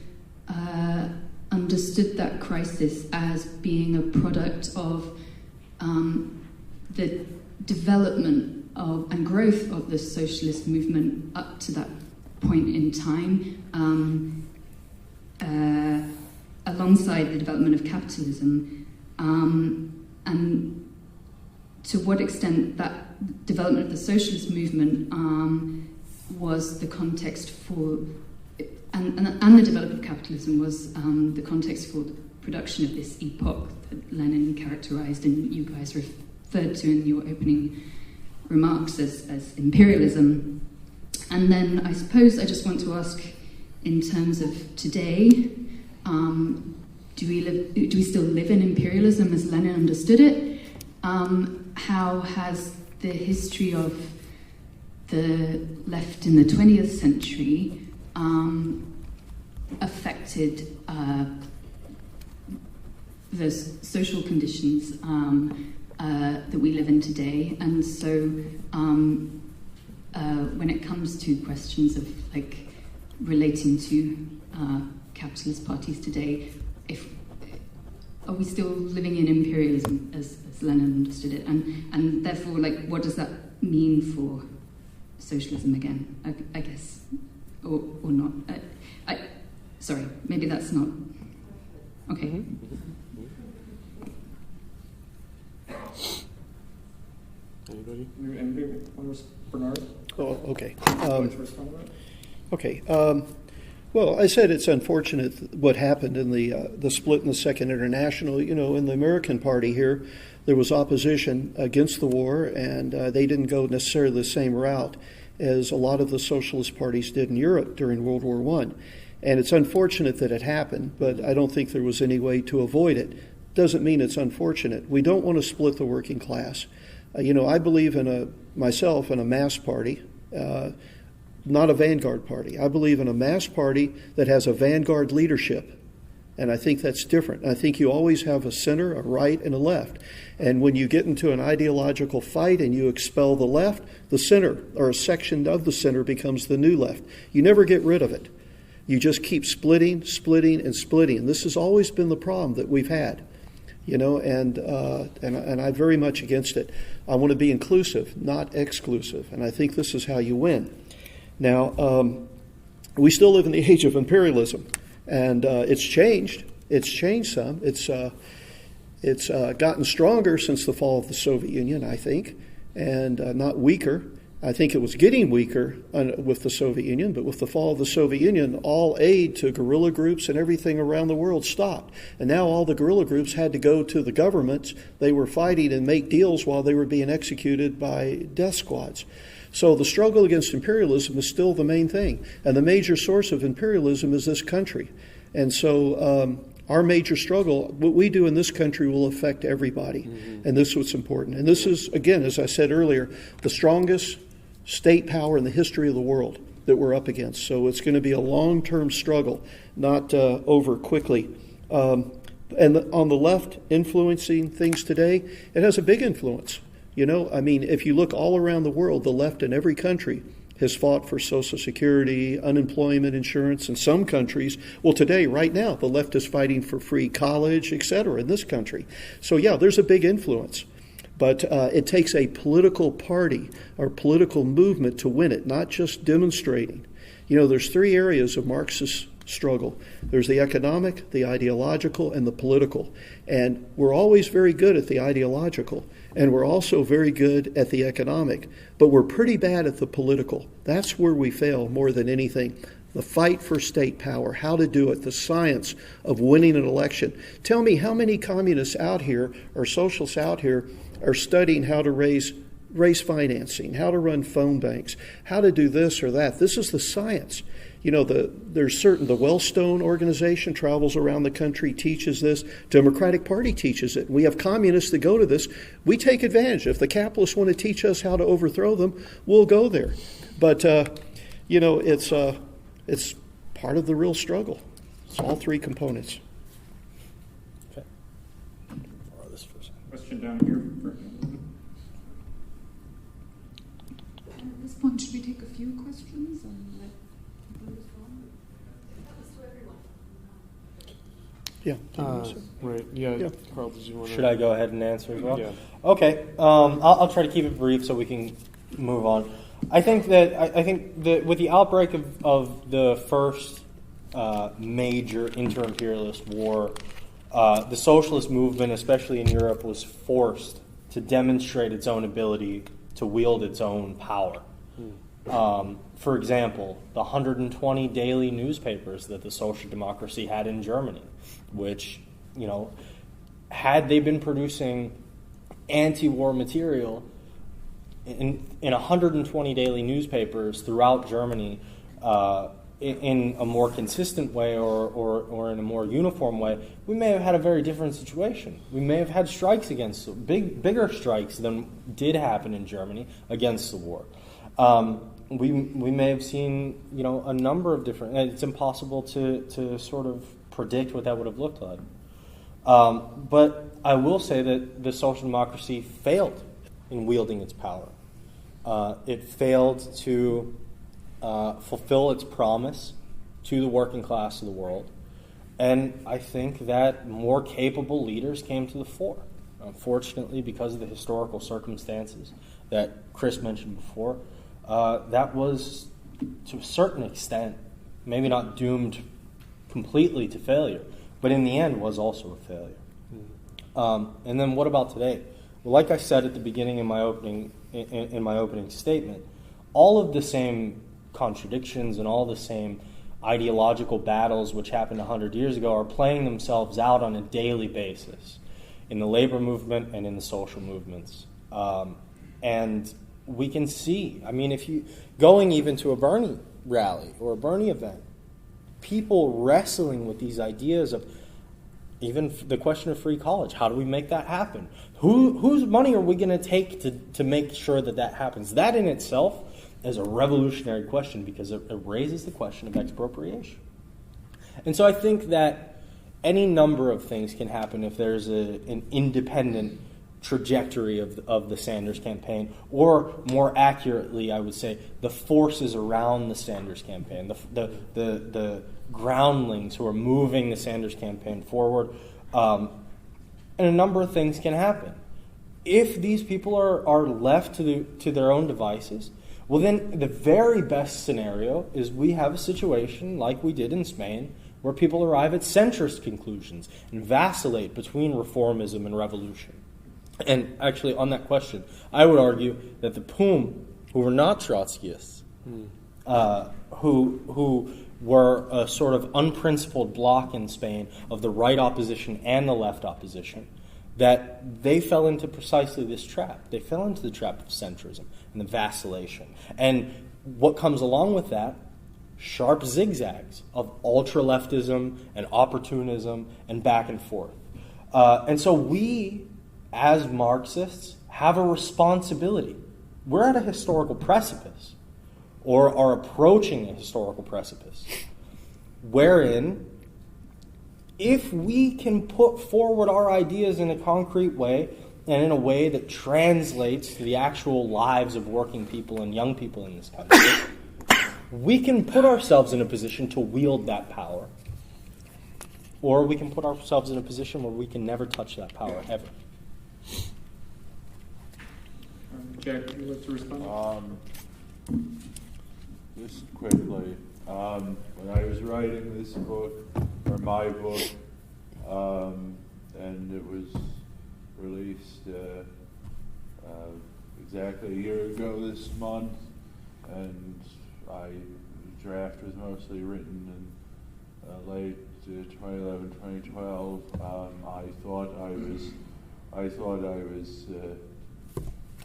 understood that crisis as being a product of the development of and growth of the socialist movement up to that point in time, alongside the development of capitalism, and to what extent that development of the socialist movement was the context for, and the development of capitalism was the context for the production of this epoch that Lenin characterized and you guys referred to in your opening remarks as imperialism. And then I suppose I just want to ask, in terms of today, do we still live in imperialism as Lenin understood it? How has the history of the left in the 20th century affected the social conditions that we live in today? And so when it comes to questions of relating to capitalist parties today, are we still living in imperialism as Lenin understood it? And therefore, what does that mean for socialism again, I guess, or not? Sorry, maybe that's not... Okay. Anybody? Bernard? Oh, okay. Okay. Well, I said it's unfortunate what happened in the split in the Second International. In the American Party here, there was opposition against the war, and they didn't go necessarily the same route as a lot of the socialist parties did in Europe during World War I. And it's unfortunate that it happened, but I don't think there was any way to avoid it. Doesn't mean it's unfortunate. We don't want to split the working class. I believe myself in a mass party, not a vanguard party. I believe in a mass party that has a vanguard leadership, and I think that's different. I think you always have a center, a right, and a left. And when you get into an ideological fight and you expel the left, the center, or a section of the center, becomes the new left. You never get rid of it. You just keep splitting, and splitting. And this has always been the problem that we've had. And I'm very much against it. I want to be inclusive, not exclusive, and I think this is how you win. Now, we still live in the age of imperialism, and it's changed. It's changed some. It's gotten stronger since the fall of the Soviet Union, I think, and not weaker. I think it was getting weaker with the Soviet Union, but with the fall of the Soviet Union, all aid to guerrilla groups and everything around the world stopped. And now all the guerrilla groups had to go to the governments they were fighting and make deals while they were being executed by death squads. So the struggle against imperialism is still the main thing. And the major source of imperialism is this country. And so our major struggle, what we do in this country, will affect everybody. Mm-hmm. And this is what's important. And this is, again, as I said earlier, the strongest state power in the history of the world that we're up against. So it's going to be a long-term struggle, not over quickly. And on the left, influencing things today, it has a big influence. If you look all around the world, the left in every country has fought for Social Security, unemployment insurance. In some countries, well, today, right now, the left is fighting for free college, etc. in this country. So, yeah, there's a big influence. But it takes a political party or political movement to win it, not just demonstrating. There's three areas of Marxist struggle. There's the economic, the ideological, and the political. And we're always very good at the ideological, and we're also very good at the economic. But we're pretty bad at the political. That's where we fail more than anything. The fight for state power, how to do it, the science of winning an election. Tell me how many communists out here or socialists out here are studying how to raise financing, how to run phone banks, how to do this or that. This is the science. There's the Wellstone organization travels around the country, teaches this. Democratic Party teaches it. We have communists that go to this. We take advantage. If the capitalists want to teach us how to overthrow them, we'll go there. But, it's part of the real struggle. It's all three components. Okay. Question down here. At this point, should we take a few questions and let people respond? That was to everyone. Yeah. Right. Yeah. Karl, did you want to? Should I go ahead and answer as well? Yeah. Okay. I'll try to keep it brief so we can move on. I think that with the outbreak of the first major inter-imperialist war, the socialist movement, especially in Europe, was forced to demonstrate its own ability to wield its own power. For example, the 120 daily newspapers that the social democracy had in Germany, which, had they been producing anti-war material in 120 daily newspapers throughout Germany in a more consistent way or in a more uniform way, we may have had a very different situation. We may have had strikes bigger strikes than did happen in Germany against the war. We may have seen, a number of different. It's impossible to sort of predict what that would have looked like. But I will say that the social democracy failed in wielding its power. It failed to fulfill its promise to the working class of the world, and I think that more capable leaders came to the fore. Unfortunately, because of the historical circumstances that Chris mentioned before, that was, to a certain extent, maybe not doomed completely to failure, but in the end was also a failure. And then what about today? Well, like I said at the beginning in my opening statement, all of the same contradictions and all the same ideological battles which happened 100 years ago are playing themselves out on a daily basis in the labor movement and in the social movements. And we can see, if you going even to a Bernie rally or a Bernie event, people wrestling with these ideas of even the question of free college. How do we make that happen? Whose money are we going to take to make sure that happens? That in itself is a revolutionary question because it raises the question of expropriation. And so I think that any number of things can happen if there's an independent trajectory of the Sanders campaign, or more accurately, I would say, the forces around the Sanders campaign, the groundlings who are moving the Sanders campaign forward, and a number of things can happen. If these people are left to their own devices, well then the very best scenario is we have a situation like we did in Spain, where people arrive at centrist conclusions and vacillate between reformism and revolution. And actually, on that question, I would argue that the POUM, who were not Trotskyists, who were a sort of unprincipled bloc in Spain of the right opposition and the left opposition, that they fell into precisely this trap. They fell into the trap of centrism and the vacillation. And what comes along with that? Sharp zigzags of ultra-leftism and opportunism and back and forth. And so we, as Marxists, have a responsibility. We're at a historical precipice, or are approaching a historical precipice, wherein if we can put forward our ideas in a concrete way and in a way that translates to the actual lives of working people and young people in this country, we can put ourselves in a position to wield that power. Or we can put ourselves in a position where we can never touch that power, ever. Jack, would you like to respond? Just quickly, when I was writing this book, or my book, and it was released exactly a year ago this month, and the draft was mostly written in late 2011, 2012. I thought I was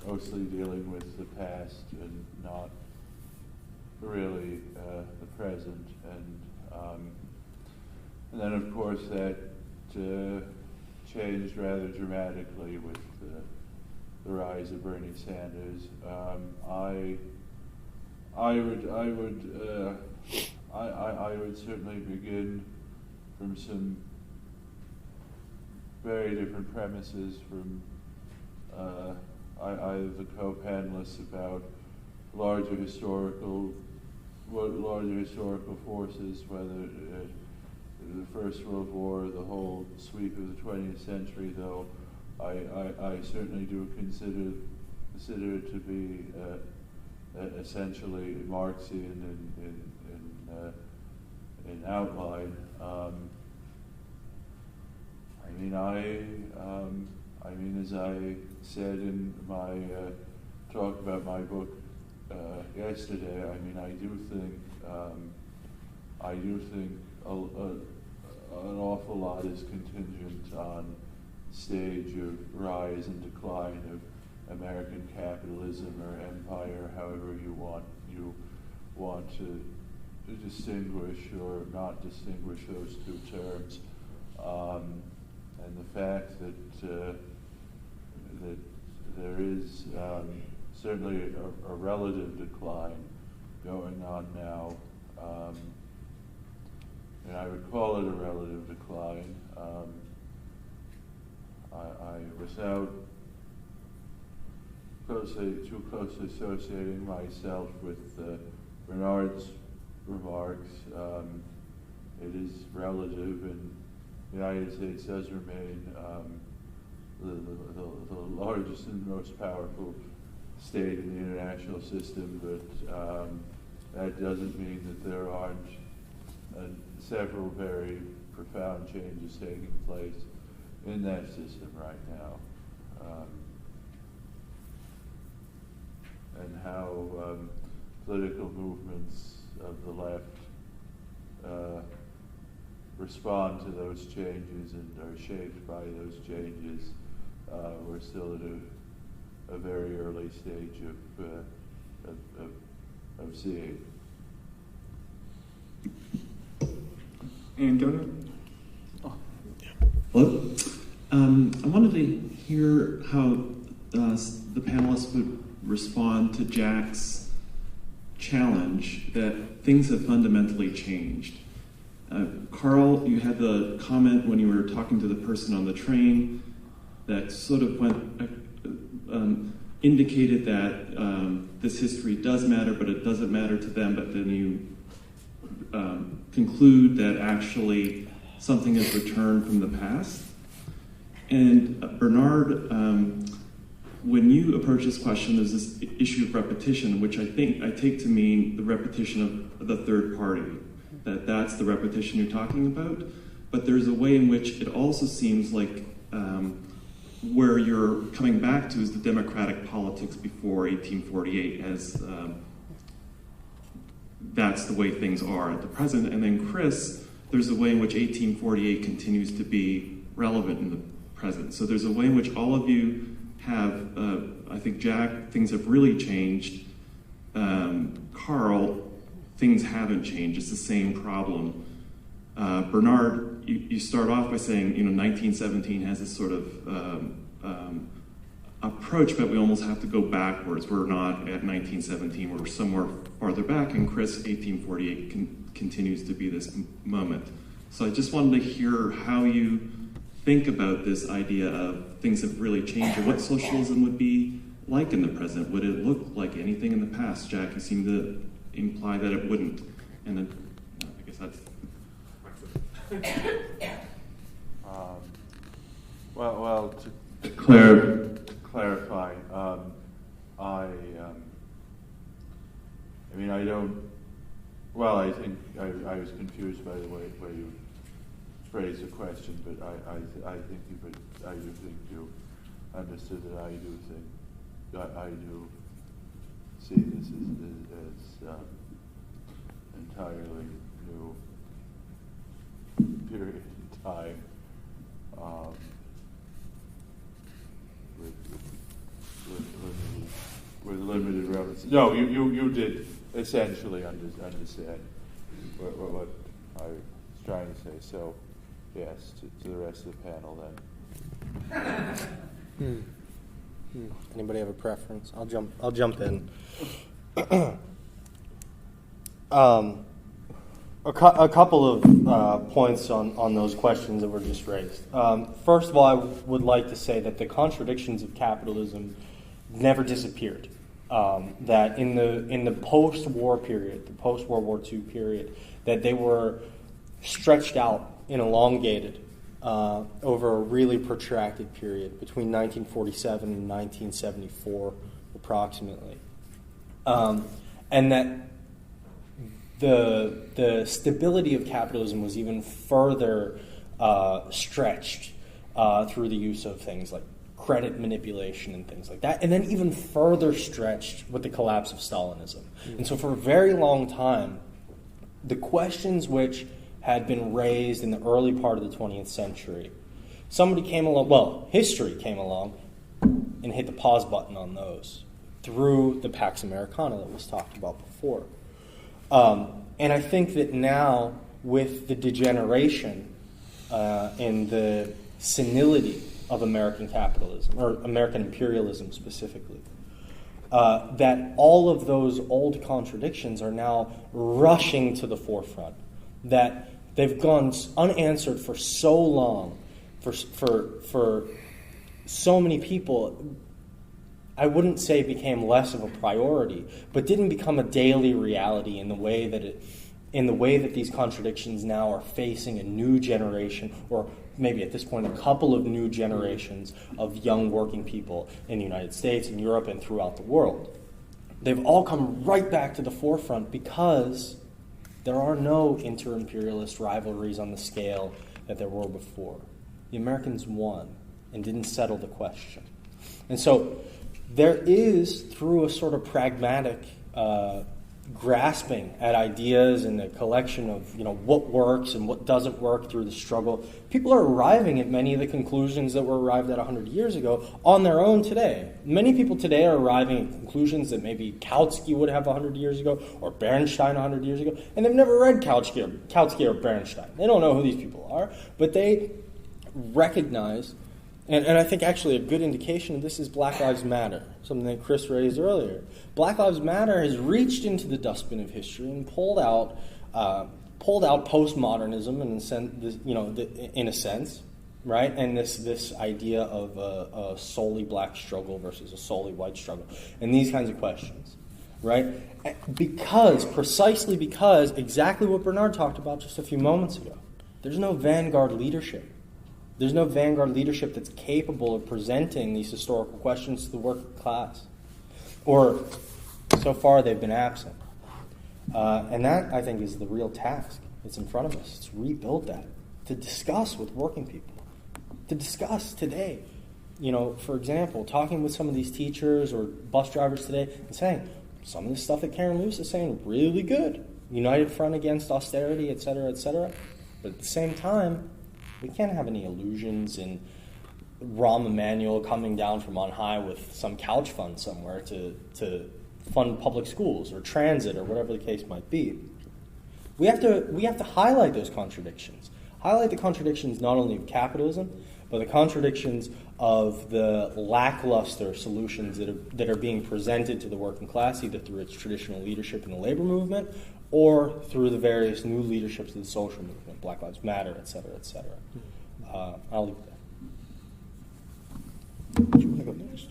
mostly dealing with the past and not really the present, and then of course that changed rather dramatically with the rise of Bernie Sanders. I would certainly begin from some very different premises from either the co-panelists about larger historical forces, whether the First World War, the whole sweep of the 20th century, though I certainly do consider it to be essentially Marxian in outline. As I said in my talk about my book yesterday. I mean, I do think an awful lot is contingent on stage of rise and decline of American capitalism or empire, however you want to distinguish or not distinguish those two terms, and the fact that there is certainly a relative decline going on now, and I would call it a relative decline. Without too closely associating myself with Bernard's remarks, it is relative, and the United States does remain the largest and most powerful state in the international system, but that doesn't mean that there aren't several very profound changes taking place in that system right now. And how political movements of the left respond to those changes and are shaped by those changes. We're still at a very early stage of seeing. And Donor? Hello? I wanted to hear how the panelists would respond to Jack's challenge that things have fundamentally changed. Karl, you had the comment when you were talking to the person on the train that sort of indicated that this history does matter, but it doesn't matter to them, but then you conclude that actually something is returned from the past. And Bernard, when you approach this question, there's this issue of repetition, which I take to mean the repetition of the third party, that's the repetition you're talking about. But there's a way in which it also seems like where you're coming back to is the democratic politics before 1848 as that's the way things are at the present. And then Chris, there's a way in which 1848 continues to be relevant in the present. So there's a way in which all of you have, I think Jack, things have really changed. Karl, things haven't changed. It's the same problem. Bernard, you start off by saying, 1917 has this sort of approach, but we almost have to go backwards. We're not at 1917, we're somewhere farther back, and Chris, 1848 continues to be this moment. So I just wanted to hear how you think about this idea of things have really changed, or what socialism would be like in the present. Would it look like anything in the past? Jack, you seem to imply that it wouldn't. And then I guess that's... Well, to clarify, I think I was confused by the way you phrased the question, but I do think you understood that I do see this as entirely new period of time with limited relevance. No, you did essentially understand what I was trying to say. So, yes, to the rest of the panel then. Anybody have a preference? I'll jump in. A couple of points on those questions that were just raised. First of all, I would like to say that the contradictions of capitalism never disappeared. That in the post-war period, the post-World War II period, that they were stretched out and elongated over a really protracted period between 1947 and 1974, approximately, and that the stability of capitalism was even further stretched through the use of things like credit manipulation and things like that, and then even further stretched with the collapse of Stalinism. And so for a very long time, the questions which had been raised in the early part of the 20th century, history came along and hit the pause button on those through the Pax Americana that was talked about before. And I think that now, with the degeneration and the senility of American capitalism, or American imperialism specifically, that all of those old contradictions are now rushing to the forefront, that they've gone unanswered for so long, for so many people. I wouldn't say it became less of a priority, but didn't become a daily reality in the way that these contradictions now are facing a new generation, or maybe at this point a couple of new generations of young working people in the United States, in Europe, and throughout the world. They've all come right back to the forefront because there are no inter-imperialist rivalries on the scale that there were before. The Americans won and didn't settle the question. And so there is, through a sort of pragmatic grasping at ideas and a collection of what works and what doesn't work through the struggle, people are arriving at many of the conclusions that were arrived at 100 years ago on their own today. Many people today are arriving at conclusions that maybe Kautsky would have 100 years ago, or Bernstein 100 years ago, and they've never read Kautsky or Bernstein. They don't know who these people are, but they recognize. And I think actually a good indication of this is Black Lives Matter, something that Chris raised earlier. Black Lives Matter has reached into the dustbin of history and pulled out postmodernism in a sense, right? And this idea of a solely black struggle versus a solely white struggle, and these kinds of questions, right? Precisely because exactly what Bernard talked about just a few moments ago. There's no vanguard leadership. There's no vanguard leadership that's capable of presenting these historical questions to the working class. Or, so far, they've been absent. And that, I think, is the real task that's in front of us. It's to rebuild that, to discuss with working people, to discuss today. For example, talking with some of these teachers or bus drivers today and saying, some of the stuff that Karen Luce is saying, really good. United front against austerity, et cetera, et cetera. But at the same time, we can't have any illusions in Rahm Emanuel coming down from on high with some couch fund somewhere to fund public schools or transit or whatever the case might be. We have to highlight those contradictions. Highlight the contradictions not only of capitalism, but the contradictions of the lackluster solutions that are being presented to the working class, either through its traditional leadership in the labor movement or through the various new leaderships of the social movement, Black Lives Matter, et cetera, et cetera. I'll leave it there. Do you want to go next?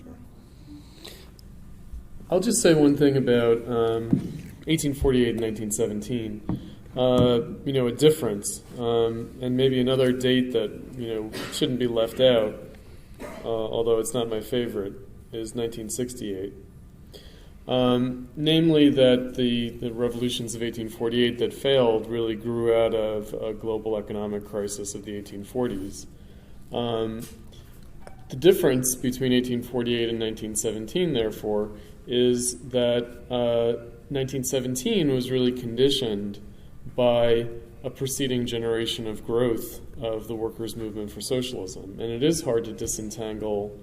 I'll just say one thing about 1848 and 1917. A difference, and maybe another date that shouldn't be left out, although it's not my favorite, is 1968. Namely that the revolutions of 1848 that failed really grew out of a global economic crisis of the 1840s. The difference between 1848 and 1917, therefore, is that 1917 was really conditioned by a preceding generation of growth of the workers' movement for socialism. And it is hard to disentangle,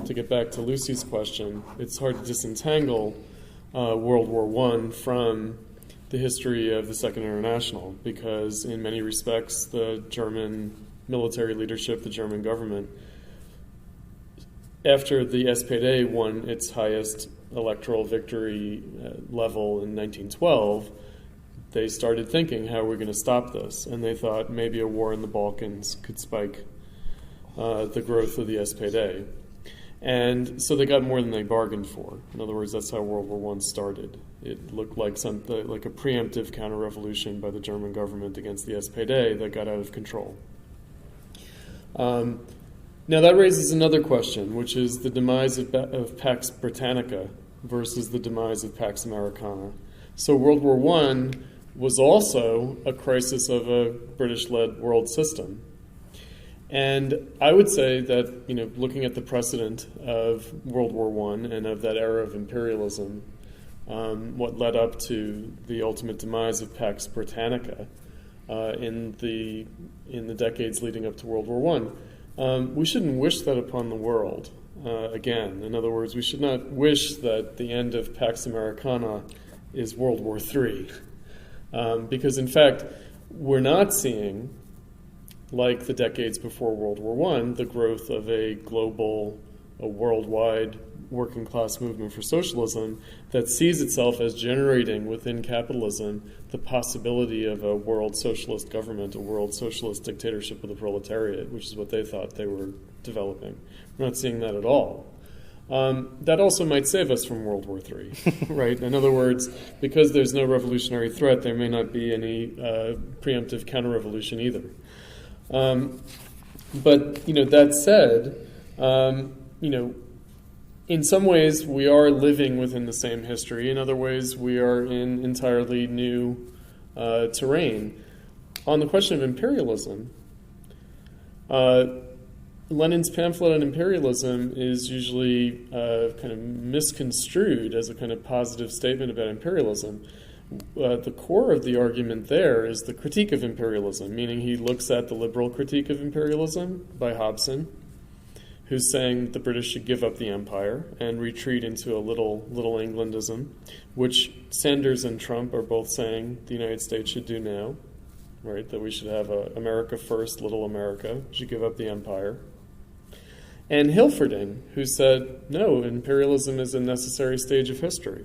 to get back to Lucy's question, it's hard to disentangle World War I from the history of the Second International, because in many respects the German military leadership, the German government, after the SPD won its highest electoral victory level in 1912, they started thinking, how are we going to stop this? And they thought maybe a war in the Balkans could spike the growth of the SPD. And so they got more than they bargained for. In other words, that's how World War I started. It looked like something like a preemptive counter-revolution by the German government against the SPD that got out of control. Now that raises another question, which is the demise of Pax Britannica versus the demise of Pax Americana. So World War I was also a crisis of a British-led world system. And I would say that, looking at the precedent of World War I and of that era of imperialism, what led up to the ultimate demise of Pax Britannica in the decades leading up to World War I, we shouldn't wish that upon the world again. In other words, we should not wish that the end of Pax Americana is World War III. Because, in fact, we're not seeing, like the decades before World War I, the growth of a global, a worldwide working class movement for socialism that sees itself as generating within capitalism the possibility of a world socialist government, a world socialist dictatorship of the proletariat, which is what they thought they were developing. We're not seeing that at all. That also might save us from World War III, right? In other words, because there's no revolutionary threat, there may not be any preemptive counterrevolution either. But that said, in some ways we are living within the same history. In other ways, we are in entirely new terrain. On the question of imperialism, Lenin's pamphlet on imperialism is usually kind of misconstrued as a kind of positive statement about imperialism. The core of the argument there is the critique of imperialism, meaning he looks at the liberal critique of imperialism by Hobson, who's saying that the British should give up the empire and retreat into a little Englandism, which Sanders and Trump are both saying the United States should do now, right? That we should have America first, little America, should give up the empire. And Hilferding, who said, no, imperialism is a necessary stage of history.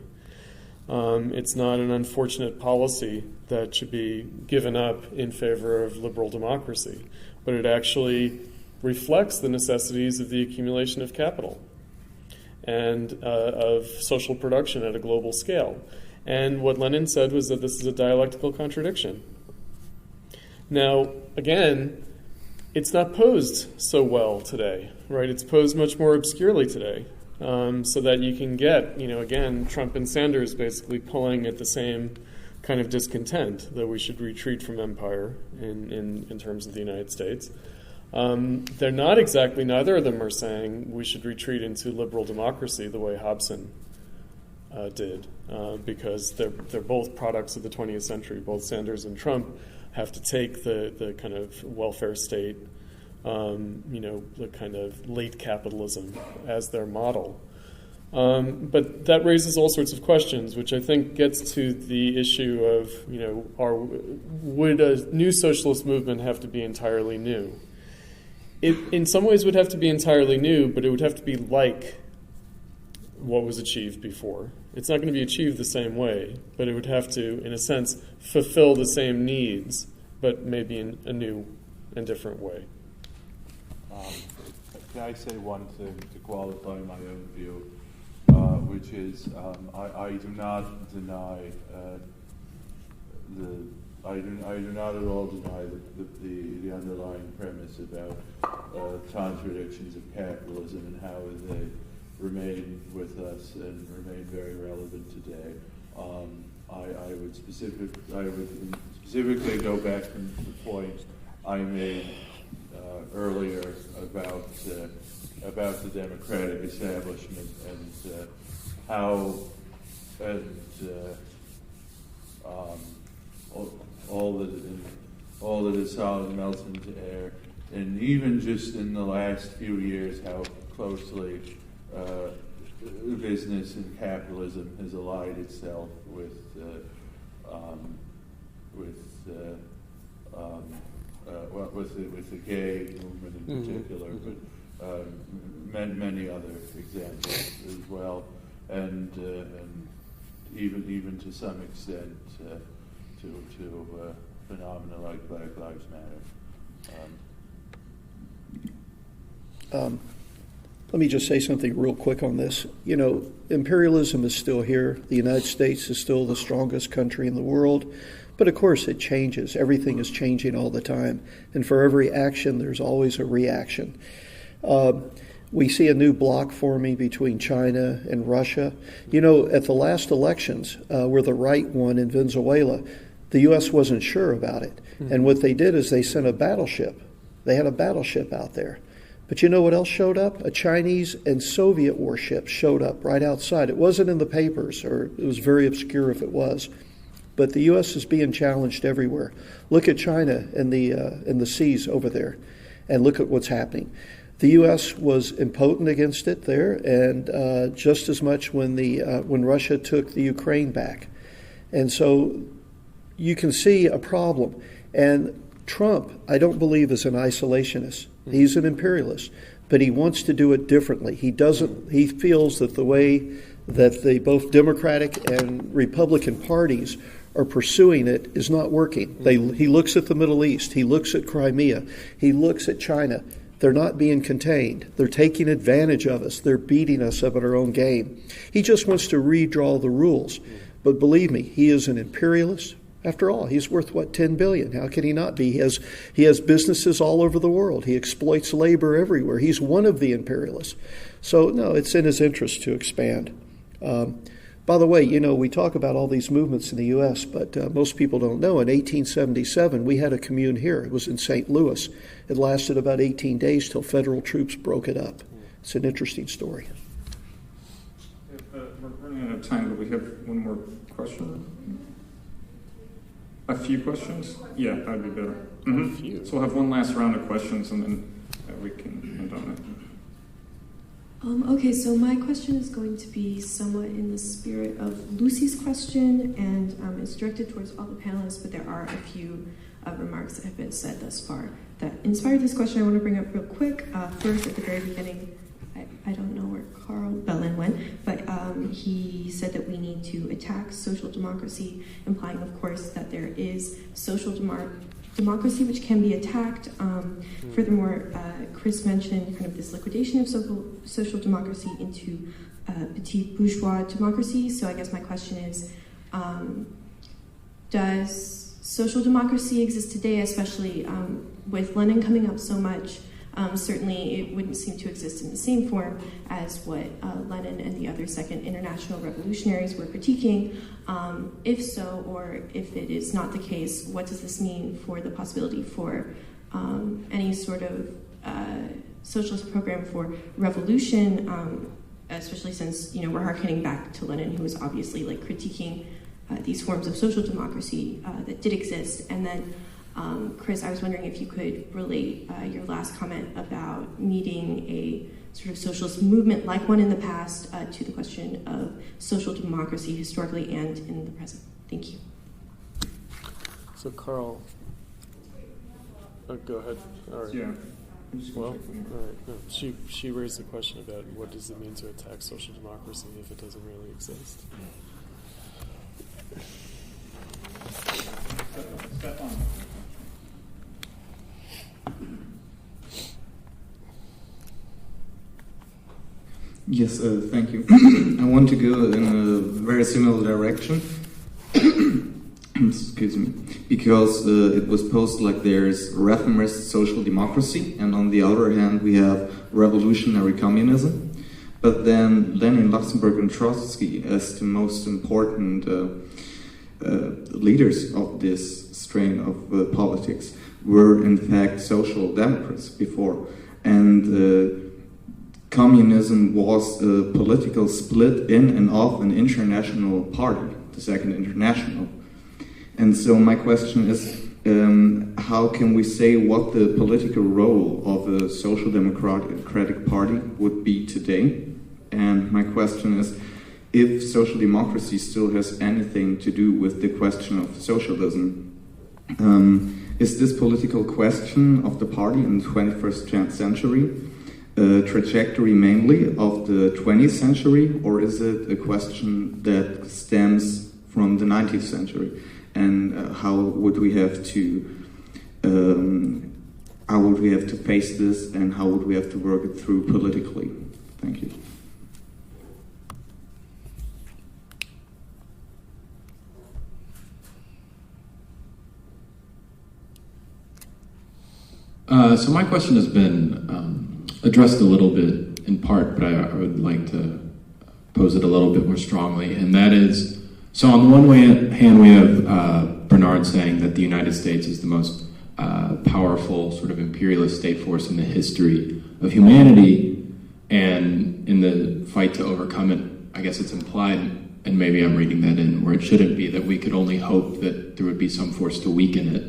It's not an unfortunate policy that should be given up in favor of liberal democracy, but it actually reflects the necessities of the accumulation of capital and of social production at a global scale. And what Lenin said was that this is a dialectical contradiction. Now, again, it's not posed so well today, right? It's posed much more obscurely today, so that you can get, again, Trump and Sanders basically pulling at the same kind of discontent that we should retreat from empire in terms of the United States. They're not exactly, neither of them are saying we should retreat into liberal democracy the way Hobson did, because they're both products of the 20th century. Both Sanders and Trump have to take the kind of welfare state, the kind of late capitalism as their model. But that raises all sorts of questions, which I think gets to the issue of, would a new socialist movement have to be entirely new? It, in some ways, would have to be entirely new, but it would have to be like what was achieved before. It's not going to be achieved the same way, but it would have to, in a sense, fulfill the same needs, but maybe in a new and different way. Can I say one thing to qualify my own view, which is I do not deny I do not at all deny the underlying premise about contradictions of capitalism and how they remain with us and remain very relevant today. I would specifically go back to the point I made earlier about the democratic establishment and how all that is solid melts into air, and even just in the last few years, how closely business and capitalism has allied itself with the gay movement in particular, but many other examples as well, and even to some extent to phenomena like Black Lives Matter. Let me just say something real quick on this. Imperialism is still here. The United States is still the strongest country in the world. But of course it changes. Everything is changing all the time. And for every action, there's always a reaction. We see a new bloc forming between China and Russia. At the last elections, where the right won in Venezuela, the U.S. wasn't sure about it. Mm-hmm. And what they did is they sent a battleship They had a battleship out there. But you know what else showed up? A Chinese and Soviet warship showed up right outside. It wasn't in the papers, or it was very obscure if it was. But the U.S. is being challenged everywhere. Look at China and the seas over there, and look at what's happening. The U.S. was impotent against it there, and just as much when Russia took the Ukraine back. And so you can see a problem. And Trump, I don't believe, is an isolationist. He's an imperialist, but he wants to do it differently. He feels that the way that the both Democratic and Republican parties are pursuing it is not working. He looks at the Middle East. He looks at Crimea. He looks at China. They're not being contained. They're taking advantage of us. They're beating us up at our own game. He just wants to redraw the rules. But believe me, he is an imperialist. After all, he's worth, $10 billion? How can he not be? He has businesses all over the world. He exploits labor everywhere. He's one of the imperialists. So, no, it's in his interest to expand. By the way, we talk about all these movements in the U.S., but most people don't know. In 1877, we had a commune here. It was in St. Louis. It lasted about 18 days till federal troops broke it up. It's an interesting story. We're running out of time, but we have one more question. A few questions? Yeah, that would be better. Mm-hmm. A few. So we'll have one last round of questions, and then we can end on it. Okay, so my question is going to be somewhat in the spirit of Lucy's question, and it's directed towards all the panelists, but there are a few remarks that have been said thus far that inspired this question. I want to bring up real quick. First, at the very beginning, I don't know where Karl Belin went, but he said that we need to attack social democracy, implying, of course, that there is social democracy which can be attacked. Furthermore, Chris mentioned kind of this liquidation of social democracy into petit bourgeois democracy. So I guess my question is, does social democracy exist today, especially with Lenin coming up so much? Certainly it wouldn't seem to exist in the same form as what Lenin and the other Second International revolutionaries were critiquing. If so, or if it is not the case, what does this mean for the possibility for any sort of socialist program for revolution, especially since we're harkening back to Lenin, who was obviously critiquing these forms of social democracy that did exist. And then Chris, I was wondering if you could relate your last comment about needing a sort of socialist movement like one in the past to the question of social democracy historically and in the present. Thank you. So, Karl, go ahead. All right. Yeah. Well, all right. No, she raised the question about what does it mean to attack social democracy if it doesn't really exist. Stefan. Yes, thank you. I want to go in a very similar direction. Excuse me. Because it was posed like there's reformist social democracy, and on the other hand we have revolutionary communism. But then Lenin, Luxemburg, and Trotsky, as the most important leaders of this strain of politics, were in fact social democrats before. And communism was a political split in and of an international party, the Second International. And so my question is, how can we say what the political role of a social democratic party would be today? And my question is, if social democracy still has anything to do with the question of socialism, is this political question of the party in the 21st century a trajectory mainly of the 20th century, or is it a question that stems from the 19th century? And how would we have to face this, and how would we have to work it through politically? Thank you. So my question has been addressed a little bit in part, but I would like to pose it a little bit more strongly, and that is, so on the one hand we have Bernard saying that the United States is the most powerful sort of imperialist state force in the history of humanity, and in the fight to overcome it, I guess it's implied, and maybe I'm reading that in where it shouldn't be, that we could only hope that there would be some force to weaken it,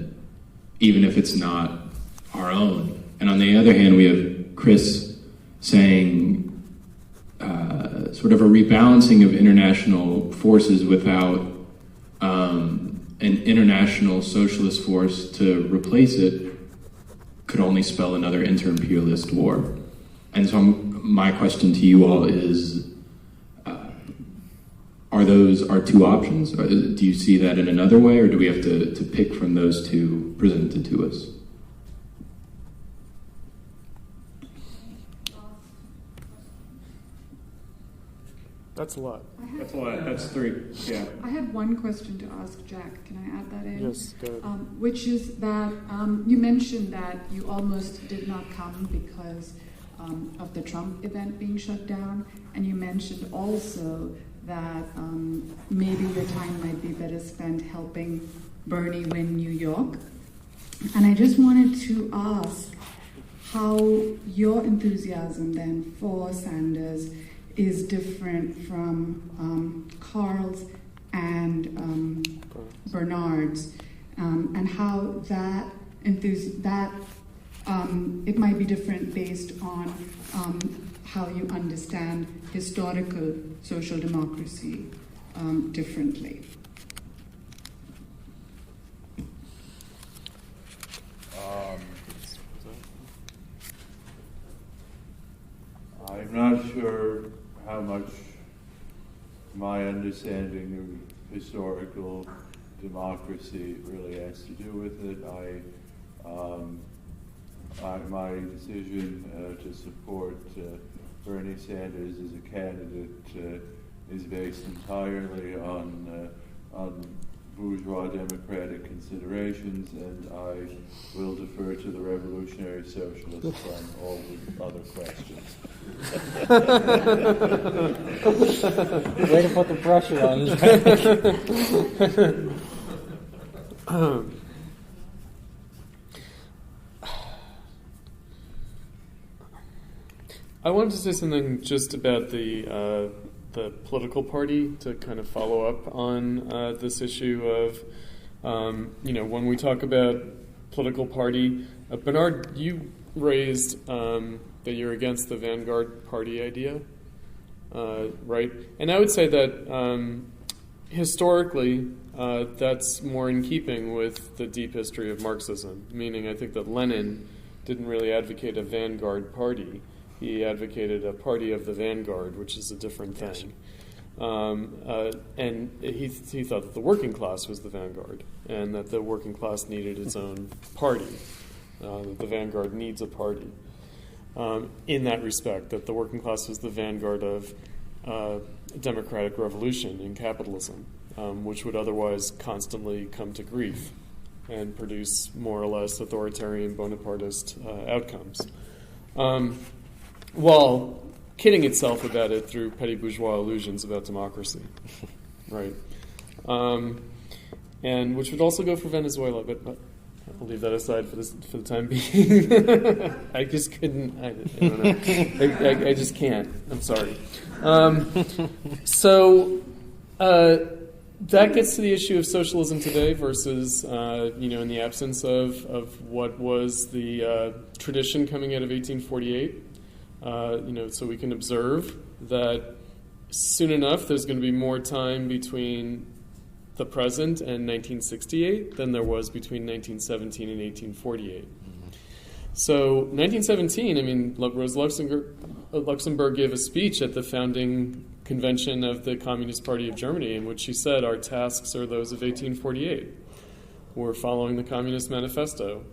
even if it's not our own. And on the other hand, we have Chris saying sort of a rebalancing of international forces without an international socialist force to replace it could only spell another inter-imperialist war. And so my question to you all is, are those our two options? Or do you see that in another way, or do we have to pick from those two presented to us? That's a lot. That's a lot. That's three. Yeah. I had one question to ask Jack. Can I add that in? Yes, go ahead. Which is that you mentioned that you almost did not come because of the Trump event being shut down, and you mentioned also that maybe your time might be better spent helping Bernie win New York. And I just wanted to ask how your enthusiasm then for Sanders is different from Karl's and Bernard's, and how that it might be different based on how you understand historical social democracy differently. I'm not sure how much my understanding of historical democracy really has to do with it. My decision to support Bernie Sanders as a candidate is based entirely on bourgeois democratic considerations, and I will defer to the revolutionary socialists on all the other questions. Way to put the pressure on. I wanted to say something just about the political party to kind of follow up on this issue of, when we talk about political party, Bernard, you raised that you're against the vanguard party idea, right? And I would say that historically, that's more in keeping with the deep history of Marxism, meaning I think that Lenin didn't really advocate a vanguard party. He advocated a party of the vanguard, which is a different thing. And he thought that the working class was the vanguard, and that the working class needed its own party. That the vanguard needs a party. In that respect, that the working class was the vanguard of democratic revolution in capitalism, which would otherwise constantly come to grief and produce more or less authoritarian Bonapartist outcomes. While kidding itself about it through petty bourgeois illusions about democracy, right? And which would also go for Venezuela, but I'll leave that aside for the time being. I just couldn't. I don't know. I just can't. I'm sorry. So that gets to the issue of socialism today versus, in the absence of what was the tradition coming out of 1848. So we can observe that soon enough there's going to be more time between the present and 1968 than there was between 1917 and 1848. So 1917, Rosa Luxemburg gave a speech at the founding convention of the Communist Party of Germany in which she said our tasks are those of 1848. We're following the Communist Manifesto.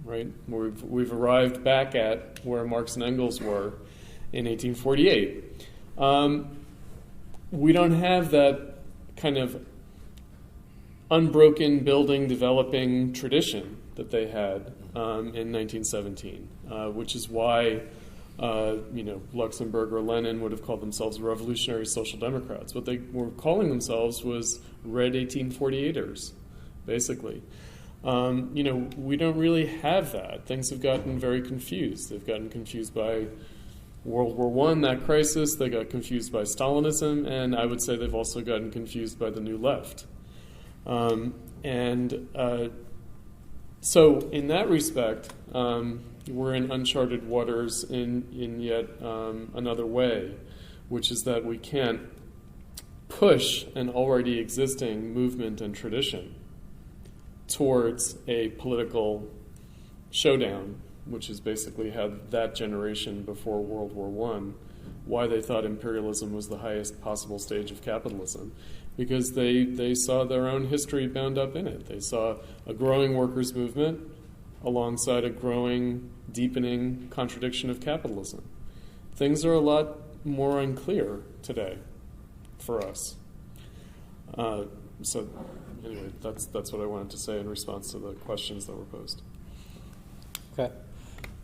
Right, we've arrived back at where Marx and Engels were in 1848. We don't have that kind of unbroken building, developing tradition that they had in 1917, which is why Luxemburg or Lenin would have called themselves revolutionary social democrats. What they were calling themselves was red 1848ers, basically. We don't really have that. Things have gotten very confused. They've gotten confused by World War I, that crisis. They got confused by Stalinism, and I would say they've also gotten confused by the New Left. So in that respect, we're in uncharted waters in yet another way, which is that we can't push an already existing movement and tradition towards a political showdown, which is basically how that generation before World War I, why they thought imperialism was the highest possible stage of capitalism, because they saw their own history bound up in it. They saw a growing workers' movement alongside a growing, deepening contradiction of capitalism. Things are a lot more unclear today for us. So anyway, that's what I wanted to say in response to the questions that were posed. Okay.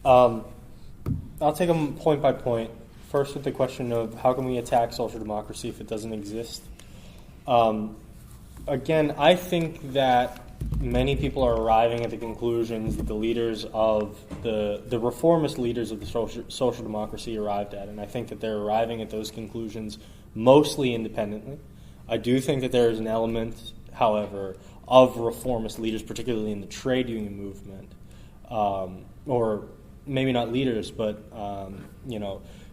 I'll take them point by point. First with the question of how can we attack social democracy if it doesn't exist? Again, I think that many people are arriving at the conclusions that the leaders of the reformist leaders of the social democracy arrived at, and I think that they're arriving at those conclusions mostly independently. I do think that there is an element, however, of reformist leaders, particularly in the trade union movement, or maybe not leaders, but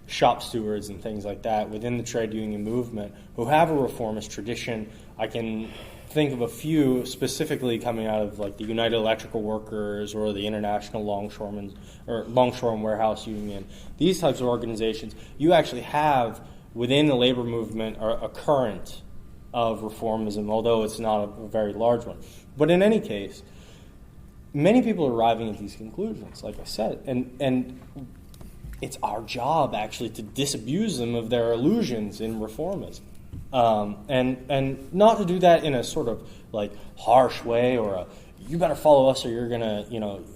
shop stewards and things like that within the trade union movement who have a reformist tradition. I can think of a few specifically coming out of like the United Electrical Workers or the International Longshoremen or Longshore and Warehouse Union. These types of organizations, you actually have within the labor movement a current of reformism, although it's not a very large one. But in any case, many people are arriving at these conclusions, like I said, and it's our job actually to disabuse them of their illusions in reformism, and not to do that in a sort of like harsh way or a you better follow us or you're gonna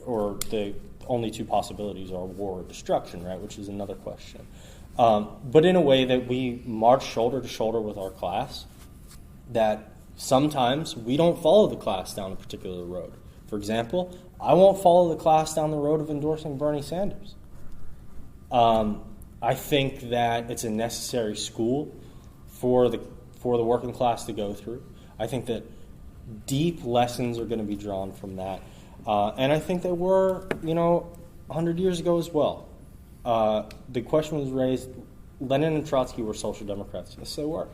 or the only two possibilities are war or destruction, right? Which is another question, but in a way that we march shoulder to shoulder with our class. That sometimes we don't follow the class down a particular road. For example, I won't follow the class down the road of endorsing Bernie Sanders. I think that it's a necessary school for the working class to go through. I think that deep lessons are going to be drawn from that, and I think that we're 100 years ago as well. The question was raised: Lenin and Trotsky were social democrats. Yes, they were.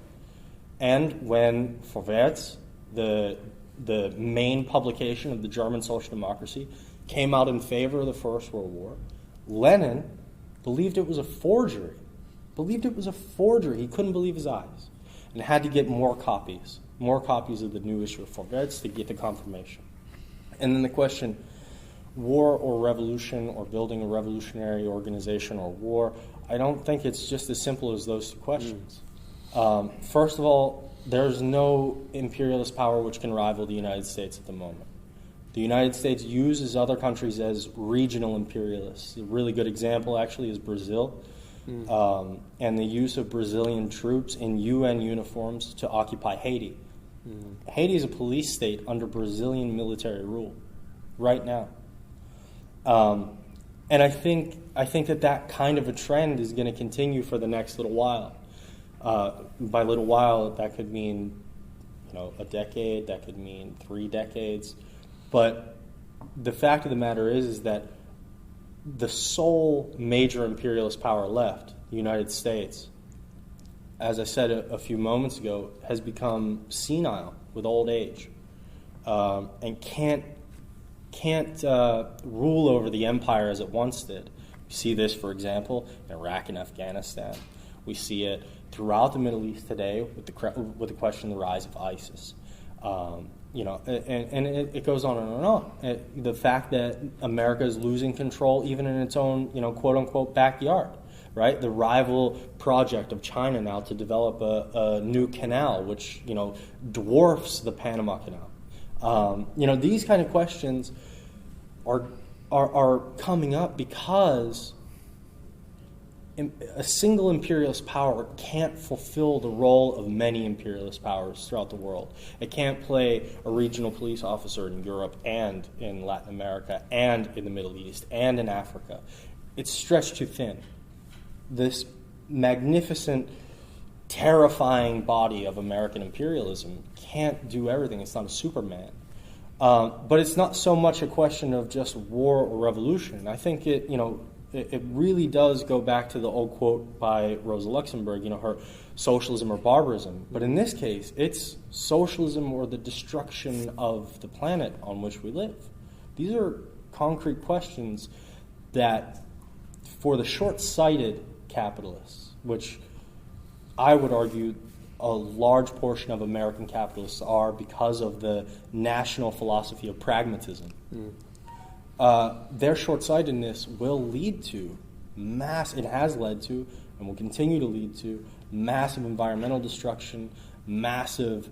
And when Vorwärts, the main publication of the German social democracy, came out in favor of the First World War, Lenin believed it was a forgery. He couldn't believe his eyes, and had to get more copies of the new issue of Vorwärts to get the confirmation. And then the question, war or revolution, or building a revolutionary organization or war, I don't think it's just as simple as those two questions. First of all, there's no imperialist power which can rival the United States at the moment. The United States uses other countries as regional imperialists. A really good example, actually, is Brazil, and the use of Brazilian troops in UN uniforms to occupy Haiti. Haiti is a police state under Brazilian military rule right now. And I think that kind of a trend is going to continue for the next little while. By little while, that could mean, a decade. That could mean 3 decades. But the fact of the matter is that the sole major imperialist power left, the United States, as I said a few moments ago, has become senile with old age, and can't rule over the empire as it once did. We see this, for example, in Iraq and Afghanistan. We see it throughout the Middle East today with the question of the rise of ISIS. And it goes on and on. The fact that America is losing control even in its own, quote-unquote backyard, right? The rival project of China now to develop a new canal, which, dwarfs the Panama Canal. These kind of questions are coming up because a single imperialist power can't fulfill the role of many imperialist powers throughout the world. It can't play a regional police officer in Europe and in Latin America and in the Middle East and in Africa. It's stretched too thin. This magnificent, terrifying body of American imperialism can't do everything. It's not a Superman. But it's not so much a question of just war or revolution. I think it really does go back to the old quote by Rosa Luxemburg, her socialism or barbarism. But in this case, it's socialism or the destruction of the planet on which we live. These are concrete questions that, for the short-sighted capitalists, which I would argue a large portion of American capitalists are because of the national philosophy of pragmatism. Their short-sightedness will lead to it has led to, and will continue to lead to, massive environmental destruction, massive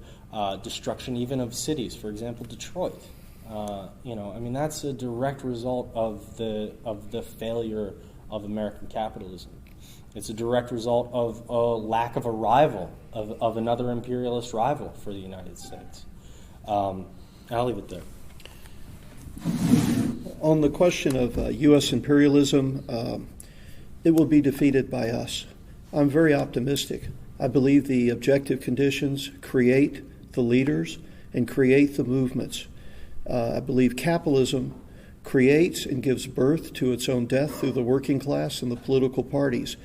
destruction even of cities. For example, Detroit. That's a direct result of the failure of American capitalism. It's a direct result of a lack of a rival, of another imperialist rival for the United States. I'll leave it there. On the question of U.S. imperialism, it will be defeated by us. I'm very optimistic. I believe the objective conditions create the leaders and create the movements. I believe capitalism creates and gives birth to its own death through the working class and the political parties.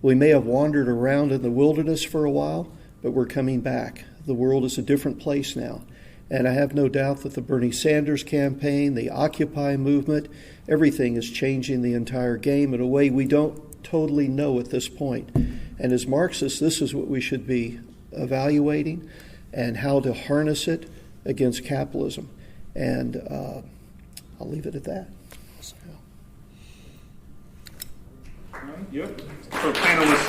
We may have wandered around in the wilderness for a while, but we're coming back. The world is a different place now. And I have no doubt that the Bernie Sanders campaign, the Occupy movement, everything is changing the entire game in a way we don't totally know at this point. And as Marxists, this is what we should be evaluating and how to harness it against capitalism. And I'll leave it at that. Yep. So panelists,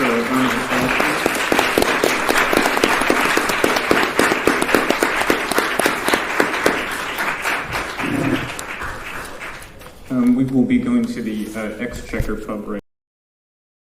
we will be going to the Exchequer pub right